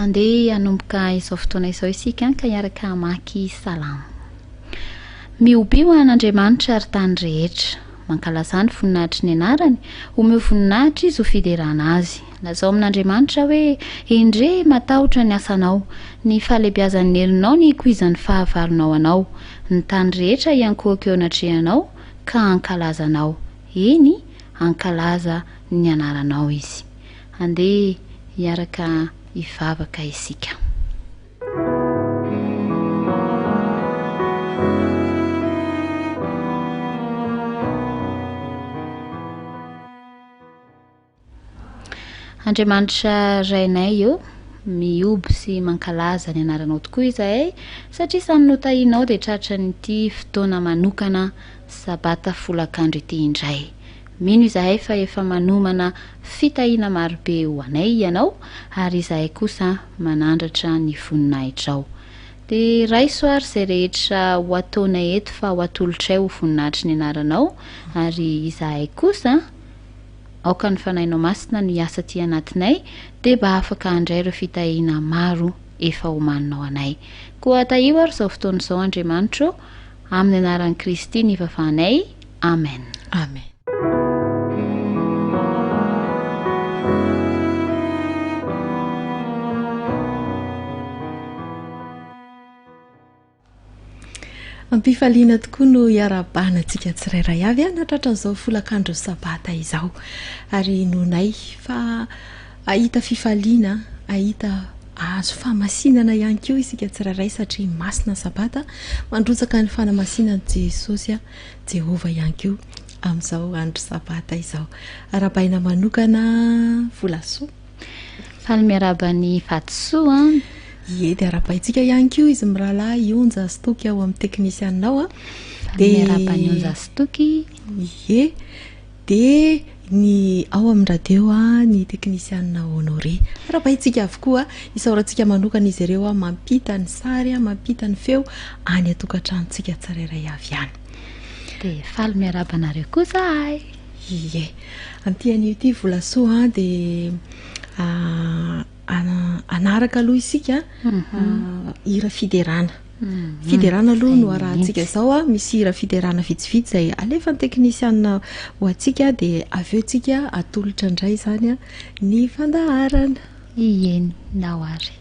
Andeha hanomboka izao fotoana izao isika ka hiaraka mamaky salamo. Miobio an'Andriamanitra ary tany rehetra, mankalaza ny voninahitry ny anarany, omeo voninahitra izy ho fiderana azy. Lazao amin'Andriamanitra hoe endre matahotra ny asanao, ny fahalebiazan'ny herinao ny kuizan'ny fahavalonao anao, ny tany rehetra iankohaka eo anatrehanao ka ankalazanao. Eny, ankalaza ny anaranao izy. Andeha hiaraka ivavaka isika. Andriamanitra rainay eo, miobo sy mankalaza ny anaranao tokoa izahay, satria samy notahinao dia tratra nyity fotoana manokana sabata folakandro ity indray. Mino izahay fa efa manomana fitahiana marobe ho anay ianao, ary izahay kosa manandratra ny voninahitrao. Dia raisoary izay rehetra ho ataonay eto fa ho atolotray ho voninahitry ny anaranao, ary izahay kosa aoka ny fanahinao masina ny asa ty anatinay, dia mba afaka handray ireo fitahiana maro efa homaninao anay. Koa tahio ary izao fotoana izao Andriamanitra, amin'ny anaran'i Kristy ny vavanay. Amen. Amen. Ampifaliana tokoa no iarabana antsika tsirairay avy natratra an'izao folakandro sabata izao, ary nonay fa ahita fifaliana, ahita azo famasinana ihany koa isika tsirairay, satria masina sabata mandrotsaka ny fanamasinana Jesosy Jehova ihany koa amin'izao andro sabata izao. Arabaina manokana volasoa Faly miarabany vatosoa Ie, dia arabaintsika ihany koa izy mirahalahy Onja Stoky ao amin'ny teknisianao dia miarabany Onja Stoky. Ie, dia ny ao amin'ny radio ny teknisianina Honoré. Arabaintsika avokoa isaorantsika manokana izy ireo mampita ny sary, mampita ny feo any atokantranontsika tsirairay avy ihany. Dia faly miarabanareo koa zahay. Ie, amin'ity an'io ity volasoa dia anaraka aloha isika hira fiderana fiderana aloha no arahantsika zao a misy hira fiderana vitsivitsy zay alefa ny teknisianna ho atsika dia aveo tsika atolotra indray zany a ny fandaharana ieny naoary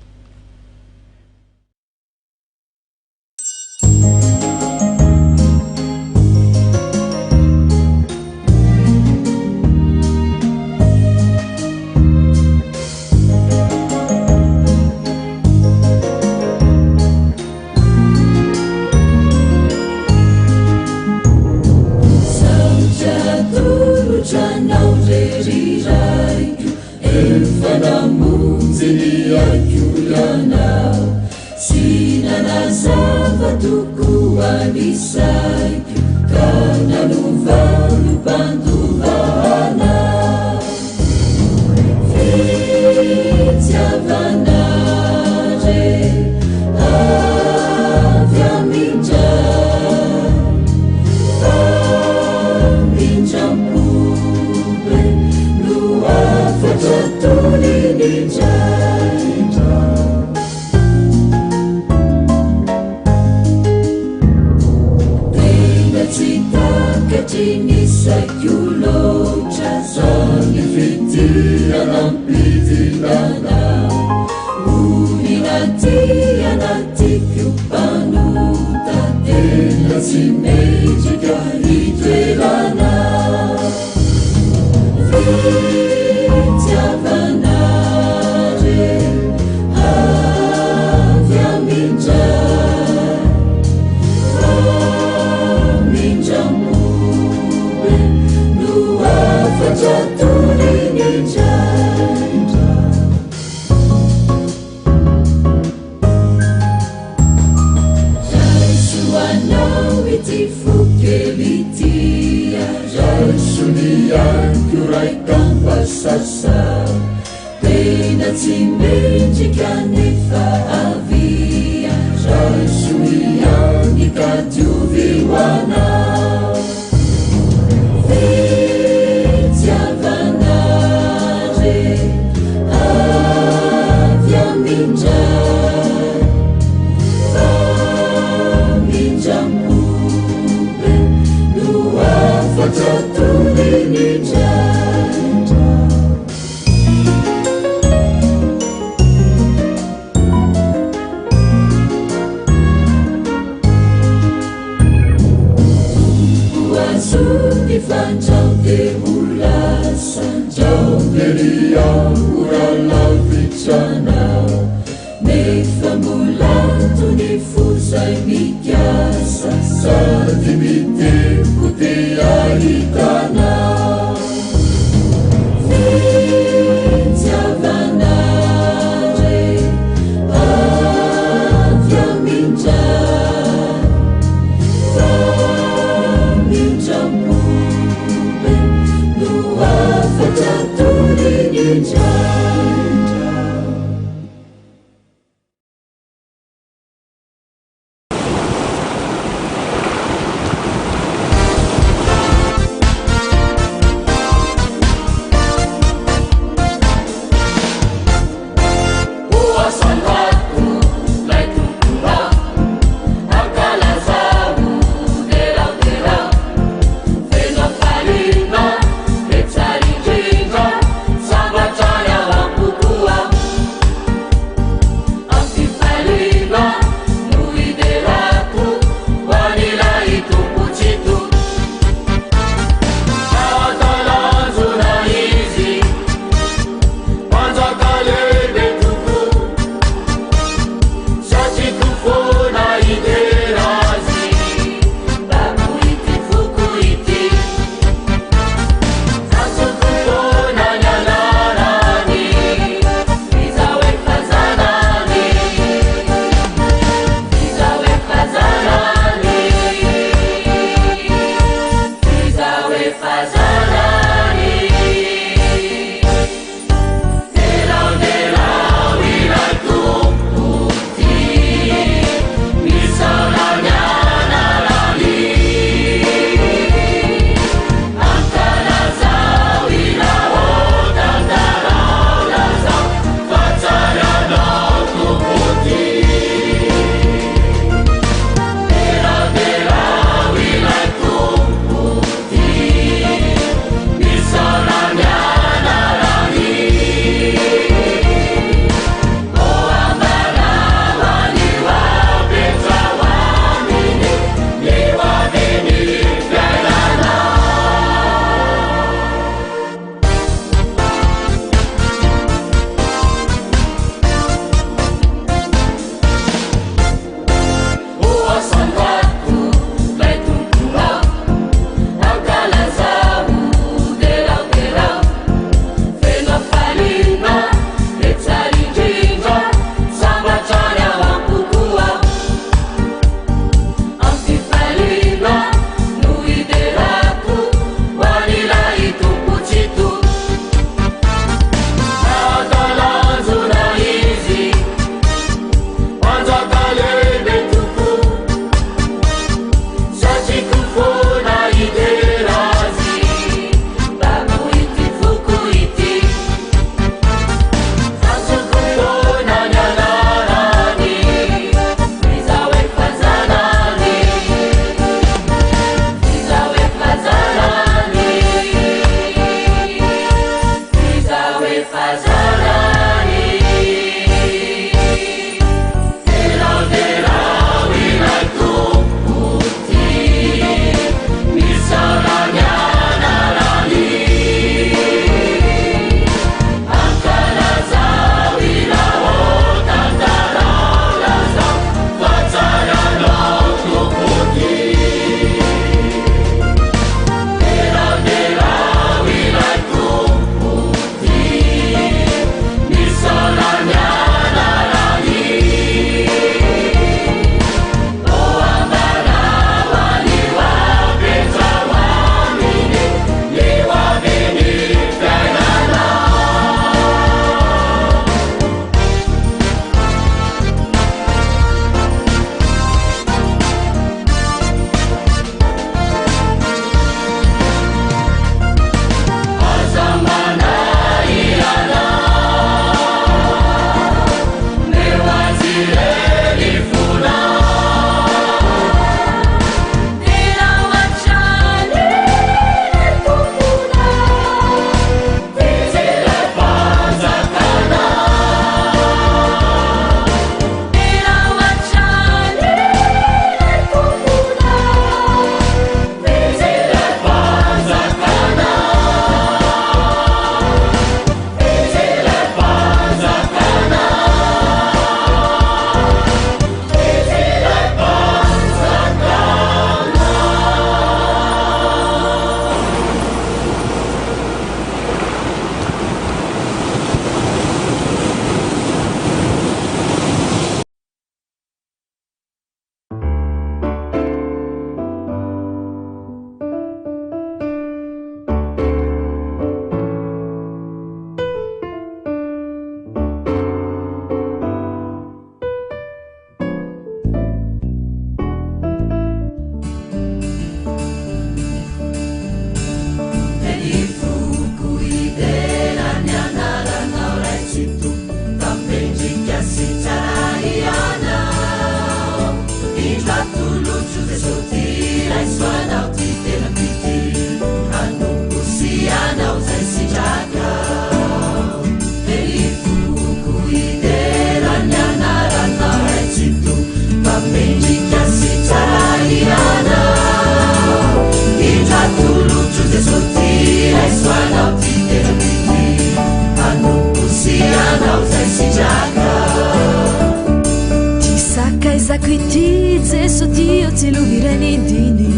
Iti Jesu Dio ti luvireni dini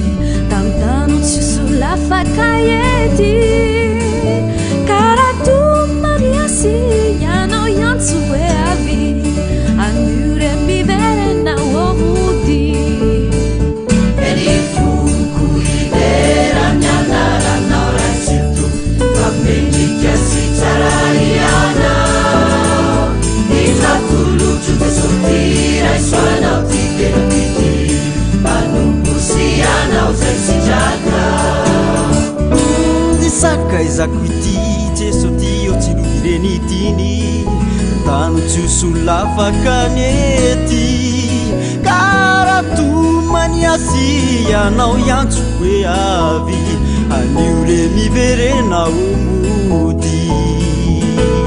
Tantano ci sulla fakayeti Karatu mariasi Yano yansu e avi Anure vivere na uomudi Eni fuku idera Nyanara na orasitu Vamendi chiasi tarariana Itatulu giude sottira e suona Disaka izako ity Jesu Dio tsy lovireny diny Tano tsioso lafakany ety Karatu maniasy Anao iantso hoe avy Anio le miverena omody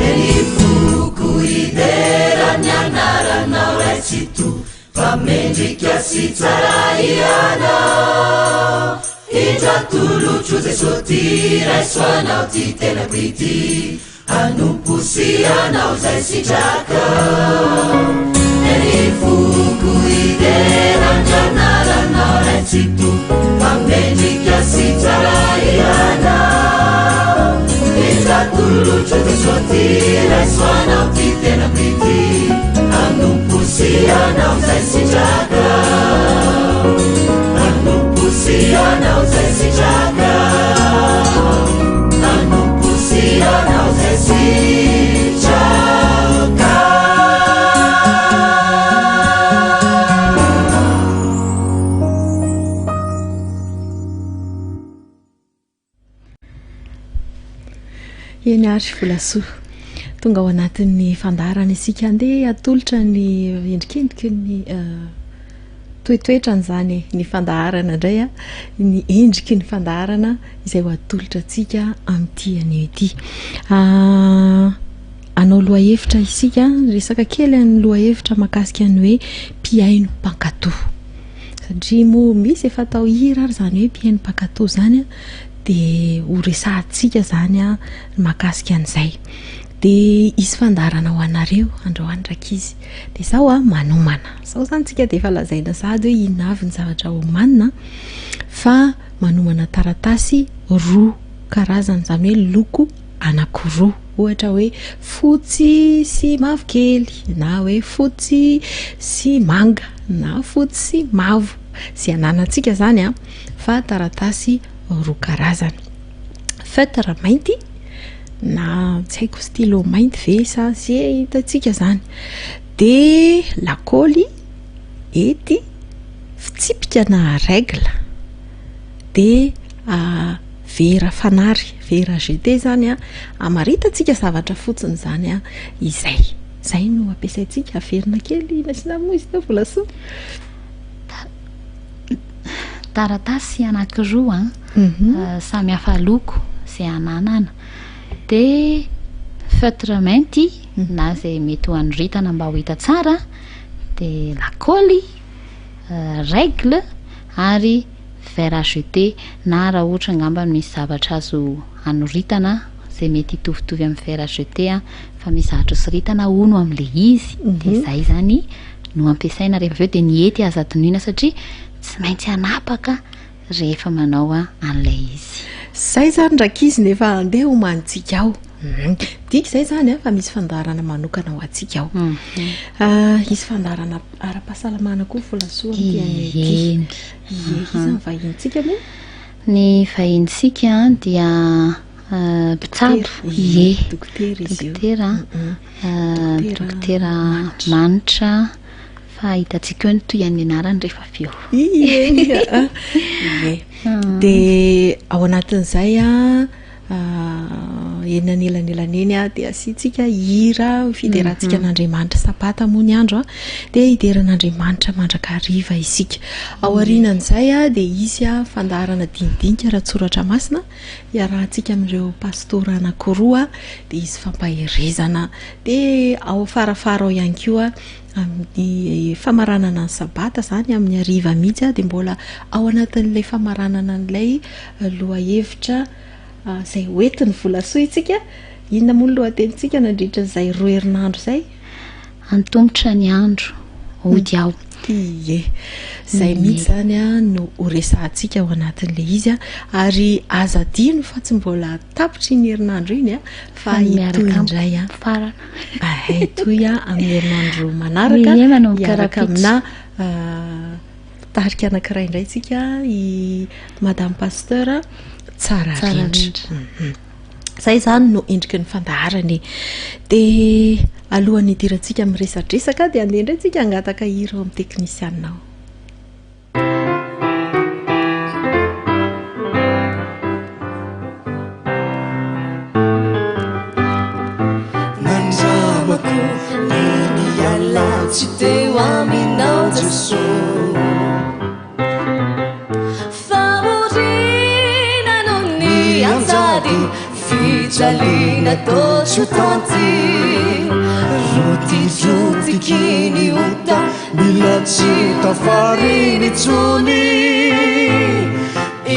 Eny foko idera ny anaranao raitsito Fa mendrika sy tsara iana Itatolo Jesu ty raisoanao ty tena prity Anomposy anao zay sitraka Eny foko idera ny anaranao raitsito Fa mendrika sy tsara iana Itatolo Jesu ty raisoanao ty tena prity Anomposy anao zay sitraka Anomposy anao zay sitraka Anomposy anao zay sitraka Eny ary volasoa tonga ao anatin'ny fandarana isika andeha atolotra ny endrikendriky ny toetoetrany zany ny fandaharana indray ny endriky ny fandaharana izay ho atolotra atsika amin'ity anio ity anao lohahevitra isika resaka kely ny lohahevitra mahakasika ny hoe mpiaino mpankatoa satria moa misy efa atao hira ary zany hoe mpiaino mpankatoa zany dia ho resahantsika zany mahakasika an'izay dia isy fandarana ho anareo androany rakizy dia zao manomana zao zany tsika dia efa lazaina sady hoe inona avy ny zavatra homanina fa manomana taratasy roa karazany zany hoe loko anankiroa ohatra hoe fotsy sy mavokely na hoe fotsy sy manga na fotsy sy mavo sy ananantsika zany fa taratasy roa karazany feutre mainty na tsy haiko stylo mainty ve sa sy hitatsika zany dia lakôly ety fitsipika na règle dia vera fanary vera jeté zany amaritatsika zavatra fotsiny zany izay no ampiasaintsika averina kely nasina moa izy tao volasoa taratasy anankiroa samy hafa loko zay ananana dia feutre mainty na zay mety ho anoritana mba ho hita tsara dia lakôly règle ary vera jeté na raha ohatra ngamba misy zavatra azo anoritana zay mety hitovitovy amin'ny vera jeté fa misy zavatra soritana ono amin'le izy dia zay zany no ampiasaina rehefa aveo dia ny hety aza tonoina satria tsy maintsy anapaka rehefa manao an'ilay izy zay zany rakizy nefa andeha homanitsika ao diky zay zany fa misy fandarana manokana ho atsika ao isy fandarana ara-pahasalamana koa volasoa eny izany vahintsika moa ny vahintsika dia mpitsabo dokotera manitra fa hitatsika eo ny toy any anarany rehefa feo dia ao anatin'izay eny anelanelany eny dia asiantsika hira fiderahantsika an'Andriamanitra sabata moa ny andro dia hideran'Andriamanitra mandrakariva isika ao aorianan'izay dia izy fandaharana dinidinika raha tsoratra masina iarahantsika amin'ireo pastora anankiroa dia izy fampaherezana dia ao farafara ao ihany koa amin'ny famaranana ny sabata zany amin'ny hariva mihitsy dia mbola ao anatin'ilay famaranana n'ilay lohahevitra izay hoentiny volasoa itsika inona moa ny lohatenitsika nandritra izay 2 herinandro izay antombotra ny andro ody ao ie izay mihitsy zany no horesahantsika ao anatin'ilay izy ary azadino fa tsy mbola tapitry ny herinandro iny fa itoy indray farana itoy amin'ny herinandro manaraka iaraka amina tarika anankiray indray tsika i madame pasteur tsara rindra zay zany no endriky ny fandaharany dia alohan'ny idirantsika amin'ny resadresaka dia andeha indray tsika angataka hira amin'ny teknisianao nandrabako neny ala tsy teo aminao Jesosy favorinanao ny anjady fijalina totso tanty rotirotikiny ota mila tsy tafariny tsony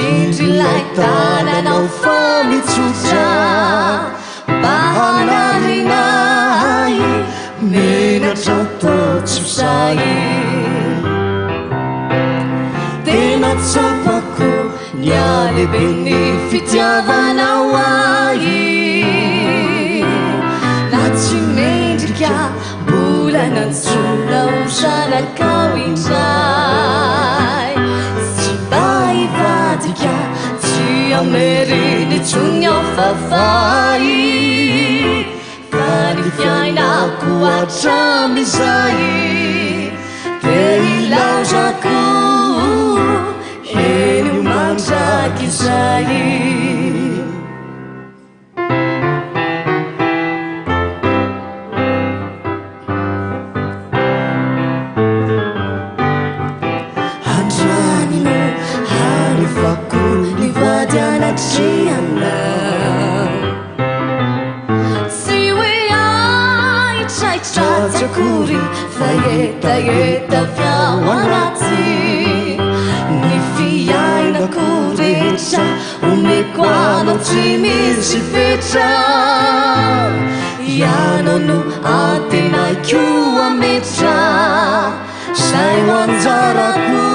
indry lay tananao fa mitsotra mba hanalinay menatra totso zay tena tsapako ny alehibe ny fitiavanao ay na tsy mendrika mbola nantsona osanakao indray tsy mba hivadika tsy ameriny tsony ao fafay fa ny fiainako hatramizay dia ilaozako eny mandraky izay andranino harifako ny vady anatrianao tsy hoe aitraitratrakory fa etaeta fiao anaty ny fiainako rehetra omeko anao tsy misy fetra ianao no antenaiko ametra zay ho anjarako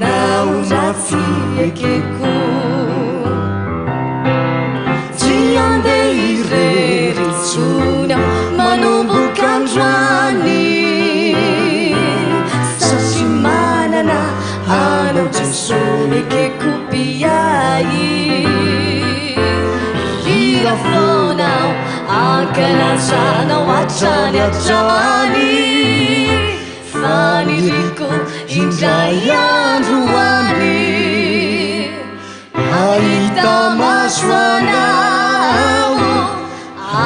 na ho ratsy ekeko tsy andeha ireritsony aho manomboka androany satria manana anao Jesosy ekeko piay hira fonao ankalazanao hatrany hatrany fa niriko indray andro any ahita maso anao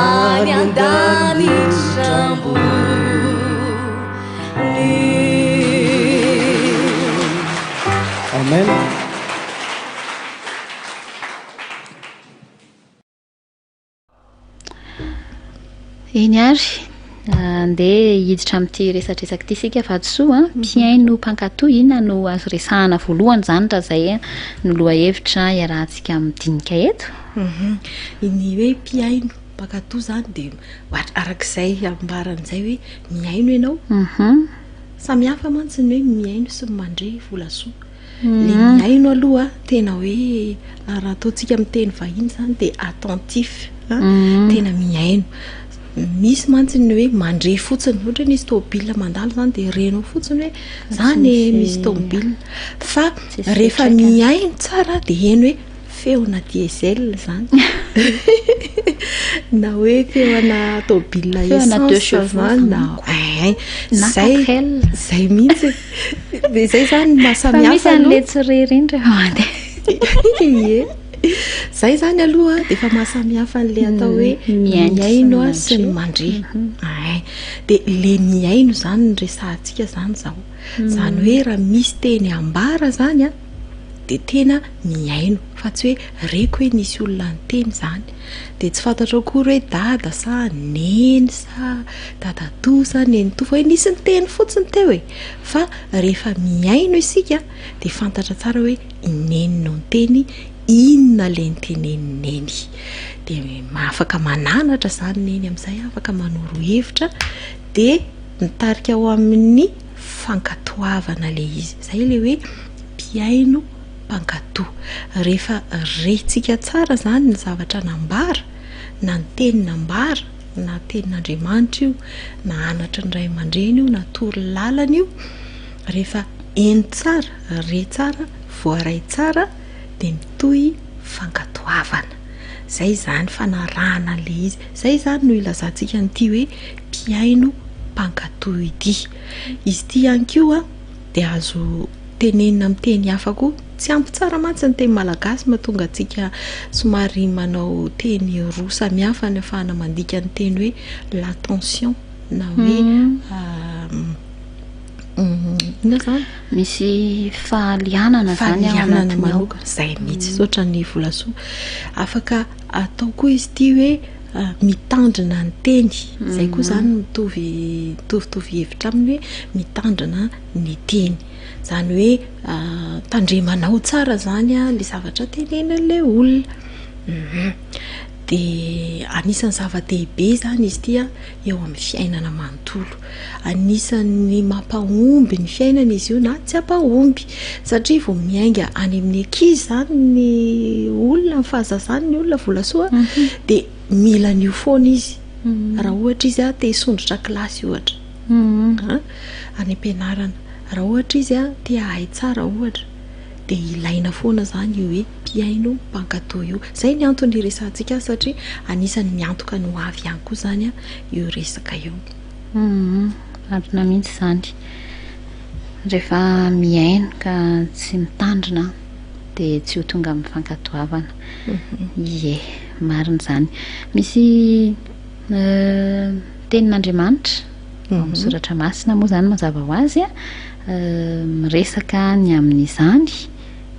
any an-danitrambo amen eny ary andeha hiditra amin'ity resatresaka ity sika fatosoa mpiaino mpankatoy ina no azo resahana voalohany zany raha zay no lohahevitra iarahantsika amin'ny dinika eto ny hoe mpiaino mpankatoy zany dia arak'izay ambaran'izay hoe miaino ianao samihafa mantsy ny hoe miaino sy mandre volasoa le miaino aloha tena hoe raha ataontsika amin'ny teny vahiny zany dia attentif tena miaino misy mantsy ny hoe mandre fotsiny ohatra nisy tômobila mandalo zany dia renao fotsiny hoe zany misy tômobila fa rehefa miaino tsara dia eny hoe feona diesel zany na hoe feona tômobila essence zany na zay mihitsy dia zay zany mahasamihafa misy an'le tsirerindra ie Zay zany aloha de efa mahasamihafa n'le atao hoe miaino sy ny mandre. De le miaino zany ny resahantsika zany zao. Zany hoe raha misy teny ambara zany a de tena miaino fa tsy hoe reko hoe nisy olona ny teny zany. De tsy fantatra akory hoe dada sa neny sa dadatoa sa nenitoa fa hoe nisy ny teny fotsiny teo e. Fa rehefa miaino isika de fantatra tsara hoe ineny no ny teny, inona le ny teneniny. De afaka mananatra zany neny amin'izay, afaka manoro hevitra de mitarika ao amin'ny fankatoavana le izy. Zay le hoe mpiaino mpankatoa. Rehefa retsika tsara zany ny zavatra nambara, na ny teny nambara, na tenin'Andriamanitra io, na anatra ny ray aman-dreny io, na tory lalana io, rehefa eny tsara, re tsara, voaray tsara de mitohy fankatoavana. Zay zany fanarahana le izy. Zay zany no ilazantsika n'ity hoe mpiaino mpankatoa ity. Izy ity ihany koa de azo tenenina amin'ny teny hafa koa. Tsy ampy tsara mantsy ny teny malagasy mahatonga antsika somary manao teny roa samihafa ny afahana mandika ny teny hoe l'attention na hoe misy fahalianana zany fahalianana manokana zay mihitsy sotra ny volasoa. Afaka atao koa izy ity hoe mitandrina ny teny. Zay koa zany mitovitovy hevitra aminy hoe mitandrina ny teny. Zany hoe tandremanao tsara zany le zavatra tenenan'le olona. De anisan'ny zava-dehibe zany izy ity eo amin'ny fiainana manontolo. Anisan'ny mampahomby ny fiainana izy io na tsy ampahomby, satria vao miainga any amin'ny ankizy zany ny olona, ny fahazazany ny olona volasoa de mila an'io foana izy. Raha ohatra izy te hisondrotra kilasy ohatra, any am-pianarana, raha ohatra izy te hahay tsara ohatra, de ilaina foana zany io hoe mpiaino mpankatoa io. Zay ny antony resantsika satria anisan'ny miantoka ny ho avy ihany koa zany io resaka io. Antona mihitsy zany. Rehefa miaino ka tsy mitandrina de tsy ho tonga amin'ny fankatoavana. Marina zany. Misy tenin'Andriamanitra amin'ny soratra masina moa zany mazava ho azy miresaka ny amin'izany.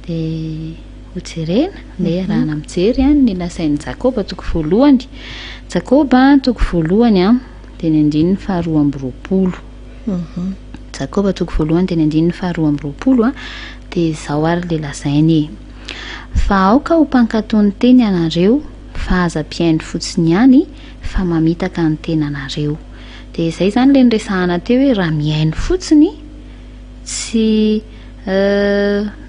De hojerena le raha namijery ny lasain'ny Jakoba toko voalohany. Jakoba toko voalohany teny andininy 2:20. Jakoba toko voalohany teny andininy 2:20 de zao ary le lazainy: fa aoka ho mpankatoa ny teny anareo, fa aza mpiaino fotsiny ihany fa mamitaka ny tenanareo. De zay zany le niresahana teo hoe raha miaino fotsiny, tsy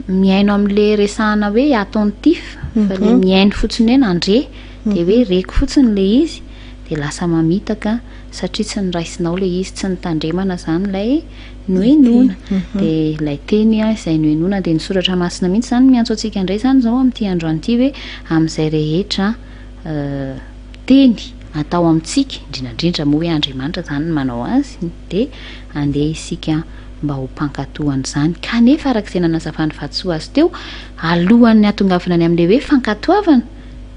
miaino amin'le resahana hoe attentif, fa le miaino fotsiny hoe nandre de hoe reko fotsiny le izy de lasa mamitaka, satria tsy niraisinao le izy, tsy nitandremana zany lay noenona. De ilay teny izay noenona de ny soratra masina mihitsy zany miantso antsika indray zany zao amin'ity androany ity hoe amin'izay rehetra teny atao amintsika, indrindrandrindra moa hoe Andriamanitra zany manao azy, de andeha isika mba ho mpankatoana izany. Kanefa arak'izay nanazavany vatosoa azy teo, alohan'ny atongavana ny amin'le hoe fankatoavana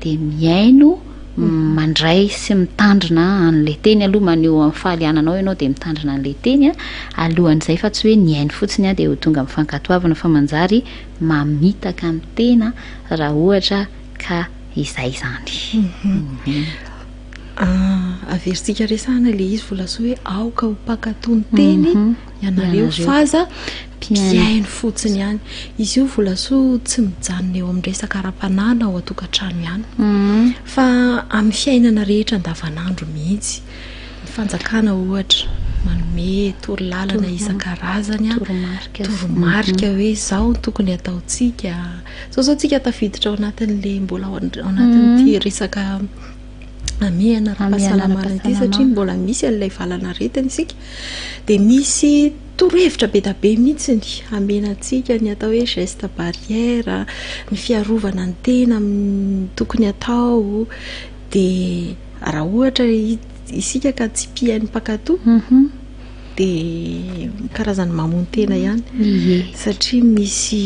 de miaino mandray sy mitandrina an'le teny aloha, maneho amin'ny fahaliananao ianao de mitandrina an'le teny alohan'izay, fa tsy hoe miaino fotsiny de ho tonga amin'ny fankatoavana, fa manjary mamitaka ny tena raha ohatra ka izay zany. Averintsika resahana le izy volasoa hoe aoka ho mpankatoa ny teny ianareo, faza mpiaino fotsiny ihany. Izy io volasoa tsy mijanona eo amin'ny resaka ara-panana ao atokantrano ihany, fa amin'ny fiainana rehetra andavanandro mihitsy. Ny fanjakana ohatra manome torolalana isan-karazany, toromarika hoe zao tokony ataontsika. Zao tsika tafiditra ao anatin'le mbola ao anatin'ity resaka amiana ara-pahasalamana ity, satria mbola misy an'ilay valana retina isika, de misy torohevitra be da be mihitsy ny amenatsika ny atao hoe geste barrière, ny fiarovana ny tena tokony atao. De raha ohatra isika ka tsy mpiaino mpankatoa dia karazany mamontena ihany satria misy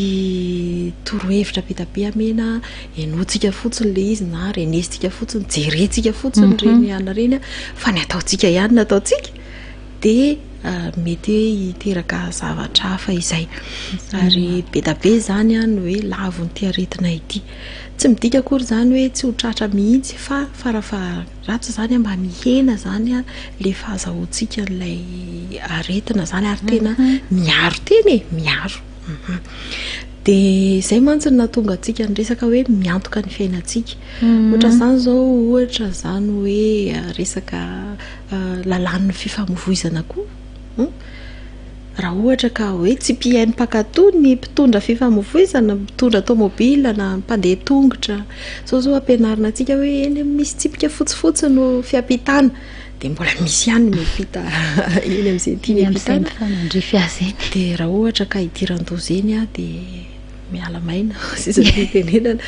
torohevitra betabe amena enoantsika fotsiny le izy na renesitsika fotsiny jerentsika fotsiny reny ana reny a fa ny ataontsika ihany nataontsika dia mety hoe hiteraka zavatra hafa izay ary betabe zany a no hoe lavo ny tiaretina ity tsy midika akory zany hoe tsy ho tratra mihitsy fa farafaratso zany a mba mihena zany a le fahazahoantsika n'ilay aretina zany ary tena miaro teny miaro dia izay mantsy no natonga antsika ny resaka hoe miantoka ny fiainantsika ohatra zany zao ohatra zany hoe resaka lalan'ny fifamovoizana koa raha ohatra ka hoe tsy mpihainy mpakatoa ny mpitondra fifamovoizana mpitondra tomobila na mpandeha tongotra zao ampianarina antsika hoe eny misy tsipika fotsifotsy no fiampitana dia mbola misy ihany miampita eny amin'izay tia miampitana fanandrify azy eny dia raha ohatra ka hidiran-doza eny a dia miala maina sisanitenenana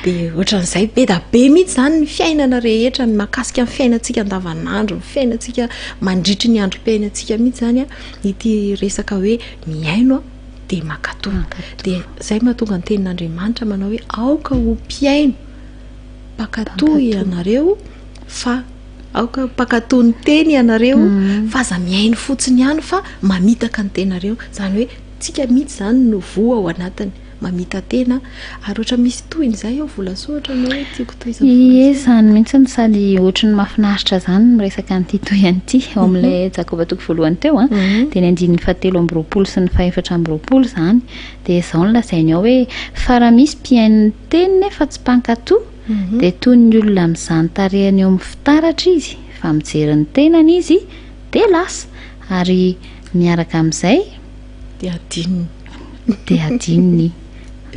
dia ohatran'izay be da be mihitsy zany ny fiainana rehetra ny mahakasika ny fiainantsika andavanandro ny fiainantsika mandritry ny androm-piainantsika mihitsy zany a ity resaka hoe miaino a dia makatoa dia izay mahatonga ny tenin'Andriamanitra manao hoe aoka ho mpiaino mpakatoa ianareo fa aoka mpakatoa ny teny ianareo fa aza miaino fotsiny ihany fa mamitaka ny tenareo zany hoe tsika mihitsy zany no voa ao anatiny mamita tena ary ohatra misy tohiny izay ao volasoatra no hoe tiako toizany zany mihitsy ny sady ohatry ny mahafinaritra zany miresaka an'ity tohany ity ao amin'ilay jakoba toko voalohany teo a dia ny andininy 7 sy ny 4 zany dia izao no lazainy ao hoe fa raha misy mpiaino teny nefa tsy mpankatoa dia toy ny olona amin'izany tarehany eo amin'ny fitaratra izy fa mijery ny tenany izy dia lasa ary miaraka amin'izay dia adininy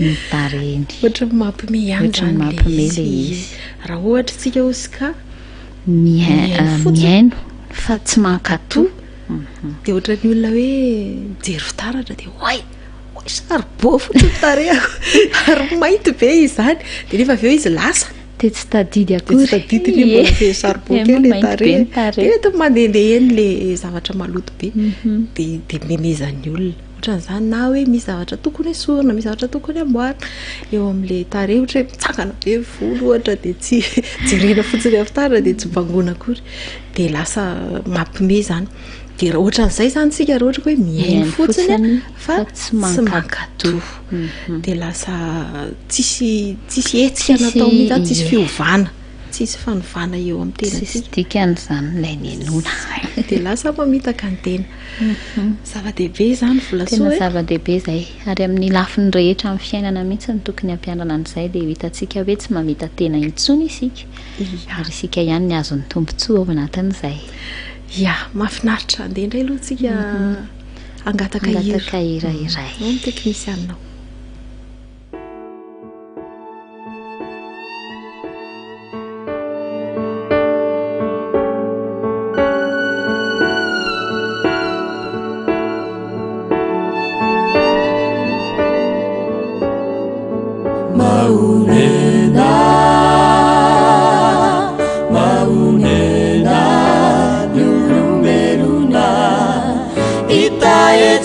ny tarehany ohatra mampime ihany zany le izy raha ohatra tsika osika miaino fa tsy mankatoa dia ohatra ny olona hoe mijery fitaratra dia hoay sarbo fotsiny tarehako ary mainty be izy zany dia nefa avy eo izy lasa dia tsy tadidy akory tadidiny mbola fe sarbo kely le tarehy dia mandehandeha eny le zavatra maloto be dia memezan'ny olona ohatran'izany na hoe misy zavatra tokony esorina misy zavatra tokony amboarina eo amin'le tarehy ohatra hoe mitsangana be volo ohatra dia tsy jerena fotsiny afitaratra dia tsy bangona akory dia lasa mampime zany dia ohatran'izay zany tsika raha ohatra hoe miaino fotsiny fa tsy mankatoa dia lasa tsisy hetsika natao mihitsy zany tsisy fiovana tsisy fanovana eo amin'ny tena tsisy dikany zany ilay nenona dia lasa mamitaka ny tena zava-dehibe zany volasoa tena zava-dehibe zay ary amin'ny lafiny rehetra amin'ny fiainana mihitsy ny tokony hampianana an'izay dia hitantsika hoe tsy mamita tena intsony isika ary isika ihany ny azon'ny tombontsoa ao anatin'izay ya mahafinaritra andeha indray aloha tsika angataka hira iray ny teknisianao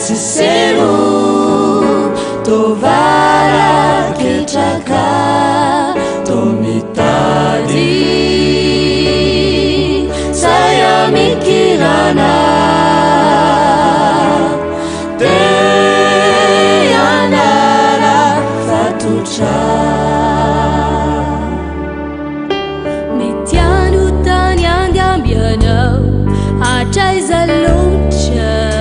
Sisero tovara ketraka tomitadi saya mikirana te anara fatutra mitianu tani angambiano achai zaluncha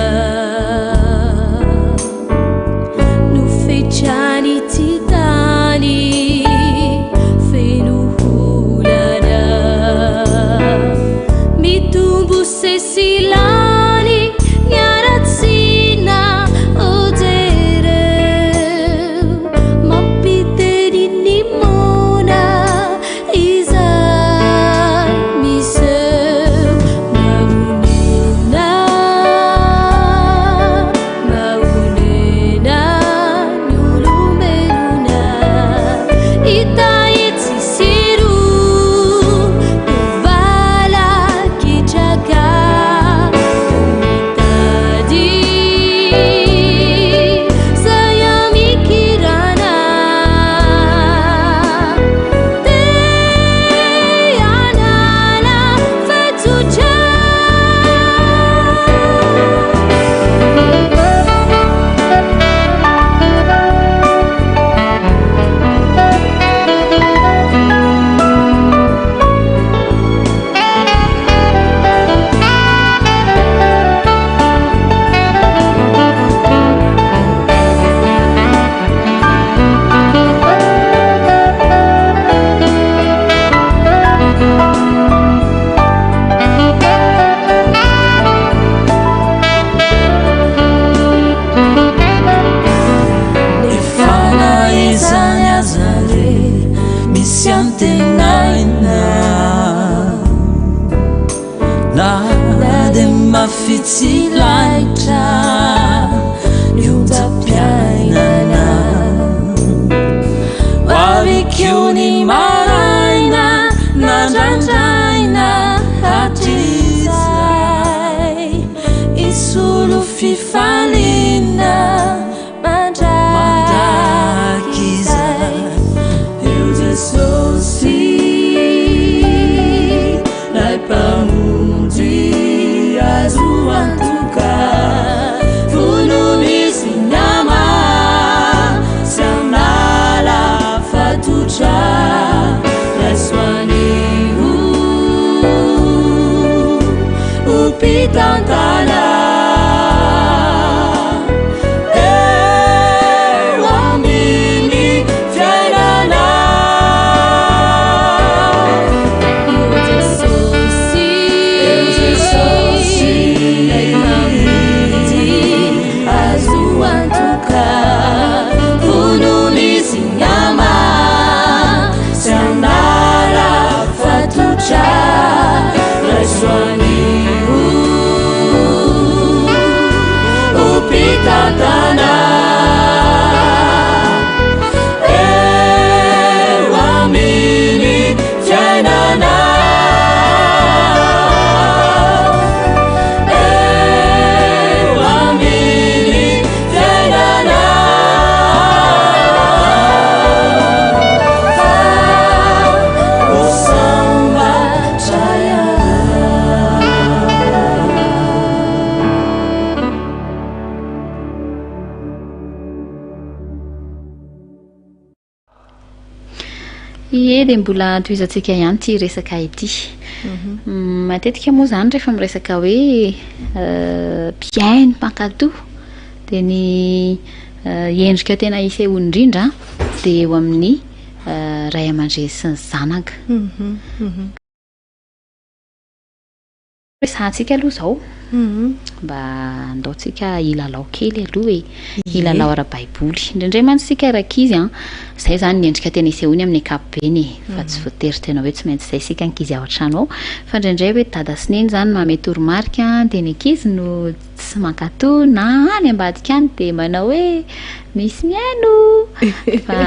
fifalina mandrakiza eo Jesosy lai mpamonjy azo antoka vonon'izy nama sy amnala fatotra laisoanio upitantala Tatana amini janana amini janana usamba chaya ie dia mbola toizantsika ihany ty resaka ity matetika moa zany rehefa miresaka hoe piainy mpankatoa dia ny endrika tena isehoany indrindra dia eo amin'ny ray aman-dreny sy ny zanaka resantsika aloha zao mba andaotsika ilalao kely aloha hoe ilalao ara-baiboly indraindray mantsika rakizy zay zany ny endrika tena isehoany amin'ny ankapobeny fa tsy voatery tena hoe tsy maintsy zay sika ankizy ao an-trano ao fa indraindray hoe dada sy neny zany mahay toromarika dia ny ankizy no tsy mankatoa na any ambadika any dia manao hoe misy miaino fa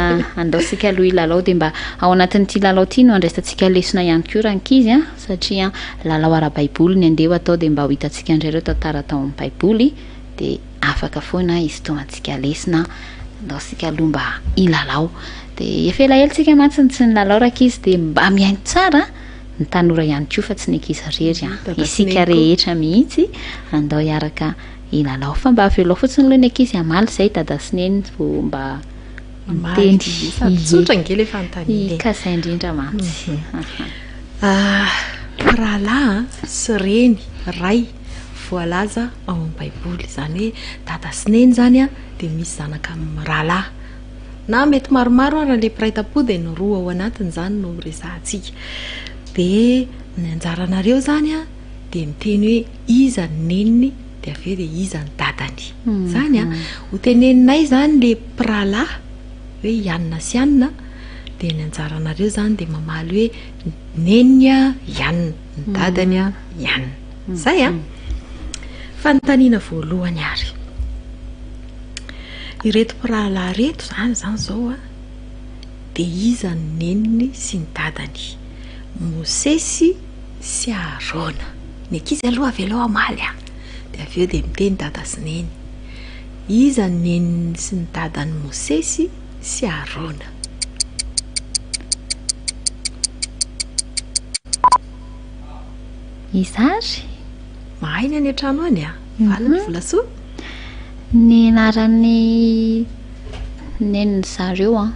andaotsika aloha ilalao dia mba ao anatin'ity lalao ity no andraisantsika lesona ihany koa raha ankizy satria lalao ara-baiboly ny andeha atao dia mba ho hitantsika indray ireo tantara tao amin'ny baiboly dia afaka foana izy toantsika lesona andaotsika aloha mba ilalao dia efa elahelitsika mantsiny tsy ny lalao raha ankizy dia mba miaino tsara ny tanora ihany koa fa tsy ny ankizy rery isika rehetra mihitsy andao hiaraka ilalao fa mba avelao fotsiny aloha ny ankizy amaly zay dada sy neny vo mba miteny tsotra ngely efa antany kasay indrindra mantsy rahalahy sy reny ray voalaza ao amin'ny baiboly zany hoe dada sy neny zany dia misy zanaka amin'ny rahalahy na mety maromaro raha le piraitam-po dia ny roa ao anatiny zany no resahantsika dia ny anjaranareo zany dia miteny hoe iza ny neniny dia aveo dia iza ny dadany zany ho teneninay zany le pirahalahy hoe ianina sy ianina dia ny anjaranareo zany dia mamaly hoe neniny ianina ny dadany ianina zay fanontaniana voalohany ary ireto pirahalahy reto zany zao dia iza ny neniny sy ny dadany Mosesy sy Arona ny ankizy aloha avelao amaly dia aveo dia miteny dada sy neny iza ny neniny sy ny dadany Mosesy sy Arona izary mahaina any an-trano any valiny volasoa ny anaran'ny neniny zareo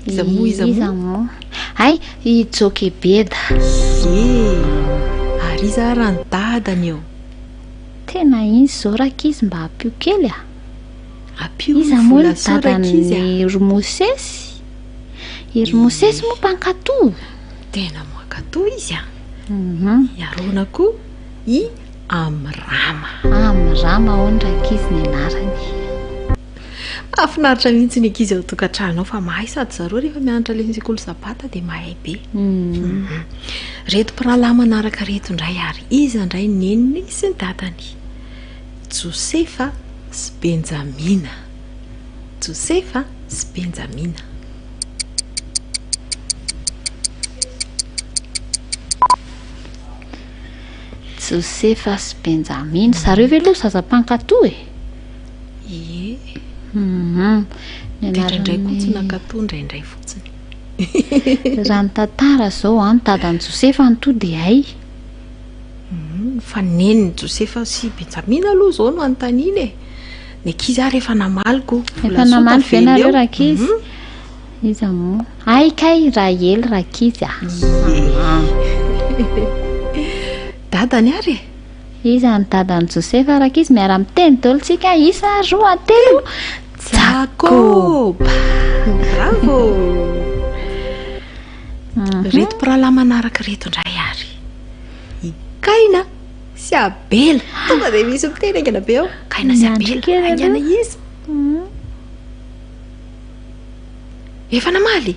iza mo ay i Jokebeda ary iza raha ny dadany eo tena izy zao rakizy mba apio kely apio iza moa ny dadany ry Mosesy iry Mosesy moa mpankatoa tena mankatoa izy Arona koa i Amrama ao ny rakizy ny anarany afinaritra mihitsy ny ankizy ao tokantrano ao fa mahay sady zareo rehefa mianatra le sekoly sabata dia mahay be reto pirahalahy manaraka reto indray ary iza indray neniny sy ny dadany Josefa sy Benjamina Josefa sy Benjamina zareo ve aloha zaza-pankatoa e? Indraindray koa tsy nankatoa indraindray fotsiny. Raha ny tantara zao a, ny dadany Josefa no to de ay. Fa neniny Josefa sy Benjamina aloha zao no anontaniana e. Ny ankizy ary efa namaliko. Efa namaly ve nareo rakizy? Iza moa? Aikay Rahely rakizy dadany ary iza ny dadany Josefa rakizy miara miteny daholo tsika isa roa telo Jakoba. Bravo. Reto mpirahalahy manaraka reto indray ary i Kaina sy Abela. Tonga dia misy miteny angana be ao Kaina sy Abela angana izy. Efa namaly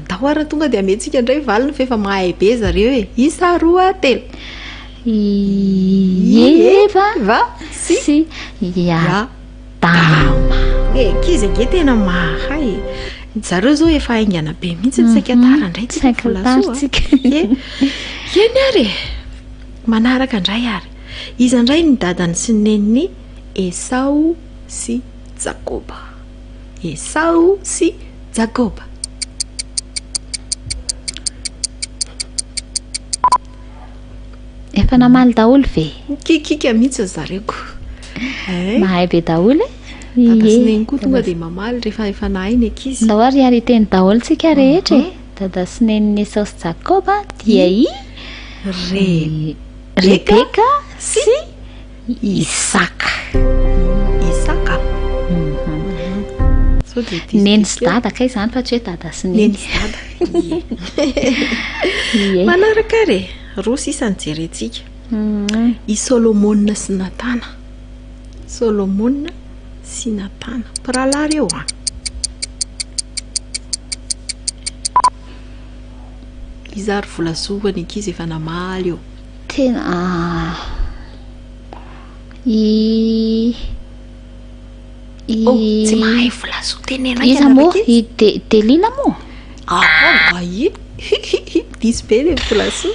dahoara tonga dia amentsika indray valiny fa efa mahay be zareo e. Isa roa telo Eva va sy ya dama. Ankizy ange tena mahay. Zareo zao efa aingana be mihitsy ny sekatara indray tsika volasoa. Eny ary manaraka indray ary izy indray ny dadany sy neniny Esau sy Jakoba. Esau sy Jakoba. Efa namaly daholo ve? Kikika mihitsy zareko. Mahay be daholo e. Dada sy neny koa tonga dia mamaly rehefa efa nahay ny ankizy. Ndao ary ary teny daholo tsika rehetra e. Dada sy neniny Esau sy Jakoba dia Rebeka sy Isaka. Isaka. Neny sy dada kay izany fa tsy hoe dada sy neny. Manaraka re roa sisa ny jerentsika. I Solomona sy Natana. Solomona sy Natana mpirahalahy reo izary volasoa ny ankizy efa namaly eo. Tena tsy mahay volasoa tenena iza moa i Delila moa? Disy be le volasoa.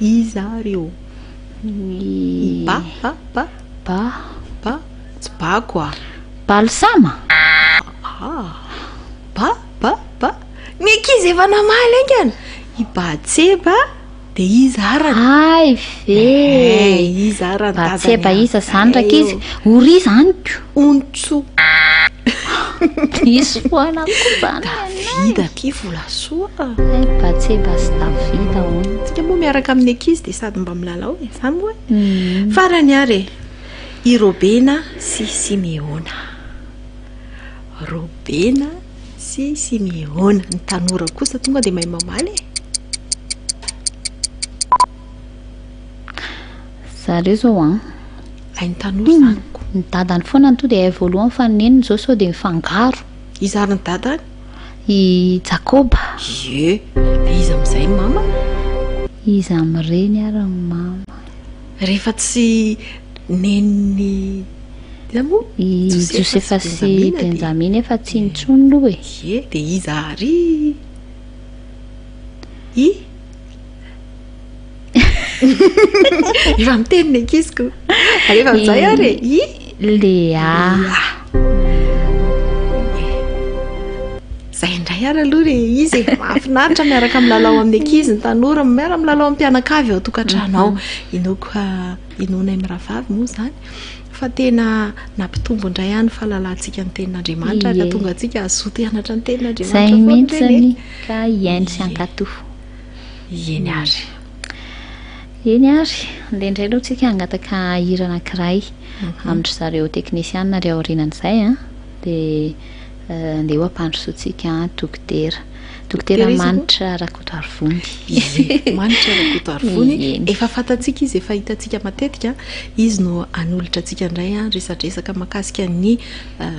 Izareo ba tsy ba koa Balsama. Ba ny ankizy efa namaly angana i Batseba de izarany. Ay ve izarany Batseba iza zany rakizy ori zany ontso. Diso foana koa zany Davida ki volasoa. Batseba sy Davida hono. Tsika moa miaraka amin'ny ankizy de sady mba milalao e zany moa farany ary i Robena sy Simeona. Robena sy Simeona ny tanora kosa tonga dia mahay mamaly e. Zareo zao ay ny tanora zaniko. Ny dadany foana to dia hay voalohany fa neniny zao sao dia mifangaro. Izary ny dadany I Jakoba. Ie iza amin'izay ny mama? Iza amin'ireny ary ny mama. Rehefa tsy neniny i Josefa sy Benjamina efa tsy nitsony aloha e. Ie dia iza ary efa miteny ny ankiziko rehefa amin'izay ary Lea. Zay indray ary aloha re izy mahafinaritra miaraka milalao amin'ny ankizy ny tanora miara milalao amin'ny mpianakavy ao tokantrano ao. Inoka inona miravavy moa zany fa tena nampitombo indray ihany fahalalantsika ny tenin'Andriamanitra ka tonga antsika azoto hianatra ny tenin'Andriamanitra. Zay mihitsy ka iainy sy ankatoho. Eny ary indray aloha tsika hangataka hira anankiray amin'ny zareo teknisianina ry aorianan'izay dia andeha ho ampandrosoantsika dokotera manitra Rakotoarivony. Manitra Rakotoarivony efa fantatsika izy efa hitantsika matetika izy no anolotra antsika indray resadresaka makasika ny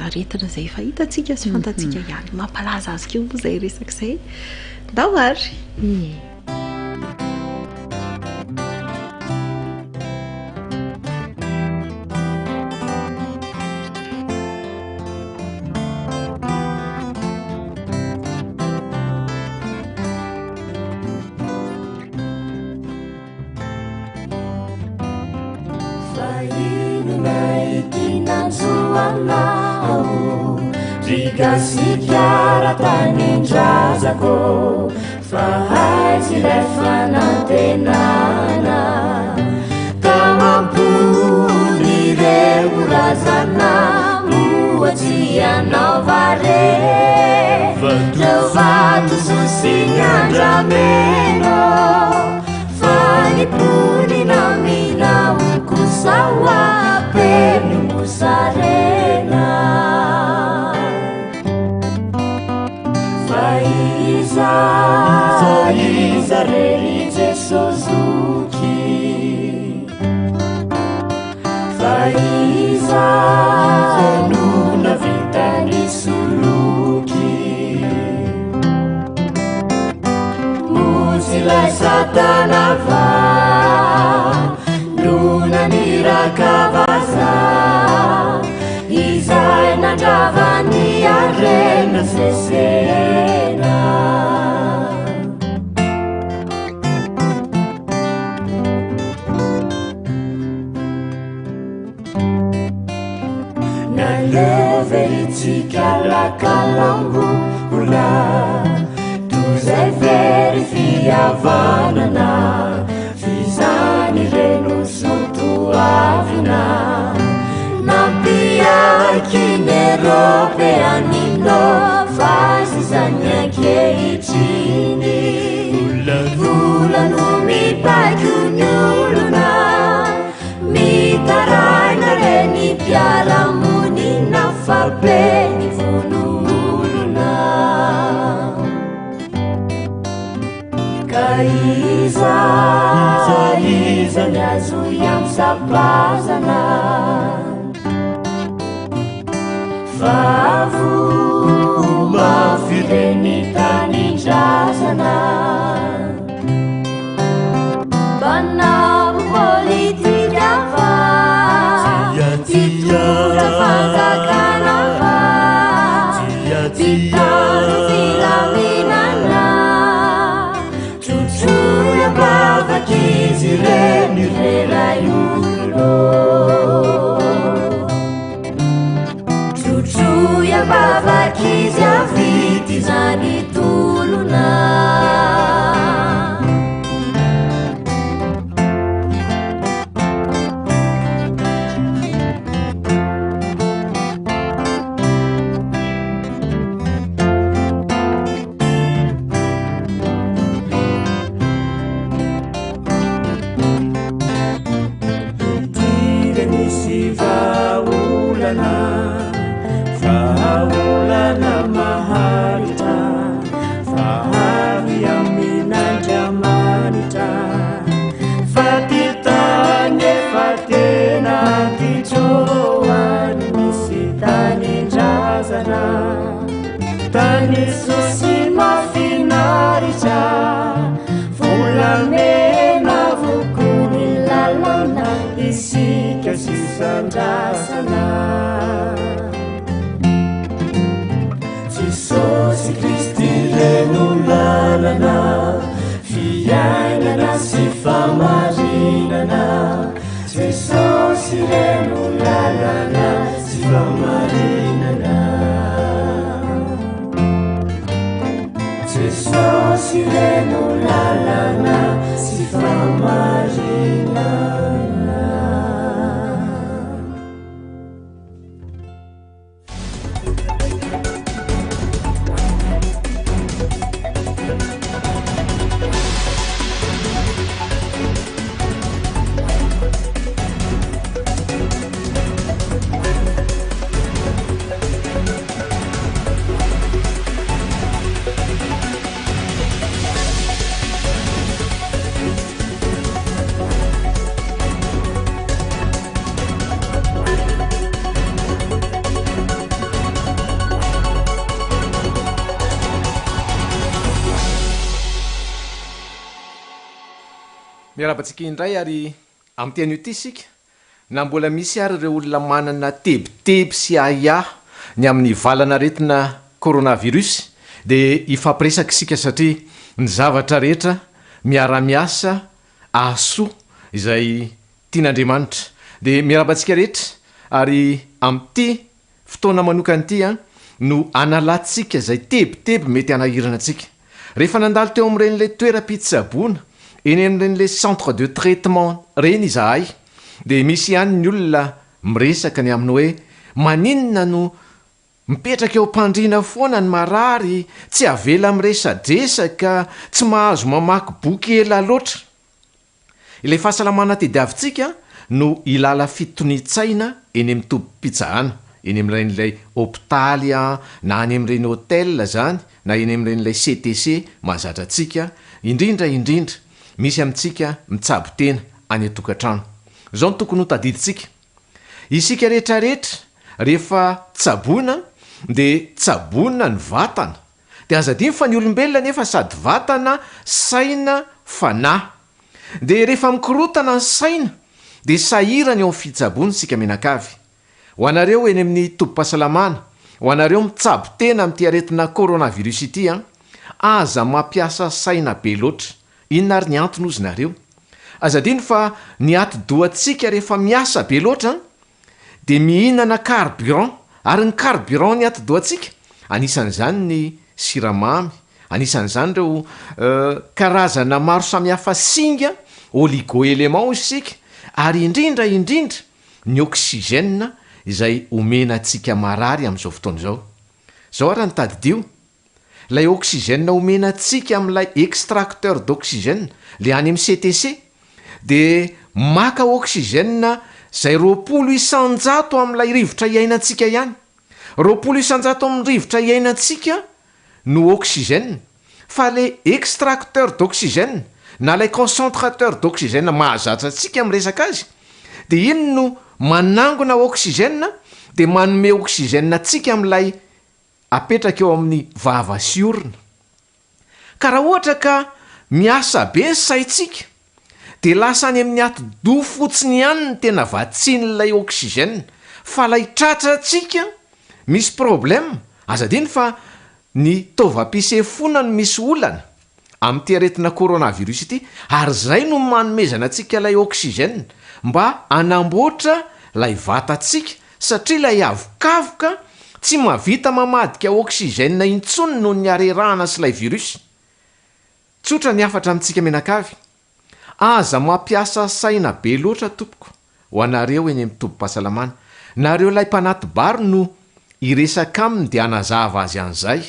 aretina izay efa hitantsika sy fantatsika ihany mampalaza azy keo moa izay resaka izay ndao ary. Inanzuanao Rikasikiara tanindrazako Fahaiziray fanantenana Tamapony reo razana Moatsy anao vare Reo vato sosiny andrameno Fanipony namina onkosaoa Peno mosarena Faiza reri Jesozuki Faiza nuna vitani suluki Musilai satana va Nuna nirakavaza Izay nandravani arena sesena Naleveritsika la kalambo ula Tozay very fiavanana Fizany reno sotoavina Nampiakin Europeanino Fasizany ankehitriny Volano mipaiky ny olona Mitaraina reny mpiara-monina Fa be ny vono-olona Ka iza ny azo iamsabazana Favo mafireny tanindrazana Banabo politika va Titora fanjakana va Vitano filaminana Trotsoa bavakizy reny reray olo Trotsoa bavakizy avity zany tolona Faulana maharita Fahari aminandramanita Fatitane fatena titroany Misy tanindrazana Tany sosi mafinaritra Volamena vokony lalana Isika sisandrasana Jesosy Kristy reno lalana Fiainana sy famarinana Jesosy reno lalana sy famarinana Jesosy reno lalana sy famarinana Miarabantsika indray ary amin'ny teny ity isika na mbola misy ary ireo olona manana tebiteby sy ahia ny amin'ny valana retina coronavirus dia ifampiresaka isika satria ny zavatra rehetra miara-miasa ahasoa izay tian'Andriamanitra dia miarabantsika rehetra ary amin'ity fotoana manokany ity a no analantsika izay tebiteby mety hanahirana antsika rehefa nandalo teo amin'iren'ilay toeram-pitsaboana eny amin'iren'ilay centre de traitement reny izahay dia misy ihany ny olona miresaka ny aminy hoe maninona no mipetraka eo mpandriana foana ny marary tsy avela miresadresaka tsy mahazo mamaky boky ela loatra ilay fahasalamana tediavintsika no ilala fitony-tsaina eny amin'ny tompom-pitsahana eny amin'iren'ilay hôpitaly na any amin'ireny hôtel zany na eny amin'iren'ilay CTC mahazatra antsika indrindra misy amintsika mitsabo tena any atokantrano zao no tokony ho tadiditsika isika rehetrarehetra rehefa tsaboana dia tsaboana ny vatana dia azadiny fa ny olombelona nefa sady vatana saina fanahy dia rehefa mikorotana ny saina dia sahirany eo amin'ny fitsaboana sika menakavy ho anareo eny amin'ny tompo-pahasalamana ho anareo mitsabo tena amin'ity aretina coronavirus ity aza mampiasa saina be loatra inona ary ny antony ozy nareo azadiny fa ny ati-doantsika rehefa miasa be loatra dia mihinana carburant ary ny carburant ny ati-doantsika anisan'izany ny siramamy anisan'izany ireo karazana maro samihafa singa oligo-élément isika ary indrindra ny oxygène izay omena antsika marary amin'izao fotoana zao ary nytadidio lay oxygène omena antsika amin'ilay extracteur d'oxygène le any amin'ny CTC dia maka oxygène zay 800 amin'ilay rivotra iainantsika ihany 800 amin'ny rivotra iainantsika no oxygène fa le extracteur d'oxygène na lay concentrateur d'oxygène mahazatra antsika miresaka azy dia iny no manangona oxygène dia manome oxygène antsika amin'ilay apetraka eo amin'ny vava sy orina ka raha ohatra ka miasa be saitsika dia lasa any amin'ny ati-do fotsiny ihany ny tena vatsian'ilay oxygène fa lay tratrantsika misy problème azadiny fa ny tovam-pisefona no misy olana amin'ity aretina coronavirus ity ary zay no manomezana antsika lay oxygène mba anamboatra lay vatantsika satria lay avokavoka tsy mavita mamadika oxygène intsony noho ny arerahana sy lay virus tsotra ny afatra amintsika menakavy aza mampiasa saina be loatra tompoko ho anareo eny amin'ny tompo-pahasalamana nareo lay mpanaty bary no iresaka aminy dia anazava azy an'izay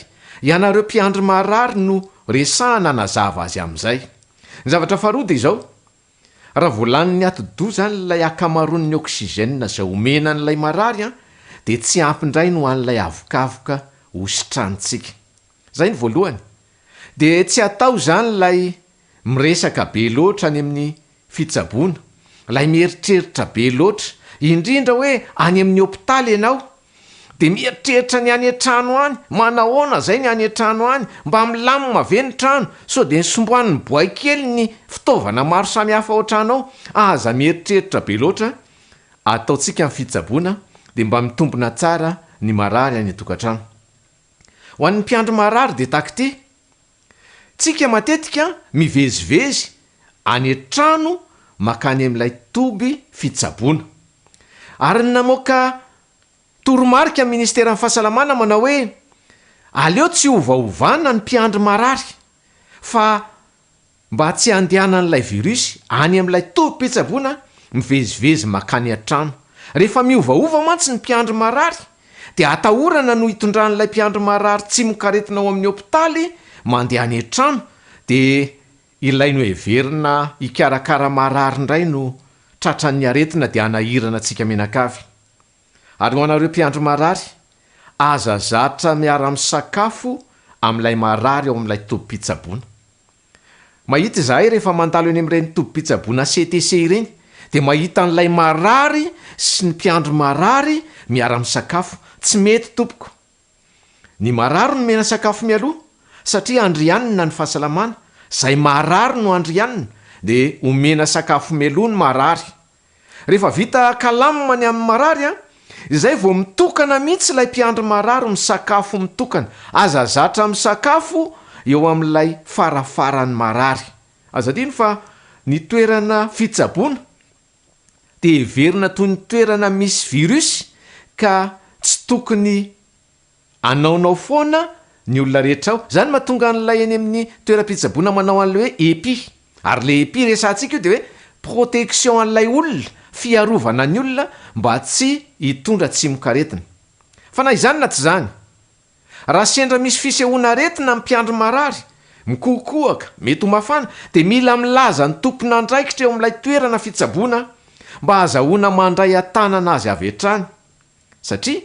ianareo mpiandry marary no resahana anazava azy amin'izay ny zavatra faharoa dia izao raha voalaniny ati-do zany lay akamaroan'ny oxygène zay omena n'ilay marary dia tsy ampindray no an'ilay avokavoka hositranitsika zay ny voalohany dia tsy atao zany lay miresaka be loatra any amin'ny fitsaboana lay mieritreritra be loatra indrindra hoe any amin'ny hôpitaly ianao dia mieritreritra ny any an-trano any manahoana zay ny any an-trano any mba milamina ve ny trano so dia nisomboan'ny boay kely ny fitaovana maro samihafa ao an-tranao aza mieritreritra be loatra ataontsika amin'ny fitsaboana dia mba mitombona tsara ny marary any atokantrano ho an'ny mpiandro marary dia takity tsika matetika mivezivezy any an-trano makany amin'ilay toby fitsaboana ary ny namoaka toromarika ministera amin'ny fahasalamana manao hoe aleo tsy ovaovana ny mpiandry marary fa mba tsy handehanan'ilay virus any amin'ilay toby-pitsaboana mivezivezy makany an-trano rehefa miovaova mantsy ny mpiandry marary dia atahorana no hitondran'ilay mpiandry marary tsy mokaretina ao amin'ny hôpitaly mandeha any an-trano dia ilay no heverina hikarakara marary indray no tratran'ny aretina dia anahirana antsika menakavy ary ho anareo mpiandry marary aza zatra miara-misakafo amin'ilay marary ao amin'ilay toby-pitsaboana mahita izahay rehefa mandalo eny amin'ireny toby-pitsaboana CTC ireny dia mahita an'ilay marary sy ny mpiandry marary miara-misakafo tsy mety tompoko ny marary no mena sakafo mialoha satria andrianina ny fahasalamana zay marary no andrianina dia omena sakafo mialoha ny marary rehefa vita kalamany amin'ny marary izay vao mitokana mihitsy ilay mpiandry marary misakafo mitokana aza zatra misakafo eo amin'ilay farafaran'ny marary azadiny fa ny toerana fitsaboana dia heverina toy ny toerana misy virusy ka tsy tokony anaonao foana ny olona rehetra ao. Zany mahatonga an'ilay eny amin'ny toeram-pitsaboana manao an'le hoe epi, ary le epi resantsika io dia hoe protection an'ilay olona, fiarovana ny olona mba tsy hitondra tsimon-karetina. Fa na izany na tsy zany, raha sendra misy fisehoana aretina amin'ny mpiandry marary, mikokoaka, mety ho mafana, dia mila milaza ny tompon'andraikitra eo amin'ilay toerana fitsaboana mba hahazahoana mandray atanana azy avy hatrany, satria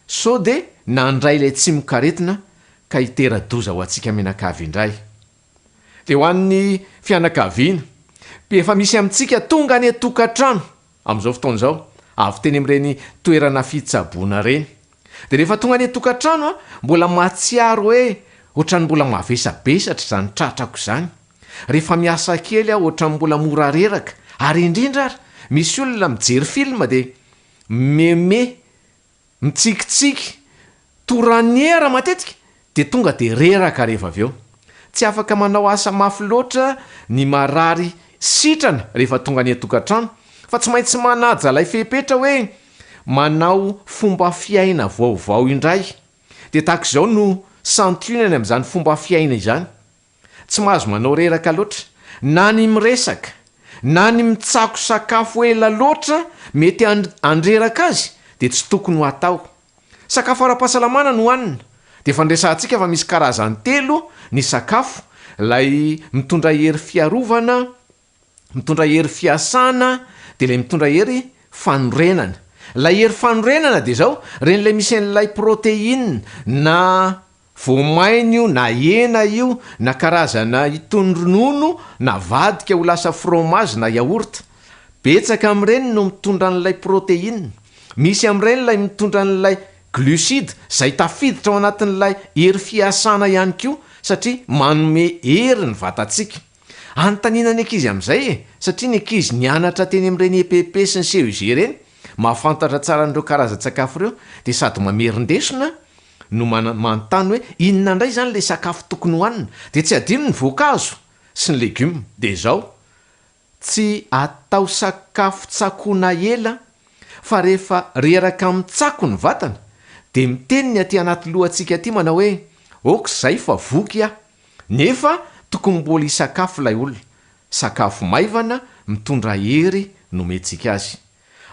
sao dia nandray ilay tsimon-karetina ka hitera-doza ho antsika mianakavy indray. Dia ho an'ny fianakaviana, efa misy amintsika tonga any tokantrano amin'izao fotoan'izao, avy teny amin'ireny toerana fitsaboana reny. Dia rehefa tonga any tokantrano mbola mahatsiaro hoe ohatrany mbola mavesabesatra zany tratrako zany. Rehefa miasa kely ohatrany mbola mora reraka, ary indrindra ary misy olona mijery film dia meme, mitsikitsiky, toraniera matetika, dia tonga dia reraka rehefa avy eo. Tsy afaka manao asa mafy loatra ny marary sitrana rehefa tonga any tokantrano, fa tsy maintsy manaja ilay fepetra hoe manao fomba fiaina vaovao indray. Dia tahaka izao no santionany amin'izany fomba fiaina izany. Tsy mahazo manao reraka loatra, na ny miresaka, na ny mitsako sakafo ela loatra mety andreraka azy, dia tsy tokony ho atao. Sakafo ara-pahasalamana no hohanina. Dia fandresantsika fa misy karazany 3 ny sakafo: lay mitondra hery fiarovana, mitondra hery fiasana, dia lay mitondra hery fanorenana. Lay hery fanorenana dia zao, ren'ilay misy an'ilay protéine, na voamaina io, na hena io, na karazana itony ronono, na vadika ho lasa fromage na yaourt. Betsaka amin'ireny no mitondra an'ilay protéine. Misy amin'ireny lay mitondra an'ilay glucide, zay tafiditra ao anatin'ilay hery fiasana ihany koa, satria manome hery ny vatantsika. Antanina ny ankizy amin'izay satria ny ankizy nianatra teny amin'ireny EPP sy ny CEG reny, mahafantatra tsara n'ireo karazan-tsakafo ireo, dia sady mamerindesona no manontany hoe inona indray zany le sakafo tokony hohanina. Dia tsy adino ny voankazo sy ny legioma. Dia zao, tsy atao sakafo tsakoana ela, fa rehefa reraka amin'ny tsako ny vatana, dia miteny ny aty anaty lohantsika aty manao hoe okizay fa voky aho, nefa tokony mbola hisakafo ilay olona. Sakafo maivana mitondra hery no mentsika azy.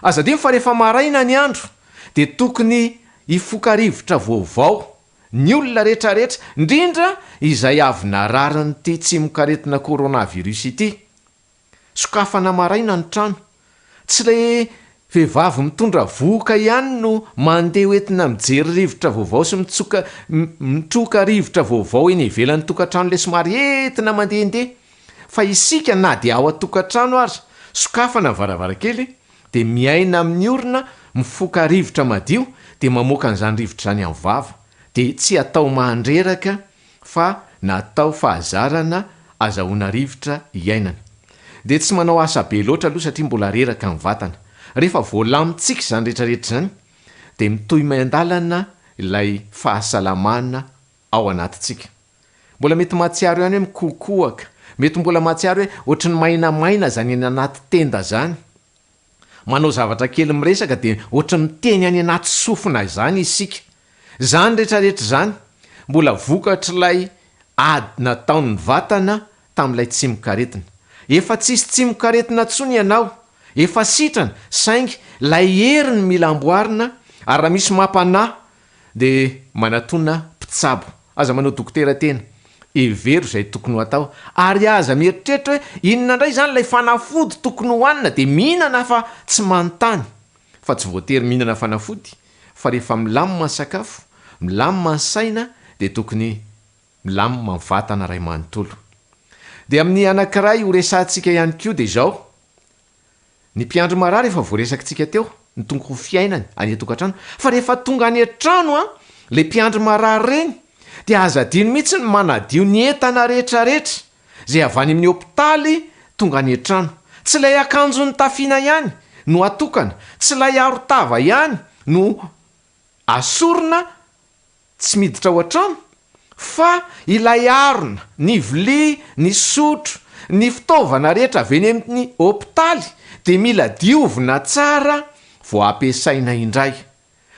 Aza dimy fa rehefa maraina ny andro, dia tokony hifokarivotra vaovao ny olona rehetrarehetra, indrindra izay avy narariny ity tsimon-karetina coronavirus ity. Sokafana maraina ny trano. Tsy le vehivavy mitondra voka ihany no mandeha hoentina mijery rivotra vaovao sy mitroka rivotra vaovao eny ivelan'ny tokantrano le somary entina mandehandeha. Fa isika na dia ao a-tokantrano ary, sokafana varavarankely, dia miaina amin'ny orona, mifoka rivotra madio, dia mamoaka an'izany rivotra izany amin'ny vava. Dia tsy atao mandreraka, fa natao fahazarana azahoana rivotra iainana. Dia tsy manao asa be loatra aloha satria mbola reraka ny vatana. Rehefa voalamitsika izany rehetrarehetra izany, dia mitohy mandalana ilay fahasalamana ao anatintsika. Mbola mety mahatsiaro ihany hoe mikokoaka, mety mbola mahatsiaro hoe ohatrany mainamaina zany any anaty tenda zany. Manao zavatra kely miresaka dia ohatrany miteny any anaty sofina izany isika. Zany rehetrarehetra zany mbola vokatra ilay ady nataon'ny vatana tamin'ilay tsimon-karetina. Efa tsisy tsimon-karetina tsony ianao, efa sitrana, saingy lay heriny mila amboarina, ary raha misy mampanahy dia manatona mpitsabo. Aza manao dokotera tena, evero izay tokony ho atao, ary aza mieritreritra hoe inona indray zany lay fanafody tokony hohanina, dia mihinana fa tsy manontany. Fa tsy voatery mihinana fanafody, fa rehefa milamina ny sakafo, milamina ny saina, dia tokony milamina ny vatana ray manontolo. Dia amin'ny anankiray ho resantsika ihany koa dia izao, ny mpiandry marary efa voaresakitsika teo, ny tonga ho fiainany any tokantrano. Fa rehefa tonga any an-trano le mpiandry marary reny, dia aza adino mihitsy ny manadio ny entana rehetrarehetra zay avy any amin'ny hopitaly tonga any an-trano. Tsy ilay akanjo ny tafiana ihany no atokana, tsy ilay aro-tava ihany no asorona tsy miditra ao an-trano, fa ilay arona, ny vilia, ny sotro, ny fitaovana rehetra avy eny amin'ny hopitaly dia mila diovina tsara vo ampiasaina indray.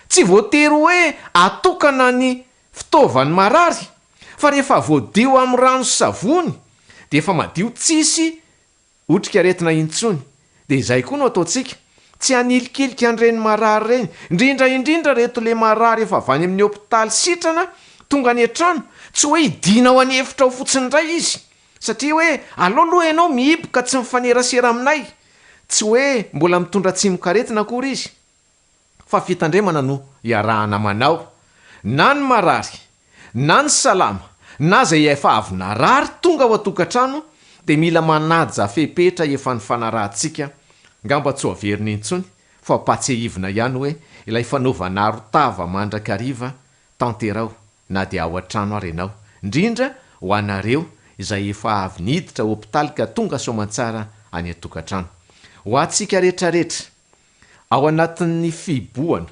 Tsy voatery hoe atokana ny fitaovany marary, fa rehefa voadio amin'ny rano sy savony dia efa madio tsisy otrika aretina intsony. Dia izay koa no ataontsika, tsy hanilikilika an'ireny marary reny, indrindra reto le marary efa avy any amin'ny hôpitaly sitrana tonga any an-trano, tsy hoe idina ao any efitra ao fotsiny indray izy, satria hoe aloaloha ianao mihiboka tsy mifanerasera aminay, tsy hoe mbola mitondra tsimokaretina akory izy, fa fitandremana no iarahana manao. Na ny marary, na ny salama, na zay efa avy narary tonga ao atokantrano dia mila manaja fepetra efa ny fanarahantsika. Ngamba tsy ho averina intsony fa patsehivina ihany hoe ilay fanaovana arotava mandrakariva tanterao na dia ao an-trano ary ianao, indrindra ho anareo izay efa avy niditra hôpitaly ka tonga soamantsara any atokantrano. Ho antsika rehetrarehetra ao anatin'ny fiboana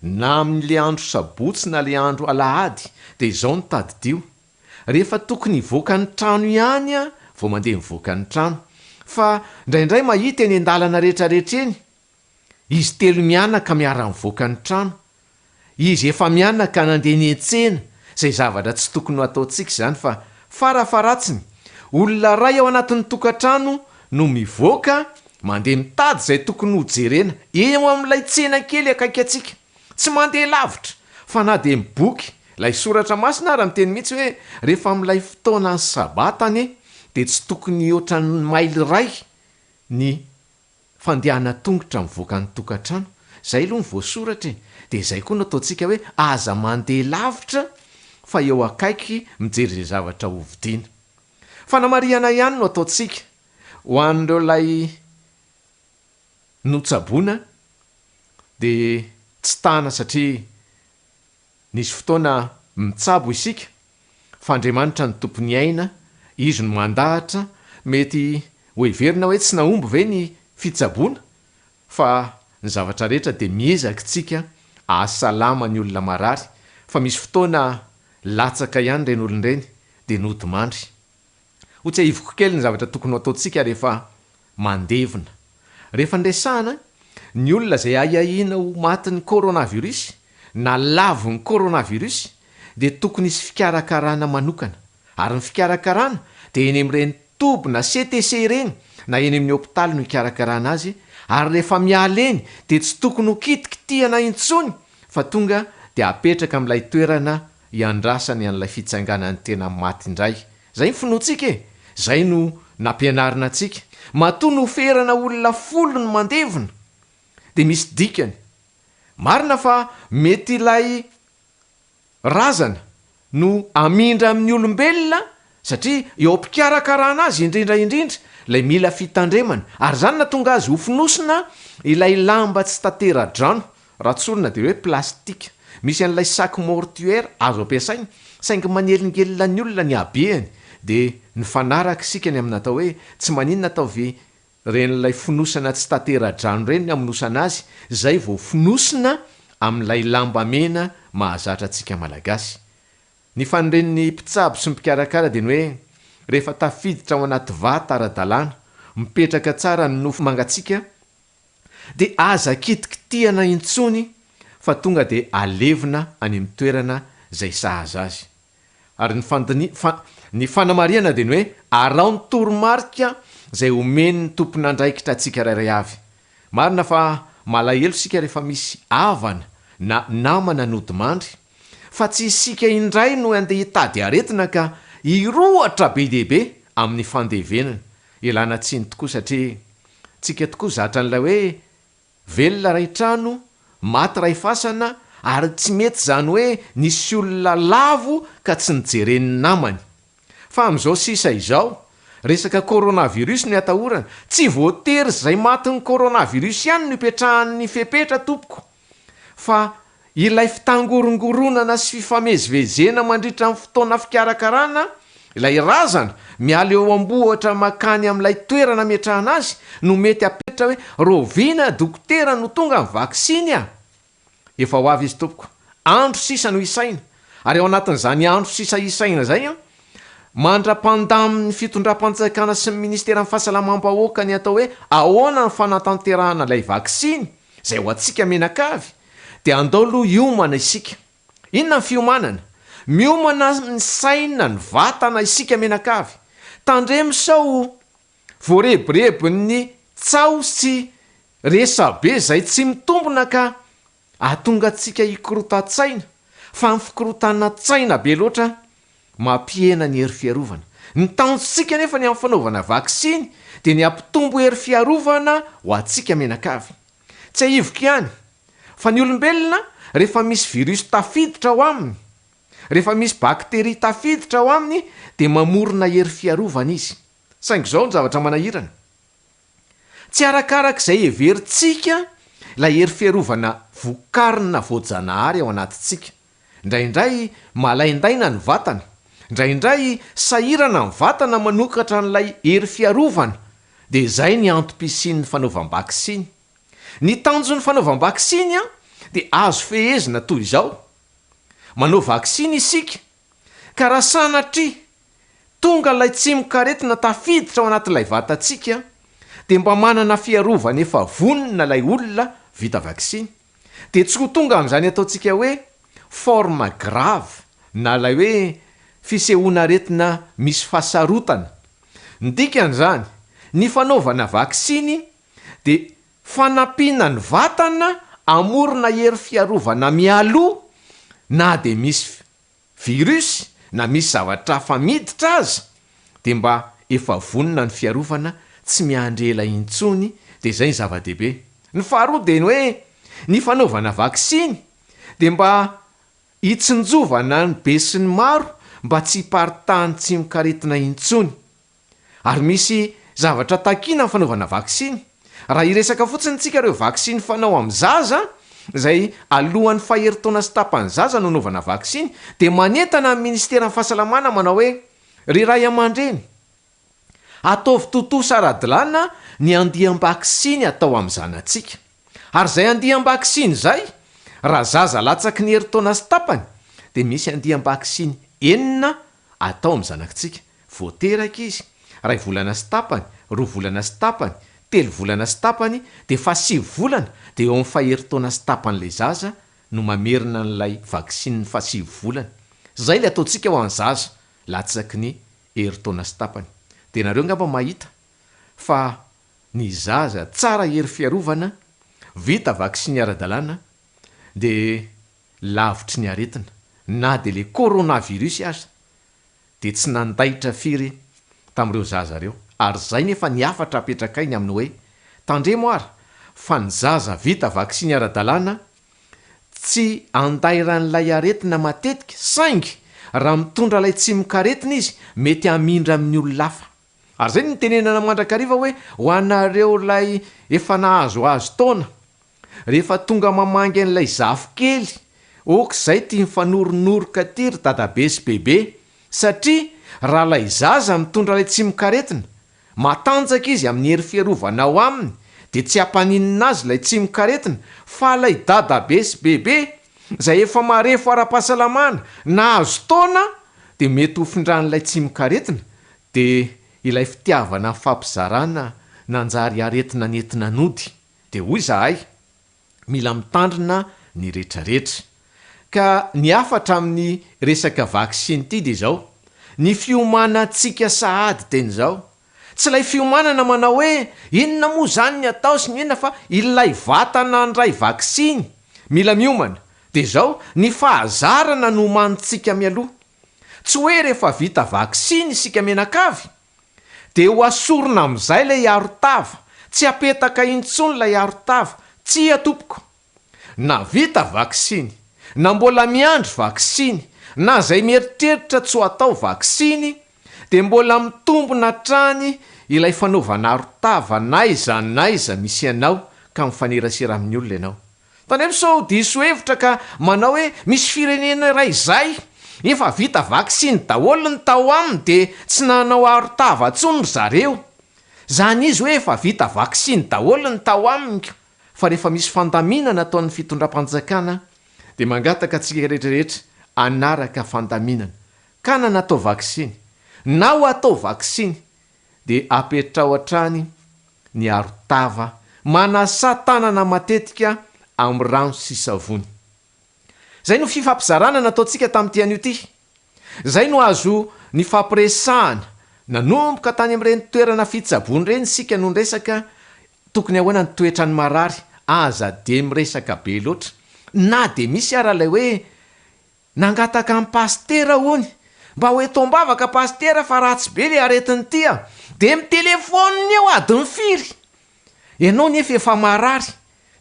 na amin'le andro sabotsy na le andro alahady dia izao ny tadidio, rehefa tokony hivoaka ny trano ihany a vao mandeha mivoaka ny trano, fa indraindray mahita eny an-dalana rehetrarehetra eny izy telo mianaka miara mivoaka ny trano, izy efa mianaka nandeha ny an-tsena, izay zavatra tsy tokony ho ataontsika izany, fa farafaratsiny olona ray ao anatin'ny tokantrano no mivoaka mandeha mitady izay tokony ho jerena eo amin'ilay tsena kely akaiky atsika, tsy mandeha lavitra fa na dia miboky. Ilay soratra masina ary miteny mihitsy hoe rehefa amin'ilay fotoana ny sabatany dia tsy tokony oatra ny maily ray ny fandehana tongotra mivoaka ny tokantrano. Zay aloha ny voasoratra dia izay koa no ataontsika hoe aza mandeha lavitra fa eo akaiky mijery izay zavatra hovidiana. Fanamariana ihany no ataontsika ho an'ireo lay notsaboana dia tsy tana, satria nisy fotoana mitsabo isika fa Andriamanitra ny tompony aina, izy no mandahatra. Mety ho heverina hoe tsy naomby ve ny fitsaboana, fa ny zavatra rehetra dia miezaka tsika ahasalama ny olona marary, fa misy fotoana latsaka ihany reny olon'ireny dia nody mandry. Ho tsy ahivoko kely ny zavatra tokony ataontsika rehefa mandevina, rehefa ndresahana ny olona izay ahiahina ho matin'ny coronavirus na lavon'ny coronavirus dia tokony isy fikarakarana manokana, ary ny fikarakarana dia eny amin'ireny toby na CTC ireny na eny amin'ny hôpitaly no hikarakarana azy, ary rehefa miala eny dia tsy tokony ho kitikitihana intsony fa tonga dia apetraka amin'ilay toerana iandrasany an'ilay fitsanganany tena maty indray. Zay ny finoantsika zay no nampianarina antsika. Matoa no ferana olona folo no mandevina dia misy dikany, marina fa mety ilay razana no amindra amin'ny olombelona, satria eo am-pikarakarana azy indrindra ilay mila fitandremana, ary zany na tonga azy ho finosina ilay lamba tsy tatera-drano, raha tsy olona dia hoe plastika. Misy an'ilay sac mortuaire azo ampiasaina, saingy manelingelina ny olona ny habeany, dia ny fanaraka sikany amin'ny atao hoe tsy maninona atao ve ren'ilay finosana tsy tatera-drano reny aminosana azy, zay vao finosina amin'ilay lamba mena mahazatra antsika malagasy. Ny fanren'ny mpitsabo sy mpikarakara dia ny hoe rehefa tafiditra ao anaty vata ara-dalàna, mipetraka tsara ny nofo mangatsika, dia aza kitikitihana intsony fa tonga dia alevina any amin'ny toerana izay sahaza azy. Ary ny fanamariana dia ny hoe arao ny toromarika izay omeny ny tompon'andraikitra antsika rairay avy. Marina fa malahelo sika rehefa misy avana na namana nodimandry, fa tsy isika indray no andeha hitady aretina ka hirohatra be dehibe amin'ny fandevenana. Ilana tsiny tokoa, satria tsika tokoa zatra n'ilay hoe velona ray trano, maty ray fasana, ary tsy mety zany hoe nisy olona lavo ka tsy nijeren'ny namany. Fa amin'izao sisa izao, resaka coronavirus no atahorana, tsy voatery izay matin'ny coronavirus ihany no ipetrahan'ny fepetra tompoko, fa ilay fitangorongoronana sy fifamezivezena mandritra amin'ny fotoana fikarakarana, ilay razana miala eo ambohatra makany amin'ilay toerana metrahana azy no mety apetra hoe roviana dokotera no tonga ny vaksiny a. Efa ho avy izy tompoko, andro sisa no isaina, ary ao anatin'izany andro sisa isaina zay mandra-pandamin'ny fitondram-panjakana sy ny ministera amin'ny fahasalamam-bahoaka ny atao hoe ahoana ny fanatanterahana ilay vaksiny zay ho antsika menakavy dia andao aloha iomana isika. Inona ny fiomanana? Miomana ny saina ny vatana isika menakavy. Tandremo sao voarebirebiny tsao sy resabe zay tsy mitombona ka atonga antsika ikorotan-tsaina fa ny fikorotanana-tsaina be loatra mampiena ny hery fiarovana. Ny tanjontsika nefa ny amin'ny fanaovana vaksiny dia ny ampitombo hery fiarovana ho antsika menakavy. Tsy ahivoka ihany fa ny olombelona rehefa misy virus tafiditra ao aminy, rehefa misy bakteria tafiditra ao aminy dia mamorona hery fiarovana izy. Saingy izao ny zavatra manahirana. Tsy arakarak'izay heverintsika ilay hery fiarovana vokarina voajanahary ao anatintsika. Indraindray malaindaina ny vatana, indraindray sahirana ny vatana manokatra n'ilay hery fiarovana, dia izay ny antom-pisian'ny fanaovam-baksiny. Ny tanjon'ny fanaovam-baksiny dia azo fehezina toy izao. Manao vaksiny isika ka raha sanatria tonga ilay tsimon-karetina tafiditra ao anatin'ilay vatantsika dia mba manana fiarovana efa vonona ilay olona vita vaksiny. Dia tsy ho tonga amin'izany ataontsika hoe forme grave na ilay hoe fisehoana aretina misy fahasarotana. Ny dikan'izany, ny fanaovana vaksiny dia fanampiana ny vatana amorona hery fiarovana mialoha na dia misy virus na misy zavatra famiditra azy dia mba efa vonona ny fiarovana tsy miandrela intsony. Dia izay ny zava-dehibe. Ny faharoa dia ny hoe ny fanaovana vaksiny dia mba hitsinjovana ny be sy ny maro mba tsy hiparitahany tsimon-karetina intsony. Ary misy zavatra takiana ny fanaovana vaksiny. Raha iresaka fotsiny tsika ireo vaksiny fanao amin'ny zaza zay alohan'ny faheritaona sy tapany zaza no anaovana vaksiny dia manentana amin'ny ministera ny fahasalamana manao hoe ry ray aman-dreny, ataovy totoa saradilana ny andiam-baksiny atao amin'ny zanantsika. Ary zay andiam-baksiny zay, raha zaza latsaky ny heritaona sy tapany dia misy andiam-baksiny 9 atao amin'ny zanakitsika. Voateraka izy, 2 volana sy tapany, 2 volana sy tapany, 3 volana sy tapany dia fa 7 volana dia eo amin'ny faheritaona sy tapan'ilay zaza no mamerina n'ilay vaksiny fa 7 volana. Zay le ataontsika ho an'ny zaza latsaky ny heritaona sy tapany. Dia nareo ngamba mahita fa ny zaza tsara hery fiarovana vita vaksiny ara-dalàna dia lavitry ny aretina na dia le coronavirus aza dia tsy nandaitra firy tamin'ireo zaza reo. Ary zay nefa ny afatra apetrakainy aminy hoe tandremo ary fa ny zaza vita vaksiny ara-dalàna tsy andairan'ilay aretina matetika, saingy raha mitondra ilay tsimon-karetina izy mety hamindra amin'ny olon-lafa. Ary zay ny tenenana mandrakariva hoe ho anareo ilay efa nahazoazo taona, rehefa tonga mamangy an'ilay zavokely okizay tia mifanoronoroka ty ry dadabe sy bebe, satria raha ilay zaza mitondra ilay tsimon-karetina matanjaka izy amin'ny hery fiarovana ao aminy dia tsy hampaninina azy ilay tsimon-karetina, fa ilay dadabe sy bebe zay efa marefo ara-pahasalamana na azo taona dia mety ho findran'ilay tsimon-karetina dia ilay fitiavana ny fampizarana nanjary aretina nentina nody. Dia hoy zahay mila mitandrina ny rehetrarehetra. Ka ny afatra amin'ny resaka vaksiny ity dia izao, ny fiomanantsika sahady teny izao. Tsy ilay fiomanana manao hoe inona moa zany ny atao sy ny inona, fa ilay vatana ndray vaksiny mila miomana. Dia izao ny fahazarana no omanitsika mialoha. Tsy hoe rehefa vita vaksiny isika menakavy dia ho asorona amin'izay ilay arotava, tsy apetaka intsony ilay arotava, tsy atompoko. Na vita vaksiny, na mbola miandry vaksiny, na zay mieritreritra tsy ho atao vaksiny, dia mbola mitombona trany ilay fanaovana arotava naiza misy anao ka mifanerasera amin'ny olona ianao. Tandremo sao diso hevitra ka manao hoe misy firenena iray zay efa vita vaksiny daholo ny tao aminy dia tsy nanao arotava intsony ry zareo. Zany izy hoe efa vita vaksiny daholo ny tao aminy. Fa rehefa misy fandaminana ataon'ny fitondram-panjakana dia mangataka antsika rehetrarehetra anaraka fandaminana ka na natao vaksiny na ho atao vaksiny dia apetra ao an-trany ny arotava manasa tanana matetika amin'ny rano sy savony. Zay no fifampizarana nataontsika tamin'ity anio ity. Zay no azo ny fampiresahana nanomboka tany amin'ireny toerana fitsabony reny sika no resaka tokony ahoana ny toetra ny marary aza de miresaka be loatra. Na de misy aralay hoe nangataka amin'ny pastera hony mba hoe tombavaka pastera fa ratsy be le aretiny tia de mitelefôniny eo adiny firy. Ianao nefa efa marary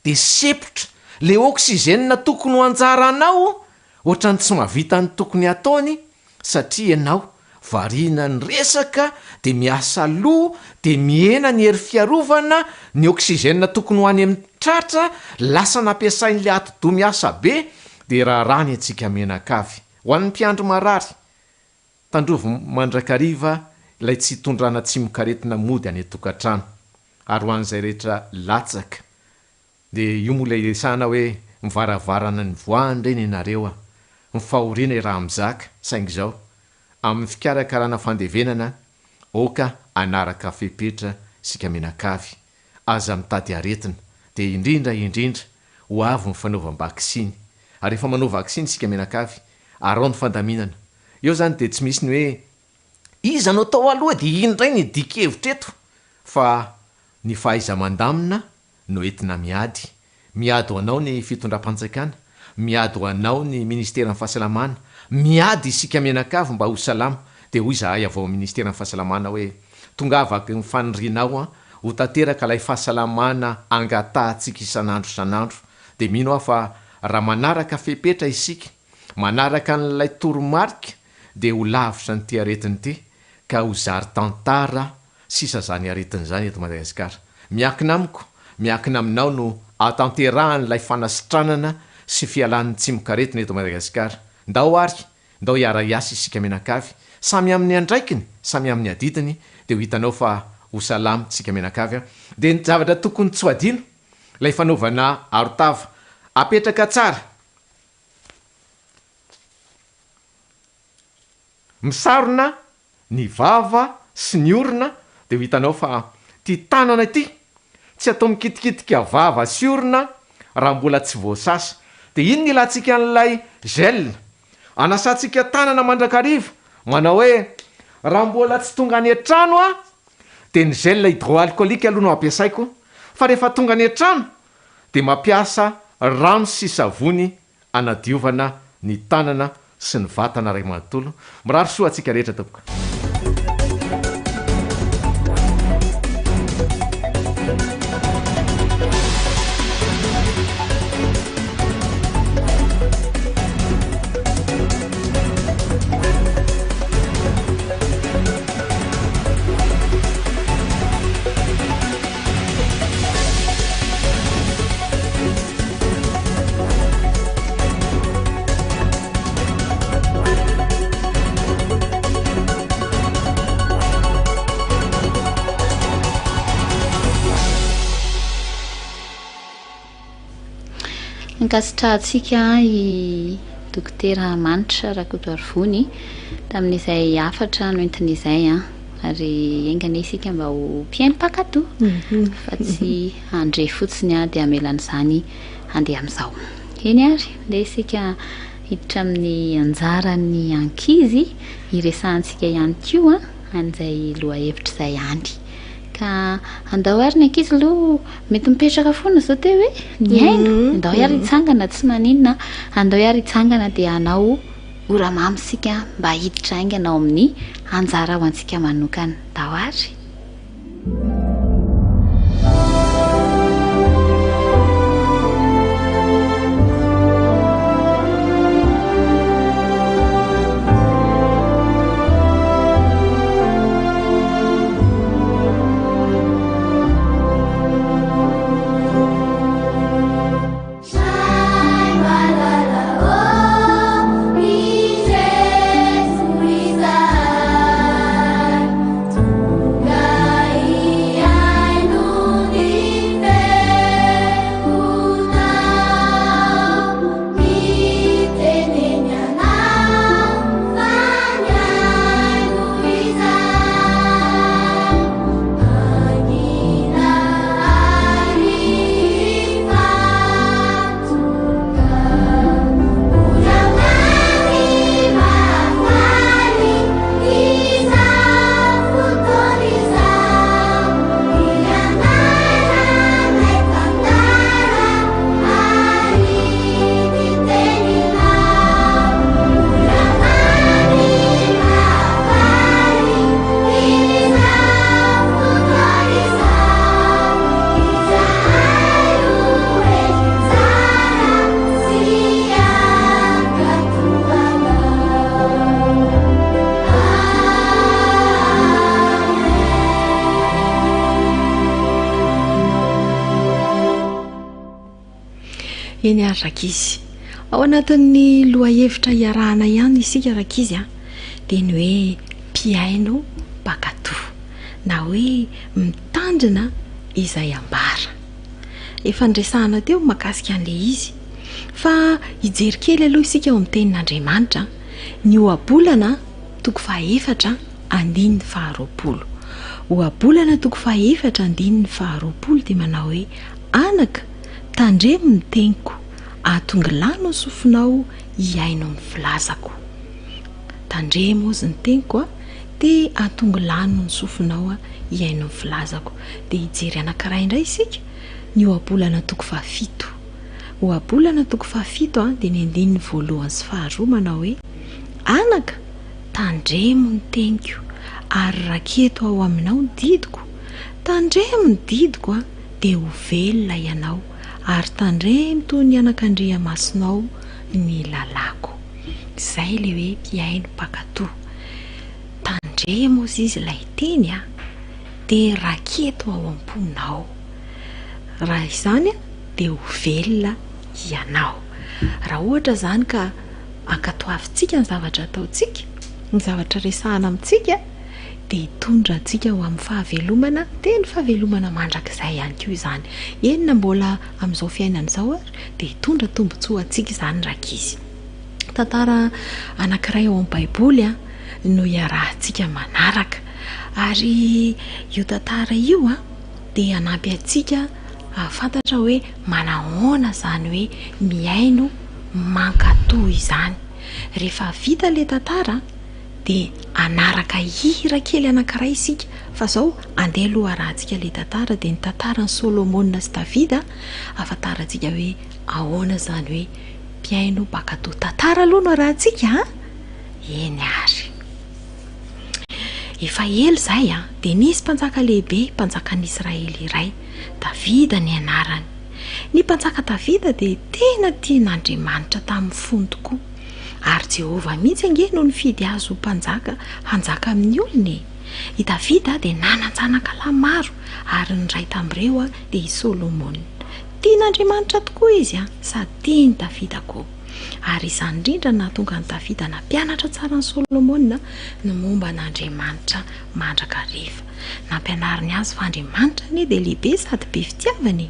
de sepotra le oksizena tokony ho anjaranao ohatrany tsy mavita ny tokony ataony satria ianao variana ny resaka de miasa loha de miena ny hery fiarovana ny oksizena tokony ho any amin'ny tratra lasa nampiasain'le atodo miasa be de raharany atsika menakavy ho an'ny mpiandro marary. Tandrovo mandrakariva ilay tsy tondrana tsy mokaretina mody any tokantrano ary ho an'izay rehetra latsaka de io mola iresana hoe mivaravarana ny voany reny ianareo a mifahoriana raha mizaka saingy zao amin'ny fikarakarana fandevenana oka anaraka fepetra sika menakavy aza mitady aretina de indrindra ho avy ny fanaovam-baksiny ary efa manao vaksiny sika menakavy arao ny fandaminana eo zany de tsy misy ny hoe iza no tao aloha de indray ny dikevitra eto fa ny fahaiza mandamina no entina miady ho anao ny fitondram-panjakana, miady ho anao ny ministerin'ny fahasalamana, miady isika menakavy mba ho salama de hoy zahay avao ministerin'ny fahasalamana hoe tonga avaky ny fanirianao ho tanteraka lay fahasalamana angatahantsika isan'andro de mino aho fa raha manaraka fepetra isika manaraka n'lay toromarika de ho lavitra ny ty aretiny ty ka ho zary tantara sisa zany aretiny zany eto Madagasikara. Miakina amiko, miakina aminao no atanterahany lay fanasitranana sy fialan'ny tsy mokaretina eto Madagasikara. Ndao ary, ndao iara-iasa isika menakavy, samy amin'ny andraikiny, samy amin'ny adidiny, de ho hitanao fa ho salamy tsika menakavy a. De ny zavatra tokony tsy ho adino, lay fanaovana arotava, apetraka tsara. Misarona ny vava sy ny orona de ho hitanao fa ty tanana ity tsy atao mikitikitika vava sy orona raha mbola tsy voasasa. De iny ny ilantsika n'lay gel anasantsika tanana mandrakariva manao hoe raha mbola tsy tonga any an-trano a de ny gel hydroalcoolique aloha no ampiasaiko fa rehefa tonga any an-trano de mampiasa rano sy savony anadiovana ny tanana sy ny vatana ray manontolo. Mirary soa atsika rehetra tompoko. Nkasitrahantsika i dokotera Manitra Rakotoarivony tamin'izay afatra no entin'izay ary engany isika mba ho mpiaino mpakatoa fa tsy andre fotsiny de amelan'izany andeha amin'izao. Eny ary le isika hiditra amin'ny anjaran'ny ankizy iresahantsika ihany koa an'izay loha hevitra izay any ka andao ary ny ankizy aloha mety mipetraka foana zao te hoe ny aina andao ary hitsangana tsy maninona andao ary hitsangana de anao oramamy sika mba hiditra aingana ao amin'ny anjara ho antsika manokana. Andao ary Ga eny ary rakizy ao anatin'ny lohahevitra iarahana ihany isika rakizy dia ny hoe mpiaino bakato na hoe mitandrina izay ambara efa ndresahana teo makasika an'ilay izy fa hijery kely aloha isika ao amin'ny tenin'Andriamanitra ny ohabolana toko fahaefatra andininy faharoapolo ohabolana toko fahaefatra andininy faharoapolo dia manao hoe anaka tandremo ny teniko atongilano ny sofinao hiaino ny filazako tandremo ozy ny teniko dia atongilano ny sofinao hiaino ny filazako dia hijery anankiray indray isika ny ohabolana toko fahafito ohabolana toko fahafito dia ny andininy voalohany sy faharoa manao hoe anaka tandremo ny teniko ary raketo ao aminao ny didiko tandremo ny didiko dia ho velona ianao ary tandremo toy ny anakandria masonao ny lalako izay le hoe mpiaino bakato tandremo ozy izy ilay teny dia raketo ao am-ponao raha izany dia ho velona ianao raha ohatra zany ka ankatoavintsika ny zavatra ataontsika ny zavatra resahana amintsika dia hitondra antsika ho amin'ny fahavelomana dia ny fahavelomana mandrakizay ihany koa izany enina mbola amin'izao fiainana izao ary dia hitondra tombotsoa antsika izany rakizy tantara anankiray ao amin'ny baiboly no iarahantsika manaraka ary io tantara io dia hanampy antsika fantatra hoe manahoana zany hoe miaino mankatoa izany rehefa vita le tantara dia anaraka hira kely anankiray isika fa zao andeha aloha arahantsika le tantara dia ny tantarany Solomona sy Davida afantarantsika hoe ahoana zany hoe mpiaino bakato tantara aloha no arahantsika eny ary efa elo zay dia nisy mpanjaka lehibe mpanjakan'Israely iray Davida ny anarany ny mpanjaka Davida dia tena tian'Andriamanitra tamin'ny fony tokoa ary Jehovah mihitsy ange no nifidy azy ho mpanjaka hanjaka amin'ny olony i Davida dia nanan-janakalahy maro ary ny ray tamin'ireo dia i Solomona tian'Andriamanitra tokoa izy sady tiany Davida koa ary izany indrindra nahatonga ny Davida nampianatra tsara ny Solomona ny momba an'Andriamanitra mandrakariva nampianariny azy fa Andriamanitra ny dia lehibe sady be fitiavany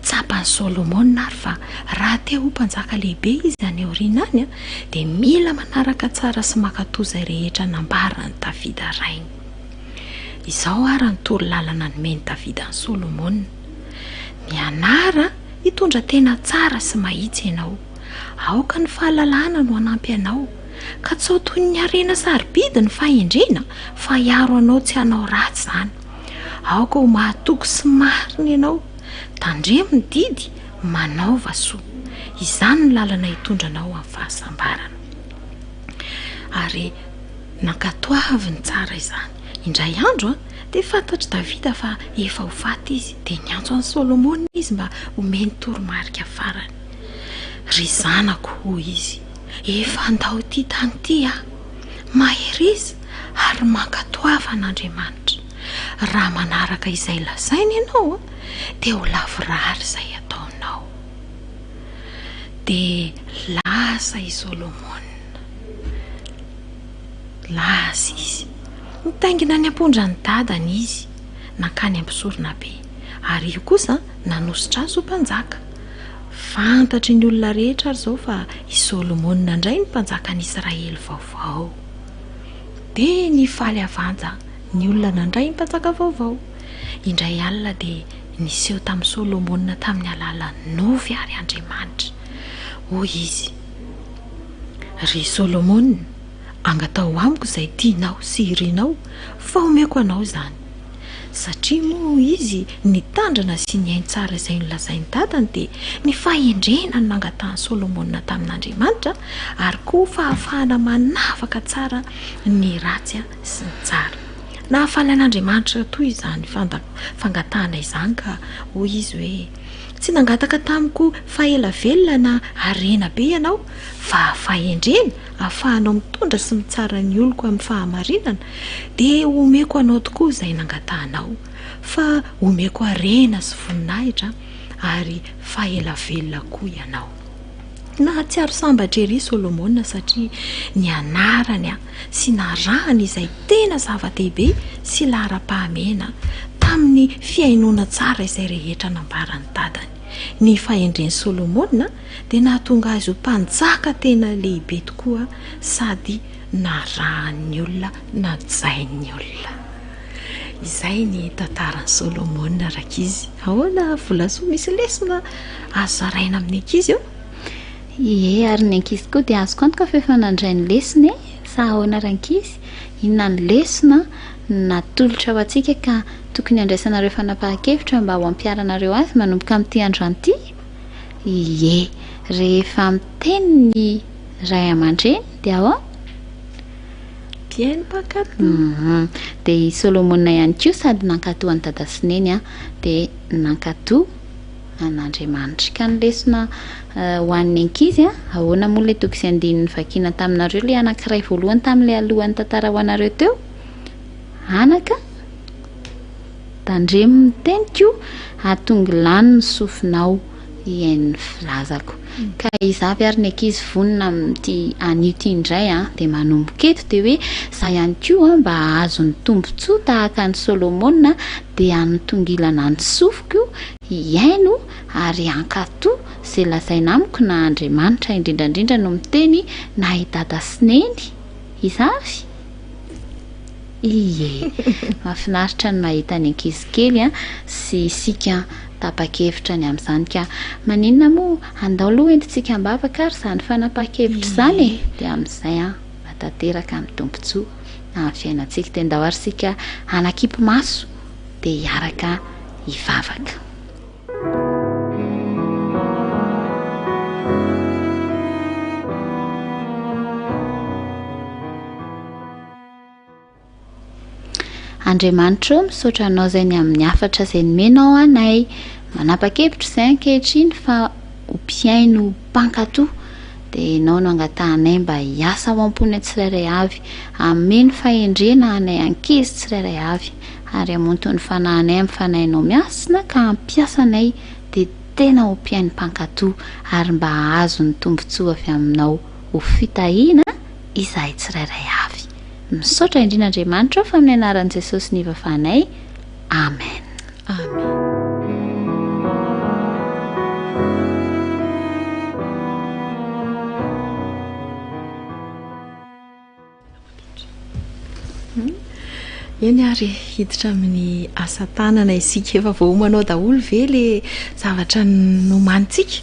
tsapany Solomona ary fa raha te ho mpanjaka lehibe izy any aorianany dia mila manaraka tsara sy makatoza rehetra nambarany Davida rainy izao ary ny torolalana nomeny Davida ny Solomona mianara hitondra tena tsara sy mahitsy ianao aoka ny fahalalana no hanampy anao ka tsy ho toy ny harena saribidi ny fahendrena fa hiaro anao tsy hanao ratsy zany aoka ho mahatoky sy mariny ianao tandremo ny didy manaova soa izany ny lalana hitondra anao amin'ny fahasambarana ary nankatoaviny tsara izany indray andro dia fantatry Davida fa efa ho faty izy dia niantso an'i Solomona izy mba homeny toromarika farany ry zanako hoy izy efa andao ty tany ty mahery izy ary mankatoava an'Andriamanitra raha manaraka izay lazainy ianao dia ho lavorary izay ataonao dia lasa i Solomona lasa izy nitaingina ny ampondra ny dadany izy nankany ampisorona be ary io kosa nanositra azy ho mpanjaka fantatry ny olona rehetra ary zao fa i Solomona indray ny mpanjakan'Israely vaovao dia ny faly avanja ny olona nandray ny mpanjaka vaovao indray alina dia niseho tamin'ny Solomona tamin'ny alalan'ny novy ary Andriamanitra hoy izy ry Solomona angatao amiko izay tianao sy irinao fa omeko anao izany satria moa izy nitandrina sy ny ainy tsara izay nolazainy dadany dia ny fahendrena ny nangatahany Solomona tamin'Andriamanitra ary koa fahafahana manavaka tsara ny ratsy sy ny tsara nahafaly an'Andriamanitra toy izany fangatahana izany ka hoy izy hoe tsy nangataka tamiko faela velona na harena be ianao fa fahendrena ahafahanao mitondra sy mitsara ny oloko amin'ny fahamarinana dia omeko anao tokoa izay nangatahanao fa omeko harena sy voninahitra ary faelavelona koa ianao. Na tsy aro sambatra ery Solomona satria ny anarany sy narahany izay tena zava-dehibe sy lahara-pahamena tamin'ny fiainona tsara izay rehetra nambarany dadany. Ny fahendren'ny Solomona dia nahatonga azy ho mpanjaka tena lehibe tokoa sady narahan'ny olona najain'ny olona. Izay ny tantaran'ny Solomona rakizy. Ahoana volasoa misy lesona azo zaraina amin'ny ankizy eo? Ie, ary ny ankizy koa dia azoko antoka fa efa nandray ny lesona sa ahoana rankizy? Inona ny lesona natolotra ho antsika ka tokony andraisanareo fanapahan-kevitra mba ho ampiaranareo azy manomboka amin'ity androany ity? Ie, rehefa miteny ny ray aman-dreny dia ahoana? Bien mpankatoa. Dia i Solomona ihany koa sady nankatoa ny dada sy neny dia nankatoa an'Andriamanitra. Ka ny lesona ho an'ny ankizy ahoana moa ilay tokony sy andinin'ny vakiana taminareo ilay anankiray voalohany tamin'ilay alohan'ny tantara ho anareo teo? Anaka tandremo ny teniko ahatonga lany ny sofinao iain'ny filazako. Ka izavy ary ny ankizy vonina amin'ity anio ity indray dia manomboka eto dia hoe za ihany koa mba ahazo ny tombontsoa tahaka ny Solomona dia anotongilana ny sofiko iaino ary ankatoa izay lazaina amiko na Andriamanitra indrindrandrindra no miteny na i dada sy neny. Izavy? Ie, mahafinaritra ny mahita ny ankizy kely sy isika tapa-kevitra ny amin'izany. Ka maninona moa andao aloha entintsika ambavaka ary izany fanapahan-kevitra izany dia amin'izay mba tanteraka ny tombontsoa amin'ny fiainantsika dia andao ary sika anakipy maso dia hiaraka hivavaka. Andriamanitra misaotra anao izay ny amin'ny hafatra izay nomenao anay. Manapa-kevitra izay ankehitriny fa ho mpiaino mpankatoa dia ianao no angatahanay mba hiasa ao am-pony tsirairay avy, ameny fahendrena anay ankizy tsirairay avy ary hamonto ny fanahinay amin'ny fanahinao miasina ka hampiasanay dia tena ho mpiaino mpankatoa ary mba ahazo ny tombontsoa avy aminao ho fitahiana izahay tsirairay avy. Misaotra indrin'Andriamanitra fa amin'ny anaran'i Jesosy ny vavanay. Amen. Amen. Eny ary hiditra amin'ny asa tanana isika efa voahomanao daholo ve le zavatra nomantsika?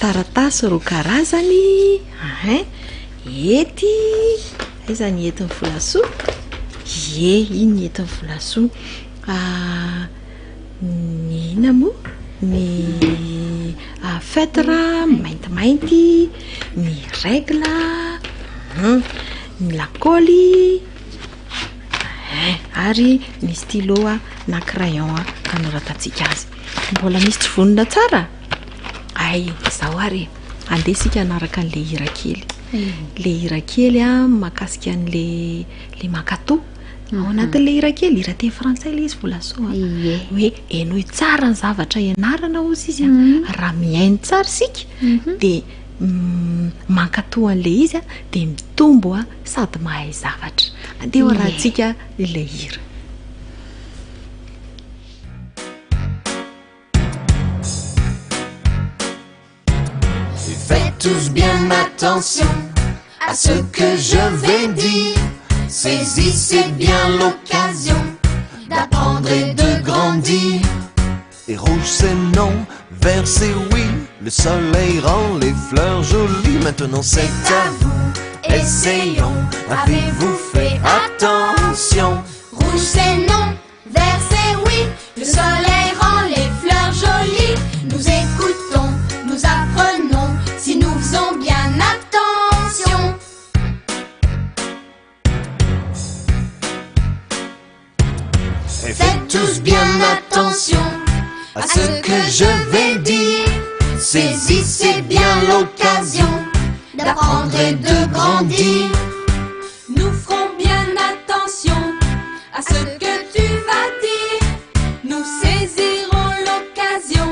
Taratasy roa karazany. Ety aiza ny entin'ny volasoa? Ie, iny ny entin'ny volasoa. Ny ina moa? Ny feutre maintimainty, ny règle, ny lakôly, ary ny stylo na crayon anoratantsika azy. Mbola misy tsy vonona tsara? Ay, izao ary andeha sika anaraka an'le hira kely. Le hira kely makasika an'le makatoa. Ao anatin'le hira kely, hira teny frantsay le izy volasoa. Hoe hainao tsara ny zavatra ianarana ozy izy raha mihaino tsara sika dia mankatoa an'le izy dia mitombo sady mahay zavatra. Andeha ho rahantsika ilay hira. Faites tous bien attention à ce que je vais dire. Saisissez bien l'occasion d'apprendre et de grandir. Et rouge c'est non, vert c'est oui. Le soleil rend les fleurs jolies. Maintenant c'est à vous, essayons. Avez-vous fait attention? Rouge c'est non, vert c'est oui. Le soleil rend les fleurs jolies. Nous écoutons, nous apprenons, si nous faisons bien attention. Et faites tous bien attention à ce que je vais dire. Saisissez bien l'occasion d'apprendre et de grandir. Nous ferons bien attention à ce que tu vas dire. Nous saisirons l'occasion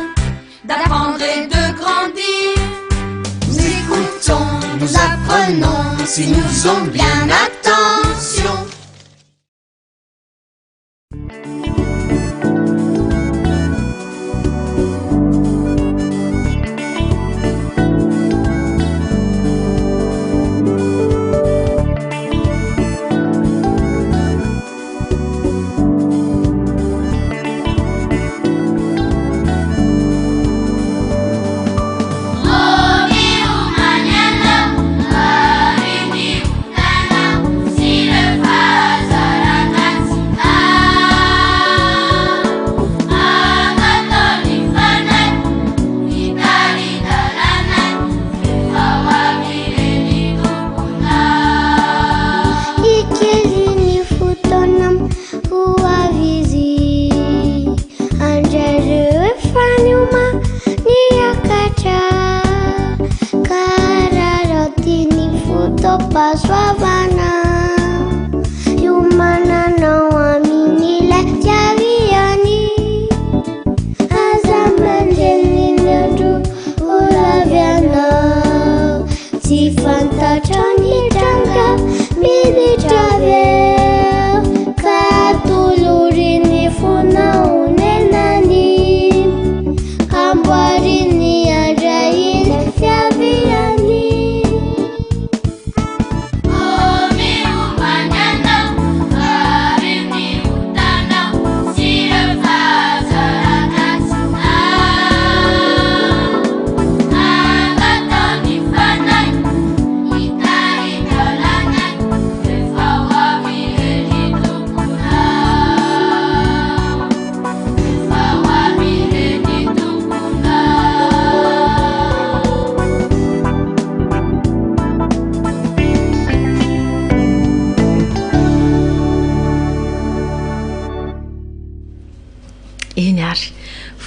nous apprenons si nous faisons bien attention.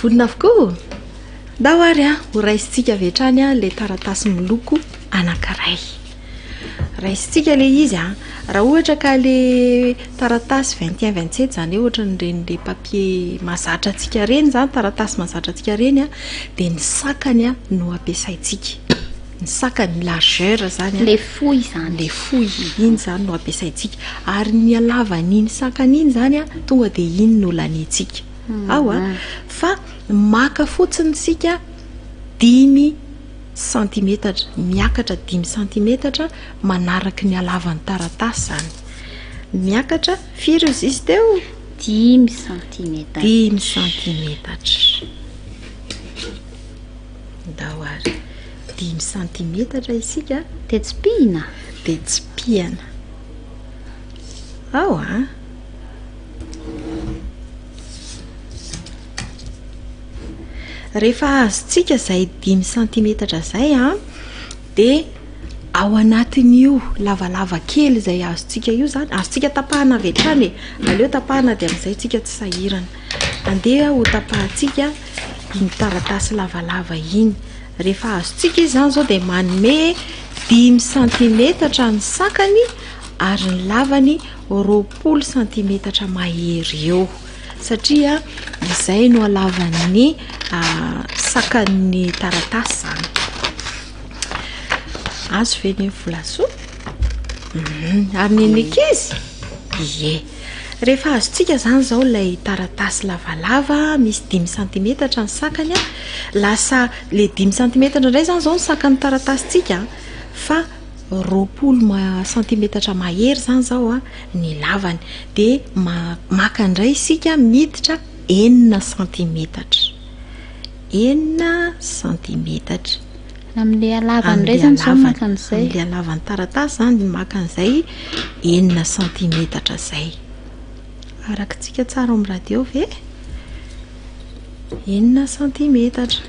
Vonina avokoa dao ary a ho raisitsika vetrany a le taratasy miloko anankiray raisitsika le izy a raha ohatra ka le taratasy 21-27 zany ohatra nyreny le papier mazatra atsika reny zany taratasy mazatra atsika reny a de ny sakany a no ampiasaitsika ny sakany largeur zany le fouille zany le fouille iny zany no ampiasaitsika ary ny alavany iny sakany iny zany a tonga de iny no lanitsika ao a fa maka fotsiny sika 5 centimetatra miakatra 5 centimetatra manaraka ny alavan'ny taratasy zany miakatra firy izy teo 10 centimetatra 10 centimetatra dao ary 10 centimetatra isika de tsy pihina de tsy pihana ao a rehefa azotsika zay 5 centimetatra zay a de ao anatin'io lavalava kely zay azotsika io zany azotsika tapahana vetrany aleo tapahana de am'izay tsika tsy sahirana andeha ho tapahatsika iny taratasy lavalava iny rehefa azotsika izy zany zao de manome 5 centimetatra ny sakany ary ny lavany 20 centimetatra mahery eo satria izay no alavan'ny sakan'ny taratasy zany azo veny volaso ary nenekizy ie rehefa azotsika zany zao lay taratasy lavalava misy 5 centimetatra ny sakany a lasa le 5 centimetatra indray zany zao ny sakan'ny taratasy tsika fa 20 centimetatra mahery zany zao a ny lavany de maka indray sika miditra 9 centimetatra 9 centimetatra amin'le alavany indray zany zao maka an'izay le alavan'ny taratasy zany maka an'izay 9 centimetatra zay arakitsika tsara amin'ny radio ve 9 centimetatra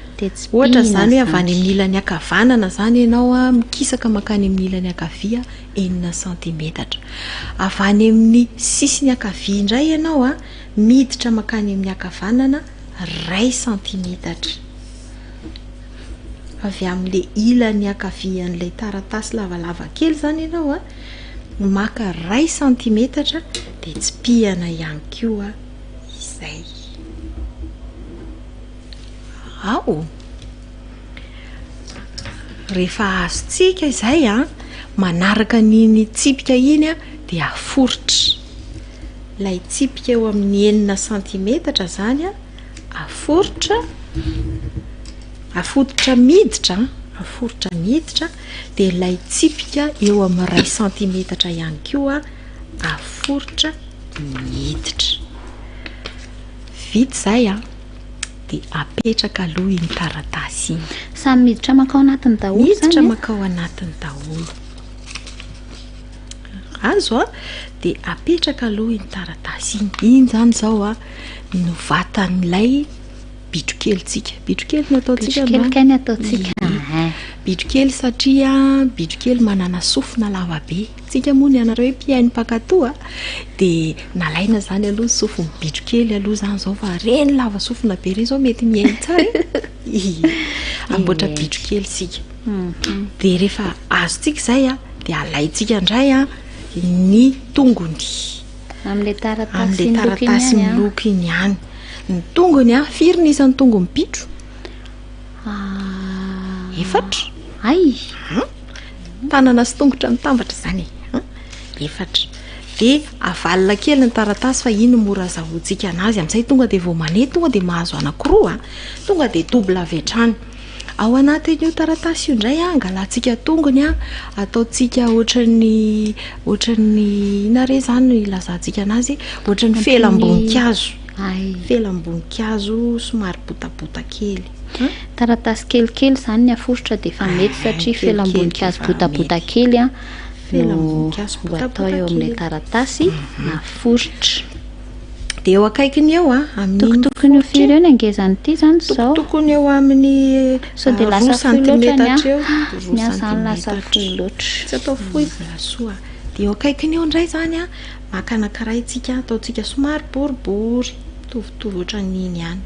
ohatra zany hoe avy any amin'ny ilany akavanana zany ianao a mikisaka makany amin'ny ilany akavia 9 centimetatra avy any amin'ny sisiny akavia indray ianao a miditra makany amin'ny akavanana 1 centimetatra avy amin'le ilany akavia an'ilay taratasy lavalava kely zany ianao a maka 1 centimetatra de tsy pihana ihany koa izay ao rehefa azotsika izay a manaraka niny tsipika iny a dia aforitra ilay tsipika eo amin'ny 9 centimetatra zany a aforitra miditra dia ilay tsipika eo amin'ny 1 centimetatra ihany koa aforitra miditra vita zay a dia apetraka aloha iny taratasy iny samy miditra makao anatiny daholo miditra makao anatiny daholo azo a dia apetraka aloha iny taratasy iny zany zao a no vatan'ilay bitrokelitsika bitrokely no ataotsika bitrokely satria bitrokely manana sofina lava be tsika moa ny anareo hoe mpiainy pakatoa dia nalaina zany aloha sofiny bitrokely aloha zany zao fa reny lava sofina be reny zao mety miainy tsara amboatra bitrokely sika dia rehefa azotsika izay a dia alaitsika indray a ny tongony amin'ilay taratasy miloko iny ihany ny tongony a firy ny isan'ny tongony bitro efatra tanana sy tongotra mitambatra zany efatra dia avalina kely ny taratasy fa iny mora azahoantsika anazy amin'izay tonga dia vao manety tonga dia mahazo anankiroa tonga dia double avy hatrany ao anatin'io taratasy io indray angalantsika tongony ataotsika ohatran'ny inare zany ilazantsika anazy ohatran'ny felam-boninkazo somary botabota kely taratasy kelikely zany ny aforitra dia efa mety satria felam-boninkazo botabota kely no atao eo amin'ilay taratasy aforitra dia eo akaikiny eo tokotokony io firy eo ny angezany ity zany zao tokony eo amin'ny sao dia lasa centimetatra eo miazany lasa fohy loatra tsy atao fohy volasoa dia eo akaikiny eo indray zany maka anankiray tsika ataotsika somary boribory mitovitovy ohatran'iny ihany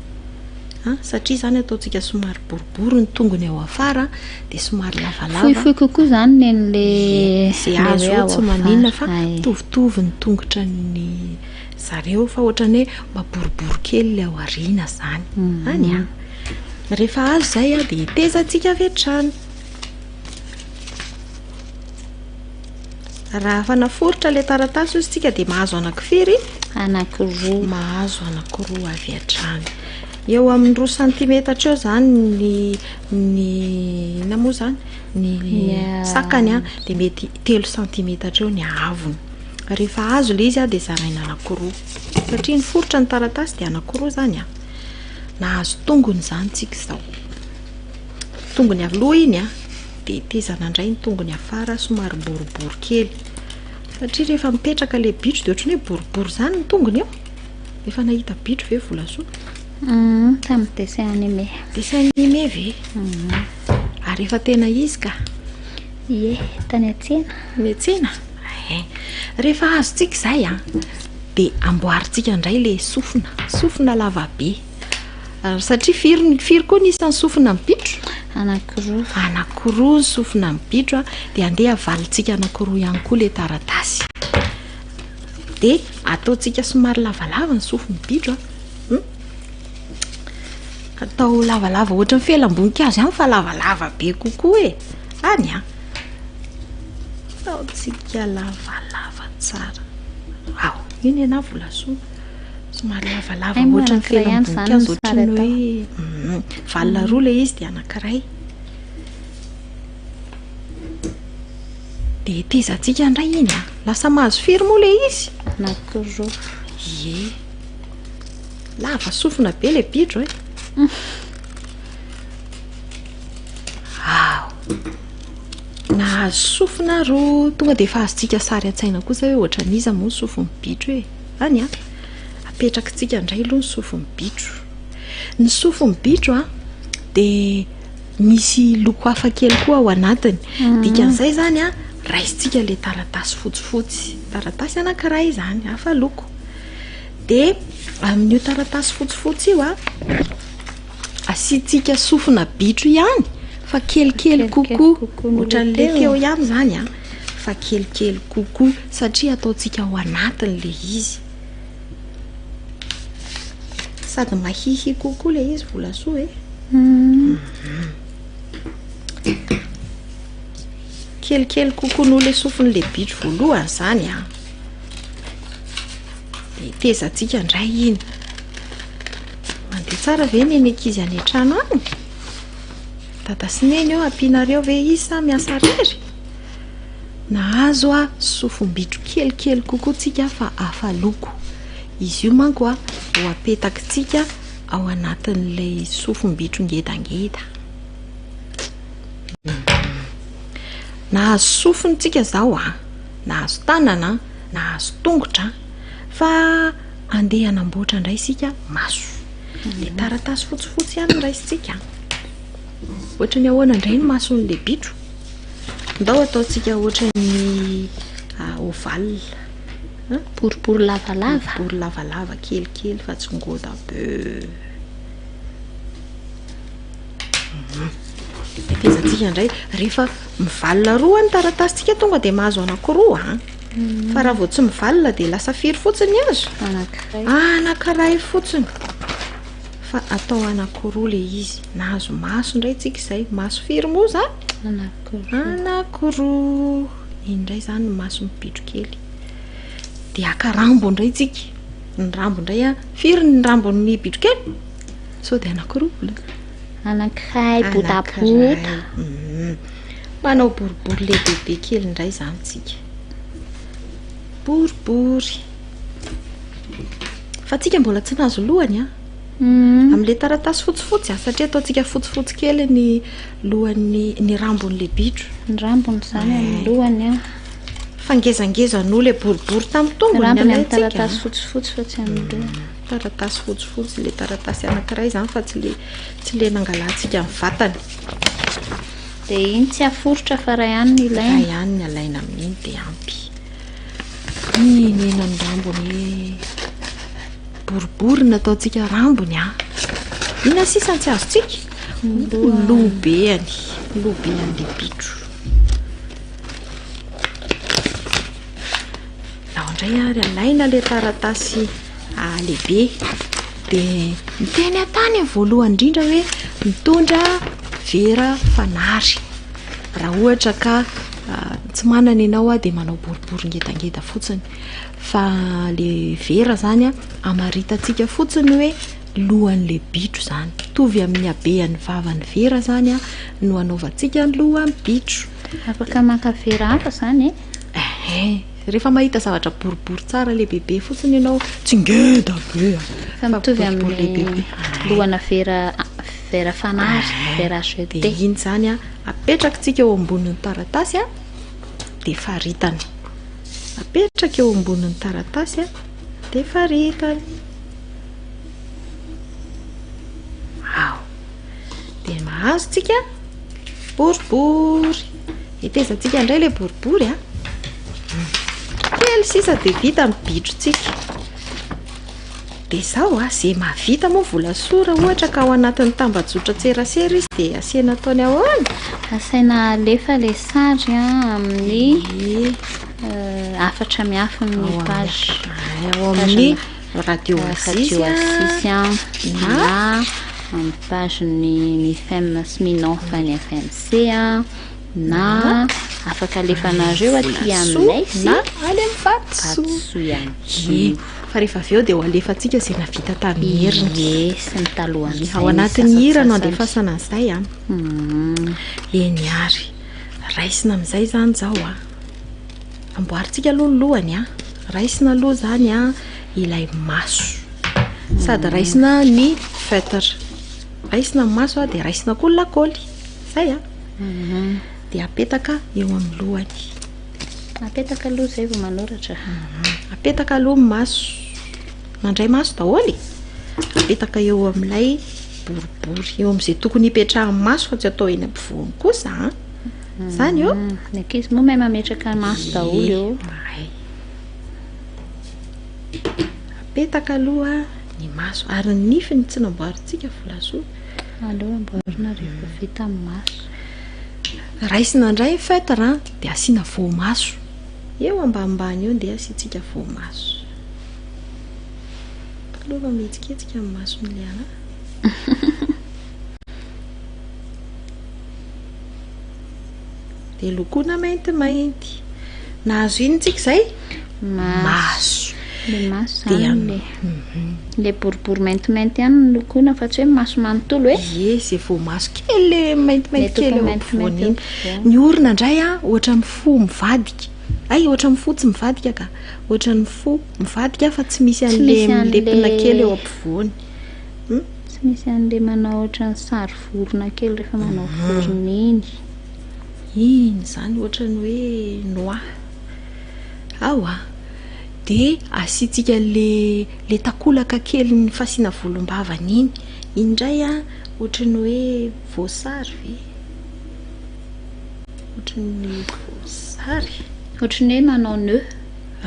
satria zany ataotsika somary boribory ny tongony eo afara dia somary lavalava fohifohy kokoa zany nen'lay zay azo tsy maninona fa mitovitovy ny tongotra ny zareo fa ohatrany hoe maboribory kely ilay ao ariana zany any rehefa azo zay dia itezatsika avy hatrany raha fa naforitra ilay taratasy izy tsika dia mahazo anankifiry mahazo anankiroa avy hatrany eo amin'ny 2 centimetatra eo zany ny namoa zany ny sakany dia mety 3 centimetatra eo ny avony rehefa azo le izy dia zaraina anankiroa satria ny foritra ny taratasy dia anankiroa zany nahazo tongony zany tsika zao tongony aloha iny dia tezana indray ny tongony afara somary boribory kely satria rehefa mipetraka le bitro dia ohatrany hoe boribory zany ny tongony eo efa nahita bitro ve volasoa tamin'ny dessin animé ve ary efa tena izy ka tany atsena rehefa azotsika izay dia amboaritsika indray le sofina lava be satria firy koa nisan'ny sofina mibitro anankiroa sofina mibitro dia andeha avalitsika anankiroa ihany koa le taratasy dia ataotsika somary lavalava ny sofina mibitro atao lavalava ohatra ny felam-boninkazo ihany fa lavalava be kokoa any ataotsika lavalava tsara iny iana volasoa somary lavalava ohatra ny felam-boninkazo ohatrany hoe valina roa le izy dia anankiray dia tezatsika indray iny lasa mahazo firy moa le izy anankiroa lava sofina be le bitro nahazo sofina roa tonga dia efa azotsika sary an-tsaina kosa hoe ohatran'iza moa ny sofiny bitro any apetrakatsika indray aloha ny sofiny bitro ny sofiny bitro dia misy loko hafa kely koa ao anatiny dikan'izay zany raisitsika le taratasy fotsifotsy taratasy anankiray zany hafa loko dia amin'io taratasy fotsifotsy io asiantsika sofina bitro ihany fa kelikely kokoa ohatran'le teo ihany zany fa kelikely kokoa satria ataotsika ao anatiny le izy sady mahihy kokoa le izy volasoa kelikely kokoa noho le sofin'le bitro voalohany zany a. De tezantsika indray iny. Mandeha tsara ve ny ankizy any an-trano any? Dada sy neny eo ampianareo ve izy sa miasa rery? Nahazo a sofim-bitro kelikely kokoa tsika fa hafa loko. Izy io manko a ho apetakitsika ao anatin'ilay sofim-bitro ngedangeda. Nahazo sofintsika zao a, nahazo tanana, nahazo tongotra, fa andeha hanamboatra indray sika maso. Le taratasy fotsifotsy ihany raisitsika. Ohatra ny ahoana indray ny mason'le bitro. Ndao ataontsika ohatra ny ovale, boribory lavalava. boribory lavalava kelikely fa tsy ngota be. Tezantsika indray rehefa mivalina roa ny taratasintsika tonga de mahazo anankiroa a. Fa raha vao tsy mivalina de lasa firy fotsiny azo. Anankiray fotsiny. Fa atao anankiroa le izy. Nahazo maso indray tsika izay. Maso firy moa zany? Anankiroa. Indray zany ny mason'ny bitro kely. De aka rambo indray tsika. Ny rambo indray a, firy ny rambon'ny bitro kely? Sao de anankiroa. Anankiray botabota. Manao boribory le bebe kely indray zany tsika. Boribory. Fa tsika mbola tsy nahazo lohany a. Amin'le taratasy fotsifotsy a, satria ataontsika fotsifotsy kely ny lohan'ny ny rambon'le bitro. Ny rambony zany amin'ny lohany a. Fa ngezangeza no le boribory tamin'ny tongony rambony amin'ny taratasy fotsifotsy fa tsy amin'ny lohany. Taratasy fotsifotsy le taratasy anankiray zany fa tsy le nangalantsika amin'ny vatany. De iny tsy aforotra fa ray ihany ny ilaina. Ray ihany ny alaina amin'iny de ampy. Iny ny rambony boribory nataontsika rambony a. Ina sisa tsy azontsika? Lobeany. Lobean'le bitro. Ao indray ary alaina le taratasy lehibe de miteny atany voalohany indrindra hoe mitondra vera fanary. Raha ohatra ka tsy manana ianao a de manao boribory ngedangeda fotsiny. Fa le vera zany a amaritantsika fotsiny hoe lohan'le bitro zany. Tovy amin'ny habean'ny vavan'ny vera zany a no anaovantsika ny lohan'ny bitro. Afaka maka vera hafa zany e? Rehefa mahita zavatra boribory tsara le bebe fotsiny ianao tsy ngeda be. Fa mitovy amin'ny lohana vera fanary, vera jeté. De iny zany a apetrakitsika eo ambonin'ny taratasy a de faritany. Apetraka eo ambonin'ny taratasy a de faritany. Wow. De mahazo tsika boribory. Itezantsika indray le boribory a. Kely sisa de vita ny bitrotsika. De zao a zay mahavita moa vola sora ohatra ka ao anatin'ny tambajotra tserasera izy de asiana ataony ahoana? Asaina alefa le sary amin'ny afatra mihafa amin'ny page. Ao amin'ny radio Assisy na amin'ny page ny FM Sminon fa ny FMC na afaka alefanareo aty aminay sy na ale amin'ny vatosoa ihany. Fa rehefa avy eo de ho alefantsika izay navita tamin'ny heriny. Sy ny talohan'izay. Ao anatin'ny hira no andefasana an'izay a. Eny ary. Raisina amin'izay zany zao a. Amboarintsika aloha ny lohany a. Raisina aloha zany a ilay maso. Sady raisina ny feutre. Raisina ny maso a de raisina koa ny lakaoly. Zay a. De apetaka eo amin'ny lohany. Apetaka aloha zay vao manoratra. Apetaka aloha ny maso. Mandray maso daholo. Apetaka eo amin'ilay boribory. Eo amin'izay tokony hipetrahan'ny maso fa tsy atao eny ampovoany kosa. Zany eo. Ny ankizy moa mahay mametraka maso daholo eo. Apetaka aloha ny maso ary ny nifiny tsy namboarintsika volasoa. Aloha amboarina rehefa vita amin'ny maso. Raisina indray ny feutre de asiana voamaso. Eo ambanimbany eo de asiantsika voamaso. Aloha mihetsiketsiky amin'ny maso miliana. de lokoina maintimainty. Nahazo iny tsika zay? Maso. Le maso zany le boribory maintimainty ihany ny lokoina fa tsy hoe maso manontolo hoe yes efa maso kely le maintimainty kely eo ampovoany iny. Ny orona indray a ohatra ny fo mivadika. Ay ohatra ny fo tsy mivadika ka. Ohatra ny fo mivadika fa tsy misy an'le milepina kely eo ampovoany. Tsy misy an'le manao ohatra ny sary vorona kely rehefa manao vorona iny. Iny zany ohatra ny hoe noix. Awa. De asitsika le takolaka kely ny fasina volombavany iny indray a ohatra ny hoe voasary ve ohatra ny voasary ohatra ny hoe manao nœud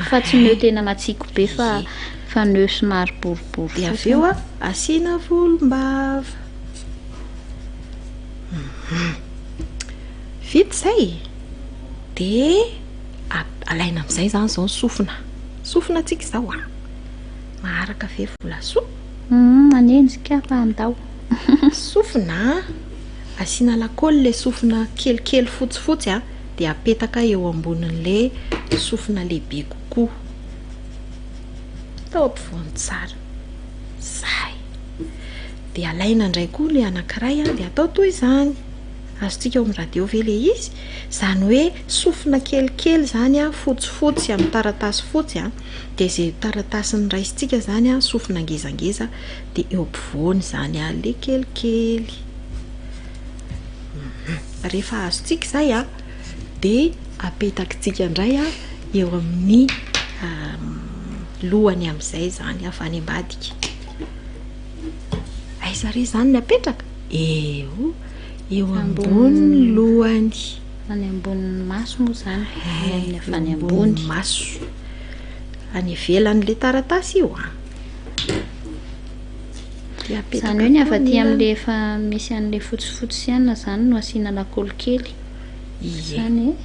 fa tsy nœud tena matsiko be fa nœud somary boribory. De aveo a asina volombava. Vita zay de alaina am'izay zany zao sofina tsika zao maharaka ve volasoa manenjika fa andao sofina asina lakôly le sofina kelikely fotsifotsy de apetaka eo ambonin'le sofina lehibe kokoa tao ampovoany tsara zay de alaina indray koa le anankiray de atao toy izany azotsika eo amin'ny radio ve le izy zany hoe sofina kelikely zany fotsifotsy amin'ny taratasy fotsy de zay taratasiny raisitsika zany sofina ngezangeza de eo ampovoany zany le kelikely. Rehefa azotsika zay de apetakitsika indray eo amin'ny lohany amin'izay zany avy any ambadika. Aiza re zany ny apetraka? Eo ambony lohany. Any ambony maso moa zany. Any ambony maso. Any ivelan'le taratasy io zany hoe ny avy aty amin'le efa misy an'le fotsifotsy ihany zany no asiana lakôly kely. Zany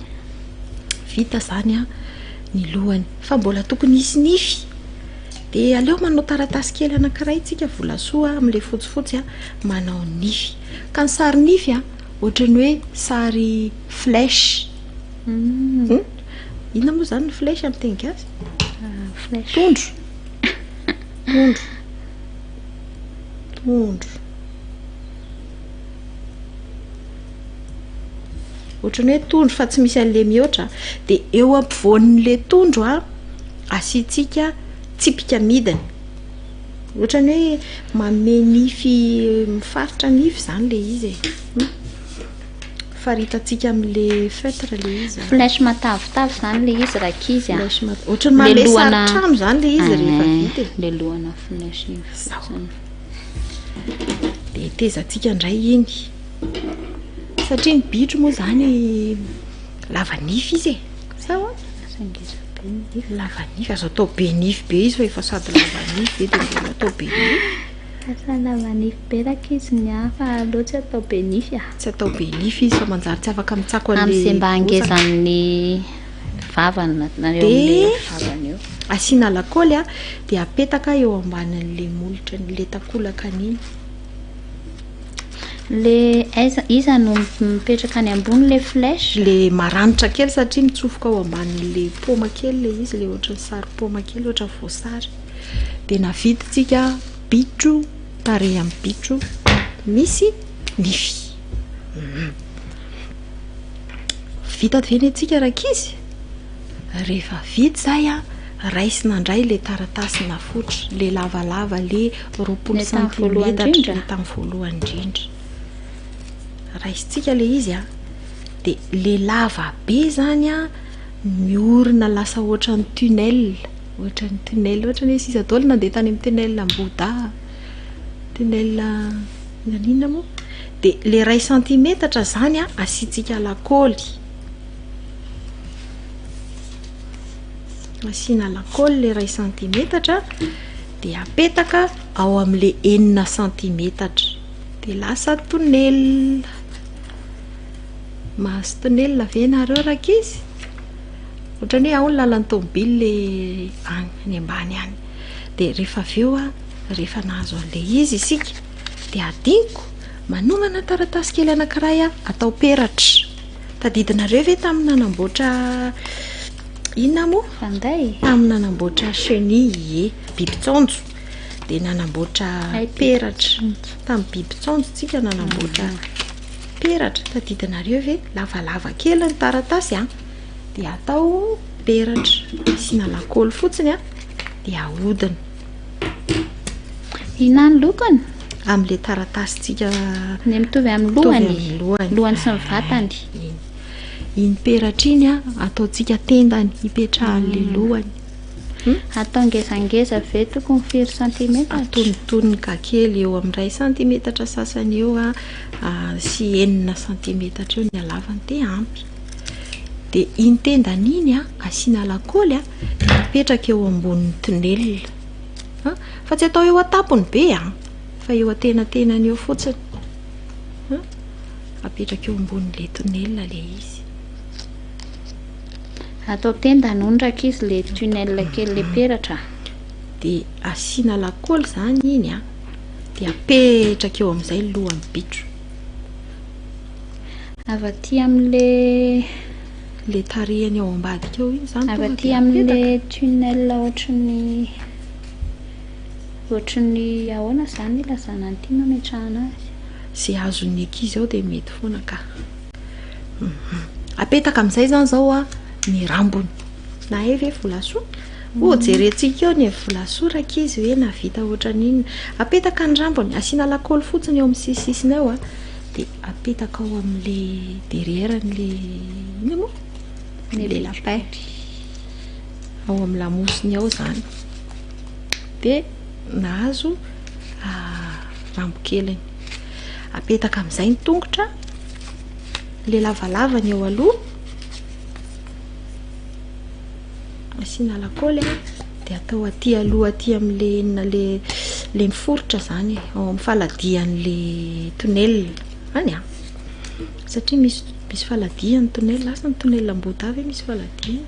vita zany ny lohany fa mbola tokony hisy nify de aleo manao taratasy kely anankiray tsika volasoa amin'le fotsifotsy manao nify ka ny sary nify ohatra ny hoe sary flèche. Inona moa zany ny flèche amin'ny teny gasy? Tondro. Ohatra ny hoe tondro fa tsy misy an'le mihoatra de eo ampovoan'le tondro asitsika tsipika midina. Ohatra ny hoe manome nify mifaritra nify zany le izy faritatsika amin'le feutre le izy. Flèche matavitavy zany le izy rakizy ohatra ny manome sary-trano zany le izy rehefa vita le lohana flèche iny zany. De tezatsika indray iny satria ny bitro moa zany lava nify izy sao lava nify azo atao be nify be izy fa efa sady lava nify de mbola atao be nify lava nify be rakizy ny fa loatsy atao be nify tsy atao be nify izy fa manjary tsy afaka mitsako amin'izay mba angezan'ny vavany na eo amin'le vavany eo. Asina lakôly de apetaka eo ambanin'le molotra n'le takolaka an'iny. Le iza no mipetraka any ambony le flèche le maranitra kely satria mitsofoka ao ambanin'le paoma kely le izy le ohatra ny sary paoma kely ohatra voasary de navititsika bitro tarehy amin'ny bitro misy nify. Vita veny atsika rakizy rehefa vita zay raisina indray le taratasina fotra le lavalava le 20 cm tamin'ny voalohany indrindra raisitsika le izy de le lava be zany miorina lasa ohatra ny tunnel ohatra ny hoe sisa dôly nandeha tany amin'ny tunnel Ambouda tunnel nanina moa de le 2 cm zany asitsika lakôly asina lakôly le 2 cm de apetaka ao amin'le 9 cm de lasa tunnel mahazo tunnel ve nareo rakizy ohatra ny hoe ao ny lalan'ny tomobily le any ambany any de rehefa aveo rehefa nahazo an'le izy isika de adiniko manomana taratasy kely anankiray atao peratra tadidinareo ve tamin'ny nanamboatra inona moa fanday tamin'ny nanamboatra chenille bibitsonjo dia nanamboatra peratra tamin'ny bibitsonjo tsika nanamboatra peratra tadidinareo ve lavalava kely ny taratasy dia atao peratra asiana lakôly fotsiny dia ahodina ina ny lokony amin'ilay taratasy tsika ny mitovy amin'ny lohany sy ny vatany iny peratra iny ataontsika tendany hipetrahan'ilay lohany atao ngezangeza ve tokony firy santimetatra atonitonika kely eo amin'ny 1 santimetatra sasany eo sy 9 santimetatra eo ny alavany dia ampy dia iny tendany iny asiana lakôly mipetraka eo ambonin'ny tunnel fa tsy atao eo atapony be fa eo atenatenany eo fotsiny apetraka eo ambonin'ilay tunnel ilay izy atao tendany ondraka izy le tunnel kely le peratra dia asiana lakôly zany iny dia apetraka eo amin'izay lohan'ny bitro avy aty amin'le le tarehany ao ambadika eo iny zany avy aty amin'le tunnel ohatran'ny ahoana zany ilazana an'ity mametrahana azy zay azon'ny ankizy ao dia mety foana ka apetaka amin'izay zany zao ny rambony na ve volasoa jerentsika eo ny volasoa raka izy hoe na vita ohatran'iny apetaka ny rambony asiana lakôly fotsiny eo amin'ny sisisiny ao dia apetaka ao amin'le derrière n'le ina moa le lapin ao amin'ny lamosiny ao zany dia nahazo rambokeliny apetaka amin'izay ny tongotra le lavalavany eo aloha asiana lakôly dia atao aty aloha aty amin'le le miforitra zany ao amin'ny faladian'le tunnel any satria misy faladiany tunnel lasa ny tunnel ambota avy misy faladiany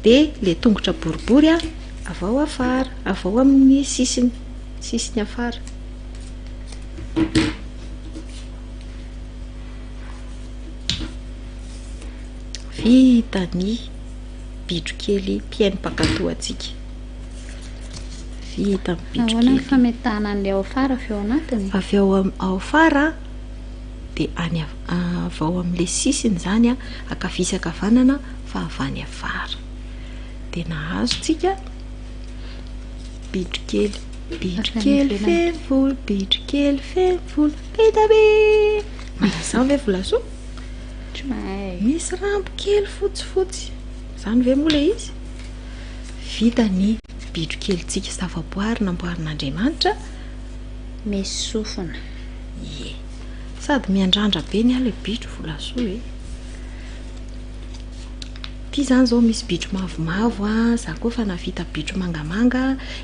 dia le tongotra boribory avao afara avao amin'ny sisiny afara vita ny bitro kely mpiaino mpakatoa atsika vita ny bitro ahoana ny kely fametahana an'le ao afara avy ao anatiny avy ao ao afara dia any avao amin'le sisiny zany akavisakavanana fa avany afara dia nahazo tsika bitro kely femivolo bitro kely femivolo bitabe mazany ve volasoa misy rambo kely fotsifotsy zany ve moa le izy vita ny bitro kely tsika zavaboary namboarin'Andriamanitra misy sofina sady miandrandra be ny le bitro volasoa ty zany zao misy bitro mavomavo za koa fa navita bitro mangamanga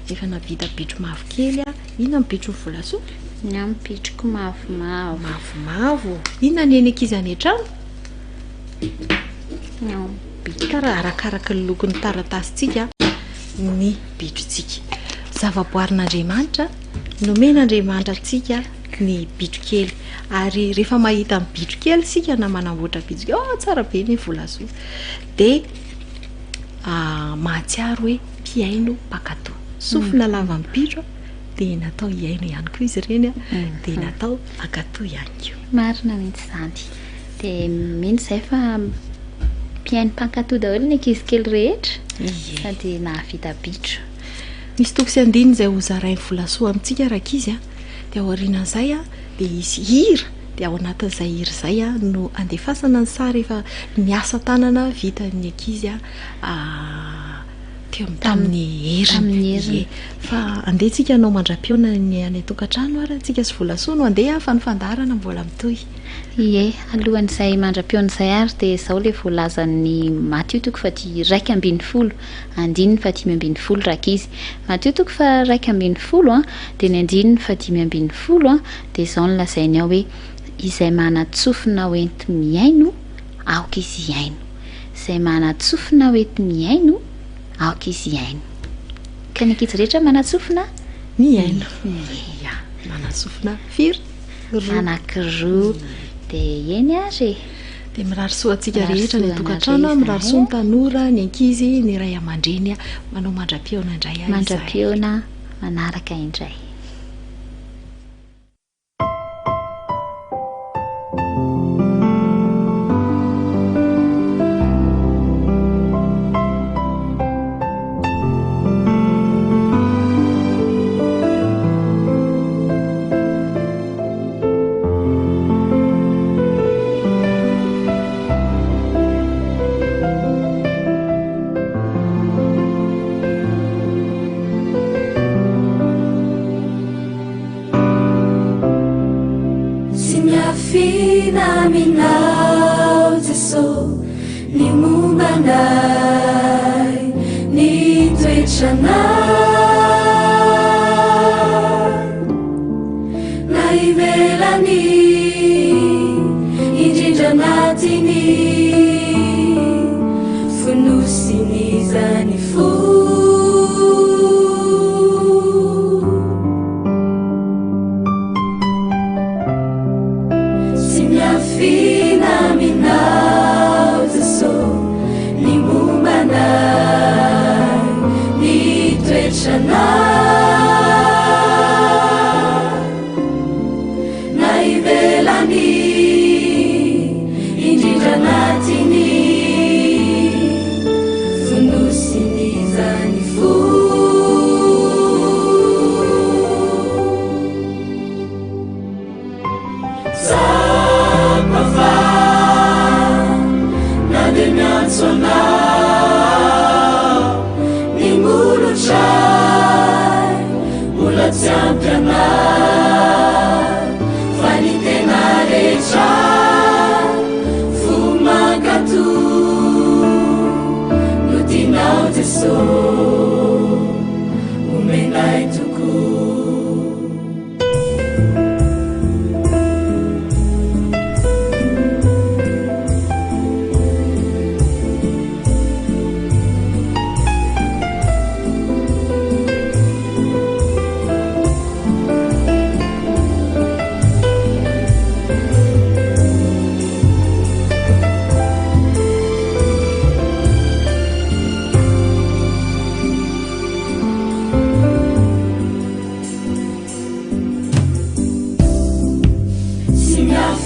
efa navita bitro mavokely inona ny bitro volasoa ny amin'ny bitroko mavomavo inona ny eny ankizy any an-trano karaha arakaraka ny lokon'ny taratasitsika ny bitrotsika zavaboarin'Andriamanitra nomen'Andriamanitra atsika ny bitro kely ary rehefa mahita ny bitro kely sika na manamboatra bitro kely tsara be ny volasoa dia mahatsiaro hoe mpiaino mpakatoa sofina lava ny bitro dia natao hiaino ihany koa izy ireny dia natao mpakatoa ihany koa marina mihitsy zany dia mihitsy izay fa mpiaino mpakatoa daholo ny ankizy kely rehetra sady nahavita bitro misy toko sy andiny izay ho zarainy volasoa amintsika raka izy dia ao aorianan'izay dia izy hira dia ao anatin'izay hira izay no andefasana ny sary efa miasa tanana vita ny ankizy teo tamin'ny heriny fa andehantsika anao mandra-piona ny any tokantrano ary antsika sy volasoa no andeha fa ny fandarana mbola mitohy alohan'izay mandra-pion'izay ary dia izao le voalazan'ny Matio toko fa 1:10 andininy fa 5:10 raka izy Matio toko fa 1:10 dia ny andininy fa 5:10 dia izao no lazainy ao hoe izay manatsofina hoenty miaino aoka izy iaino izay manatsofina hoenty miaino aoka izy iaino ka ny ankizy rehetra manatsofina miaino manasofina firy anankiroa dia eny azy dia mirary soa antsika rehetra ny atokantrano a mirary soa ny tanora ny ankizy ny ray aman-dreny a manao mandra-piona indray mandra-piona manaraka indray Minau Jeso ni mumbanai ni tuichanai na ivelani indrindra natiny funusinizany fu fina minau Jeso ni mumbanai ni tuichanai na ivelani indrindra natiny funusinizany fu ni mulu chai mula champiana fani tenare chai fumagatu nutinau Jeso umenai tuku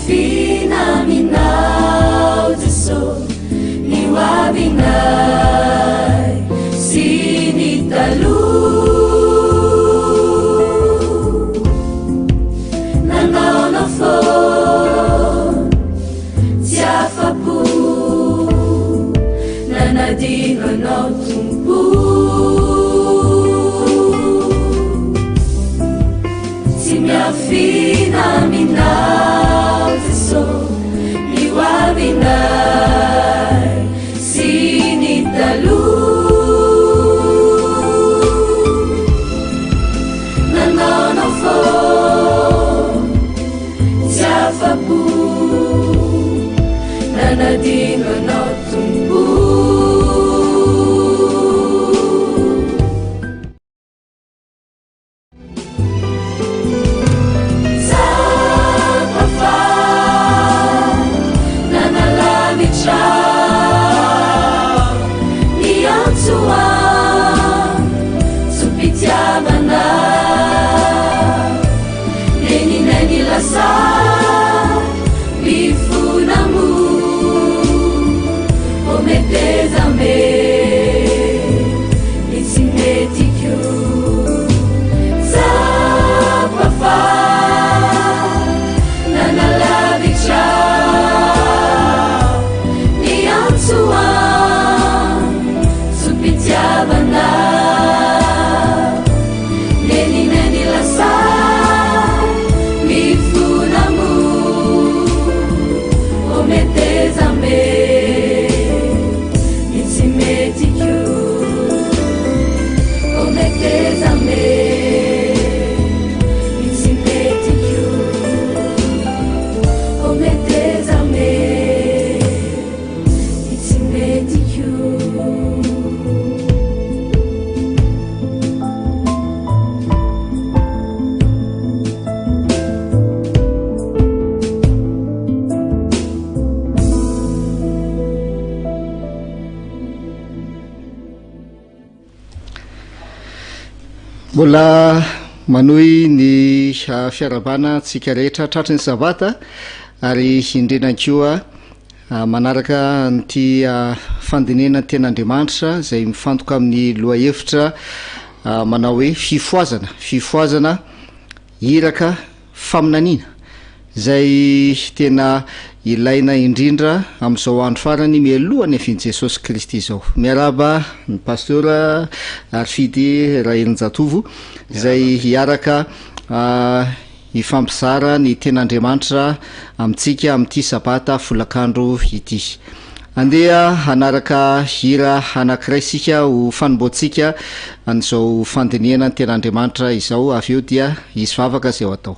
fina minau Jeso ni wabinai sini talu nanau no fo tiafapu nanadino no tumpu si mia fina minau Jeso ni wabinai sini talu nanono fo tiafapu nanadino no tumpu bifunamu ometezame isimetikyo zapafa nanalavicha niantua supitiabana neni lasa bifuna mbola manohy ny fiarabana tsika rehetra tratry ny sabata ary indrenankoa manaraka nyty fandinena ny ten'andriamanitra zay mifantoka amin'ny loha hevitra manao hoe fifoazana iraka faminaniana zay tena ilaina indrindra amin'izao andro farany mialohany aviany Jesosy Kristy zao. Miaraba ny pastora Arfidy Rahelinjatovo zay hiaraka ifampizara ny ten'andriamanitra amintsika amin'ity sabata folakandro ity. Andeha hanaraka hira anankiray sika ho fanomboantsika an'izao fandiniana ny ten'andriamanitra izao, avy eo dia hisy vavaka zay ho atao.